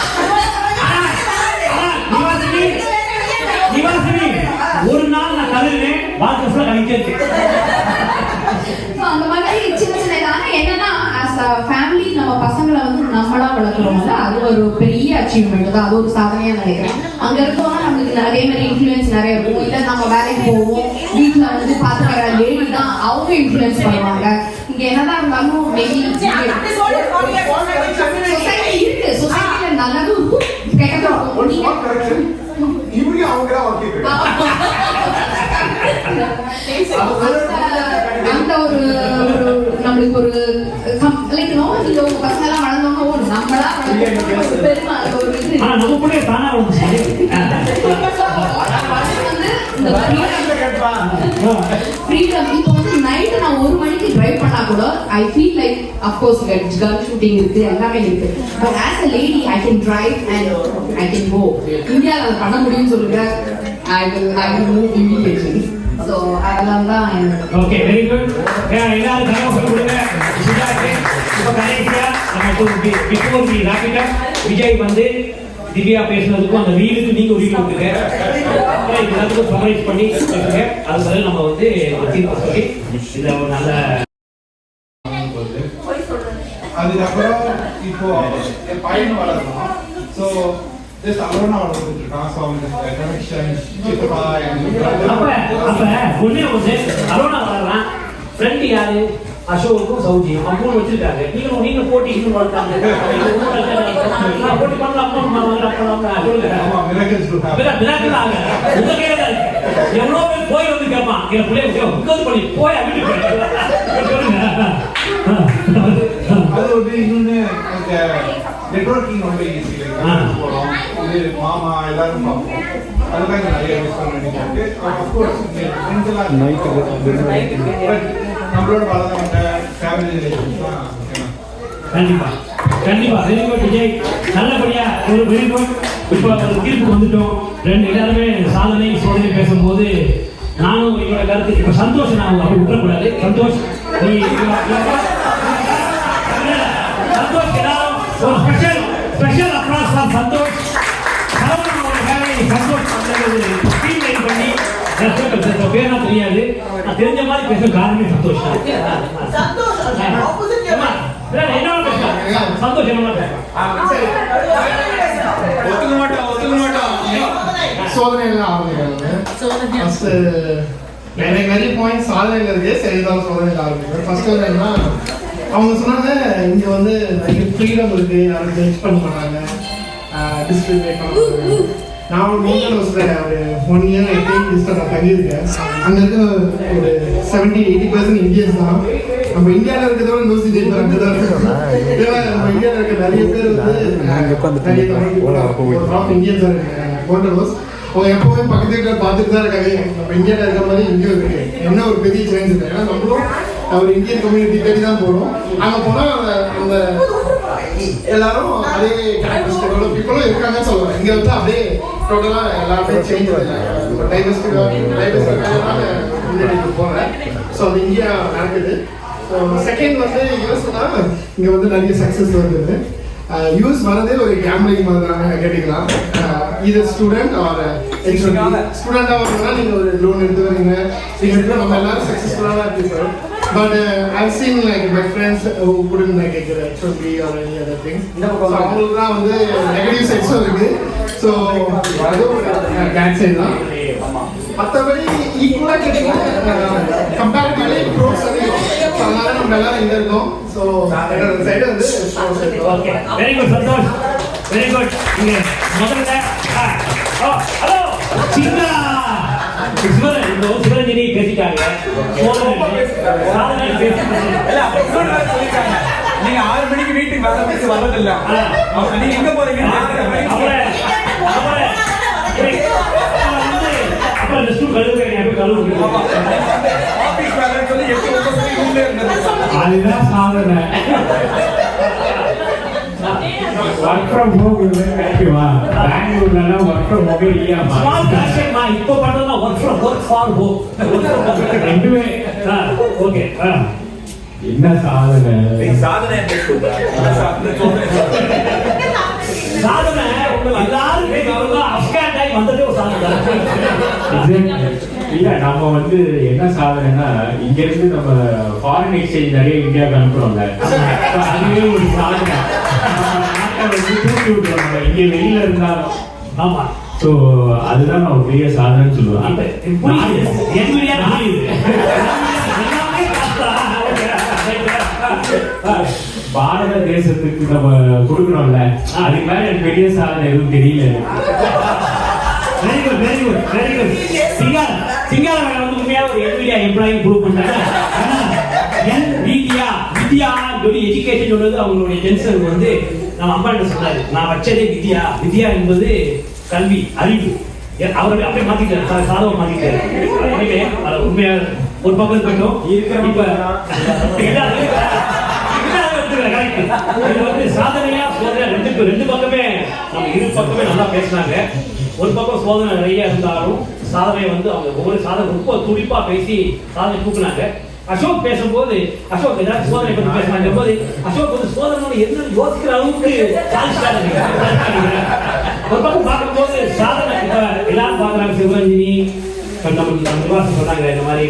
ஒரு நாள் நான் கழுவினேன், பாத்ரூம்ல கழிச்சு. அந்த மாதிரி சின்ன சின்ன இதான என்னன்னா ஆஸ் அ ஃபேமிலி நம்ம பசங்களை வந்து நம்மளா வளர்க்குறோம்ல, அது ஒரு பெரிய அச்சீவ்மெண்ட் தான். அது ஒரு சாதனையா நினைக்கிறேன். அங்க இருக்கோம்னா நம்மளுக்கு அதே மாதிரி இன்ஃப்ளூயன்ஸ் நிறைய இருக்கும். இல்ல நம்ம வேலைக்கு போவோம், வீட்டுல வந்து பாத்துக்கிற லேடி தான் அவங்க இன்ஃப்ளூயன்ஸ் பண்ணுவாங்க. இங்க என்னதான் இருந்தாலும் மேபி சொசைட்டி இருக்கு, சொசைட்டில நல்லதும் இருக்கும் கெட்டதும் இருக்கும். இப்படியும் அவங்க அந்த ஒரு நம்மளுக்கு ஒரு லைக் நோ நீங்க உங்க பசங்க எல்லாம் வளர்ந்தோம்னா ஓ நம்மளா ஒரு பெருமை ஒரு இது நம்ம கூட தானா வந்து ஃப்ரீடம். இப்போ வந்து நைட்டு நான் 1 மணிக்கு டிரைவ் பண்ணா கூட I feel like of course gun shooting இருக்கு, எல்லாமே இருக்கு. But as a lady I can drive and I can go. இந்தியாவில் அதை பண்ண முடியும்னு சொல்லுங்க, I will move immediately. So அதெல்லாம் தான். Okay, very good. எல்லாரும் கனவு கொடுங்க. இப்போ கடைசியா நம்ம before we wrap it up, Vijay வந்து திவ்யா பேசுனதுக்கும் அந்த ரீலுக்கு நீங்க ஒரு ரீல் கொடுங்க. எல்லாத்துக்கும் சமரைஸ் பண்ணி பேசுங்க. அது பதில் நம்ம வந்து தீர்ப்பு சொல்லி இந்த ஒரு நல்ல அதுக்கப்புறம் இப்போ என் பையன் வளர்க்கணும். ஸோ ஜஸ்ட் அலோனா வளர்த்துட்டு இருக்கான். ஸோ அவனுக்கு கனெக்ஷன் சித்தப்பா அப்ப ஒண்ணே ஒண்ணு அலோனா வளர்றான். ஃப்ரெண்ட் யாரு? அசோக்கும் சௌஜியும் அவங்க வச்சிருக்காங்க. நீங்க போட்டி இன்னும் வளர்த்தாங்க. போட்டி பண்ணலாம் எவ்வளோ பேர் போய் வந்து கேட்பான், என் பிள்ளைய உட்காந்து பண்ணி போய் வீட்டுக்கு அது வந்து இன்னொன்னு நெட்வொர்க்கிங் ரொம்ப ஈஸி. போகிறோம், இது மாமா எல்லாரும் பார்ப்போம். அதுக்காக நிறைய மிஸ் பண்ண வேண்டியது. அஃப்கோர்ஸ் நம்மளோட வளர்ந்தவங்க ஃபேமிலி ரிலேஷன்ஸ் தான். கண்டிப்பா கண்டிப்பா. வெரி குட் விஜய், நல்லபடியா ஒரு வெரி குட். இப்போ ஒரு தீர்ப்பு வந்துட்டோம். எல்லாருமே சாதனை சோதனை பேசும்போது நானும் என்னோட கருத்து இப்போ சந்தோஷ் நான் அப்படி விட்டுறக்கூடாது. சந்தோஷ் நீ சந்தோஷ் எல்லாரும் ஒரு special applause for Santhosh. Santhosh screen பண்ணி பேரா தெரியாது, நான் தெரிஞ்ச மாதிரி பேச காரணமே சந்தோஷ் தான். என்ன பேசுறேன் சந்தோஷ் என்ன சோதனைலாம் ஆரம்பிக்கிறாங்க. ஃபர்ஸ்ட் எனக்கு நிறைய பாயிண்ட் சாதனையில் இருக்கு, சரிதான் சோதனையில் ஆரம்பிக்கிறேன். ஃபர்ஸ்ட் வந்து என்னன்னா அவங்க சொன்னாங்க இங்கே வந்து நிறைய ஃப்ரீடம் இருக்கு, யாரும் ஜட்ஜ் பண்ண மாட்டாங்க, டிஸ்கிரிமினேட் பண்ண மாட்டாங்க. நான் ஒரு சொல்கிறேன், ஒரு 1 இயர் நான் தங்கியிருக்கேன். அங்கே இருக்க ஒரு 70-80% இந்தியன்ஸ் தான். நம்ம இந்தியாவில் இருக்கிறதோட 100% அங்கே தான் இருக்கோம். நம்ம இந்தியாவில் இருக்க நிறைய பேர் வந்து இந்தியன்ஸ் இருக்காங்க. அவங்க எப்பவுமே பக்கத்து வீட்டில் பார்த்துட்டு தான் இருக்காங்க. நம்ம இந்தியாவில் இருக்கிற மாதிரி இங்கேயும் இருக்கு. என்ன ஒரு பெரிய சேஞ்ச் இல்லை. ஏன்னா நம்மளும் ஒரு இந்தியன் கம்யூனிட்டி தேடி தான் போகிறோம். அங்கே போனால் அந்த எல்லாரும் அதே கேரக்டரிஸ்டிக்கோட பீப்புளும் இருக்காங்கன்னு சொல்லுவாங்க. இங்கே வந்து அப்படியே டோட்டலாக எல்லாருமே சேஞ்ச் ஆகிடுறாங்க. டைவர்சிட்டி போகிறேன். ஸோ அது இந்தியா நடக்குது. ஸோ செகண்ட் வந்து யூஎஸ் தான். இங்கே வந்து நிறைய சக்ஸஸ் வருது. யூஎஸ் வரதே ஒரு கேம்லிங் மாதிரி தான் கேட்டிக்கலாம். இது ஸ்டூடெண்ட் ஆர் ஸ்டூடெண்டாக வரணும்னா நீங்கள் ஒரு லோன் எடுத்து வரீங்க. நீங்கள் எடுத்து நம்ம எல்லாரும் சக்ஸஸ்ஃபுல்லாக தான் இருப்போம். But I've seen like my friends who couldn't like get H1B or any other things. So அவங்களுக்கு தான் வந்து நெகட்டிவ் சைட்ஸும் இருக்கு. ஸோ அதுவும் பேட் சைடு தான். மற்றபடி ஈக்குவலாக கேட்டிங்கன்னா கம்பேரிட்டிவ்லி ப்ரோஸ் அதிகம். ஸோ அதனால நம்ம எல்லாரும் இங்கே இருக்கோம். ஸோ என்னோட சைடு வந்து okay, very good Santhosh, very good. இங்கே முதல்ல ஹலோ சின்ன சிவரஞ்சனி பேசிட்டாங்க. நீங்க 6 மணிக்கு வீட்டுக்கு வரதில்லை. நீங்க எங்க போறீங்க? அதுதான் சாதனை. ஒர்க் ஃப்ரம் ஹோம் கிடைக்குமா? பெங்களூர்ல ஒர்க் ஃப்ரம் ஹோம் இல்லையாமா? ஸ்மால் கான்செப்ட்மா இப்போ பண்றதுனா ஒர்க் ஃபார் ஹோம் ரெண்டுமே ஓகே. என்ன சாதனை? சாதனை சாதனை எல்லாரும் அப்கான் டைம் வந்ததே ஒரு சாதனை. இல்ல நம்ம வந்து என்ன சாதனைனா இங்க இருந்து நம்ம ஃபாரின் எக்ஸ்சேஞ்ச் நிறைய இந்தியாவுக்கு அனுப்புறோம்ல, அதுவே ஒரு சாதனை. நாட்டை வந்து தூக்கி விட்டுறோம் இங்க வெளியில இருந்தாலும். ஆமா, ஸோ அதுதான் நான் ஒரு பெரிய சாதனைன்னு சொல்லுவேன். பாரத தேசத்துக்கு நம்ம கொடுக்கணும்ல, அதுக்கு மேல எனக்கு பெரிய சாதனை எதுவும் தெரியல. Very good very good very good. சிங்கார வந்து உண்மையா ஒரு என்விடியா எம்ப்ளாயி ப்ரூவ் பண்றாங்க. வித்யா சொல்லி எஜுகேஷன் சொல்றது அவங்களுடைய ஜென்சன் வந்து நம்ம அம்பாட்ட சொன்னாரு, நான் வச்சதே வித்யா என்பது கல்வி அறிவு. அவர் அப்படியே மாத்திட்டாரு, சாதவ மாத்திட்டாரு. உண்மையா ஒரு பக்கம் இருக்கட்டும். இப்ப சாதனையா சோதனை ரெண்டு பக்கமே நம்ம இரு பக்கமே நல்லா பேசினாங்க. ஒரு பக்கம் சோதனை நிறைய இருந்தாலும் சாதனை வந்து அவங்க ஒவ்வொரு சாதனை ரொம்ப துடிப்பா பேசி சாதனை தூக்குனாங்க. அசோக் பேசும்போது அசோக் ஏதாவது சோதனை பத்தி பேசினாங்க போது அசோக் வந்து சோதனை என்ன யோசிக்கிற அளவுக்கு ஒரு பக்கம் பார்க்கும்போது சாதனை எல்லாரும் பார்க்குறாங்க. சிவரஞ்சினி நம்ம நிவாசி சொன்னாங்க, இந்த மாதிரி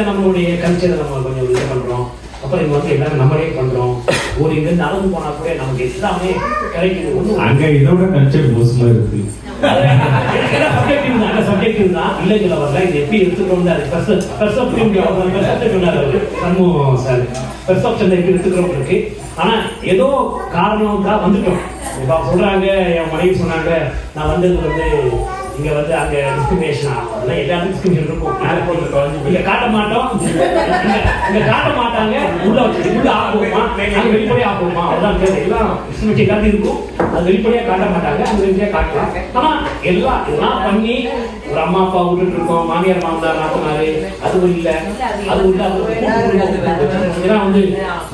நம்மளுடைய கல்ச்சரை நம்ம கொஞ்சம் இது பண்றோம், அப்புறம் இங்க வந்து எல்லாரும் நம்மளே பண்றோம், ஒரு இங்க இருந்து நடந்து போனா கூட நமக்கு எல்லாமே கிடைக்குது. ஒண்ணு அங்க இதோட கல்ச்சர் மோசமா இருக்கு. சப்ஜெக்டிவ் தான் இல்லைங்களா வரல. இது எப்படி எடுத்துக்கிறோம் அது பெர்செப்ஷன் எப்படி எடுத்துக்கிறோம் இருக்கு. ஆனா ஏதோ காரணம் வந்துட்டோம். இப்ப சொல்றாங்க, என் மனைவி சொன்னாங்க, நான் வந்தது வந்து இங்க வந்து அங்க டிஸ்கிரிமினேஷன் அதெல்லாம் எல்லாரும் டிஸ்கிரிமினேஷன் இருக்கும். இங்க காட்ட மாட்டோம், இங்க காட்ட மாட்டாங்க. உள்ள ஆகுமா வெளிப்படையா ஆகுமா அதான் எல்லாம் டிஸ்கிரிமினேஷன் எல்லாத்தையும் இருக்கும். அது வெளிப்படையா காட்ட மாட்டாங்க, அது வெளிப்படையா காட்டலாம். ஆனா இதெல்லாம் பண்ணி ஒரு அம்மா அப்பா விட்டுட்டு இருக்கோம், மாமியார் மாமனார் நாத்தனாரு அதுவும் இல்ல அது உள்ள ஏன்னா வந்து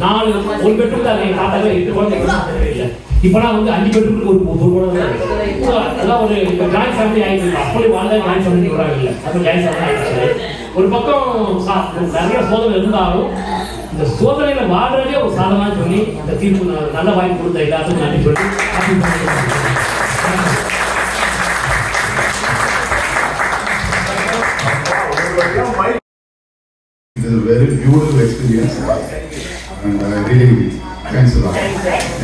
4 ஒரு பெட்ரூம் தான் காட்டாவே 8 குழந்தைங்க இல்லை. இப்பெல்லாம் வந்து 5 பெட்ரூமுக்கு ஒரு குழந்தை. அதெல்லாம் ஒரு ஜாயிண்ட் ஃபேமிலி ஆயிடுச்சு. அப்படி வாழ்ந்தா ஜாயிண்ட் ஃபேமிலி வராங்க இல்லை, அது ஜாயிண்ட் ஃபேமிலி ஆயிடுச்சு. ஒரு பக்கம் நிறைய சோதனை இருந்தாலும் இந்த சோதனையில வாழ்றதே ஒரு சாதனை சொல்லி இந்த தீர்ப்பு நல்ல வாய்ப்பு கொடுத்த எல்லாத்துக்கும் நன்றி சொல்லி It is a very beautiful experience and really thanks a lot.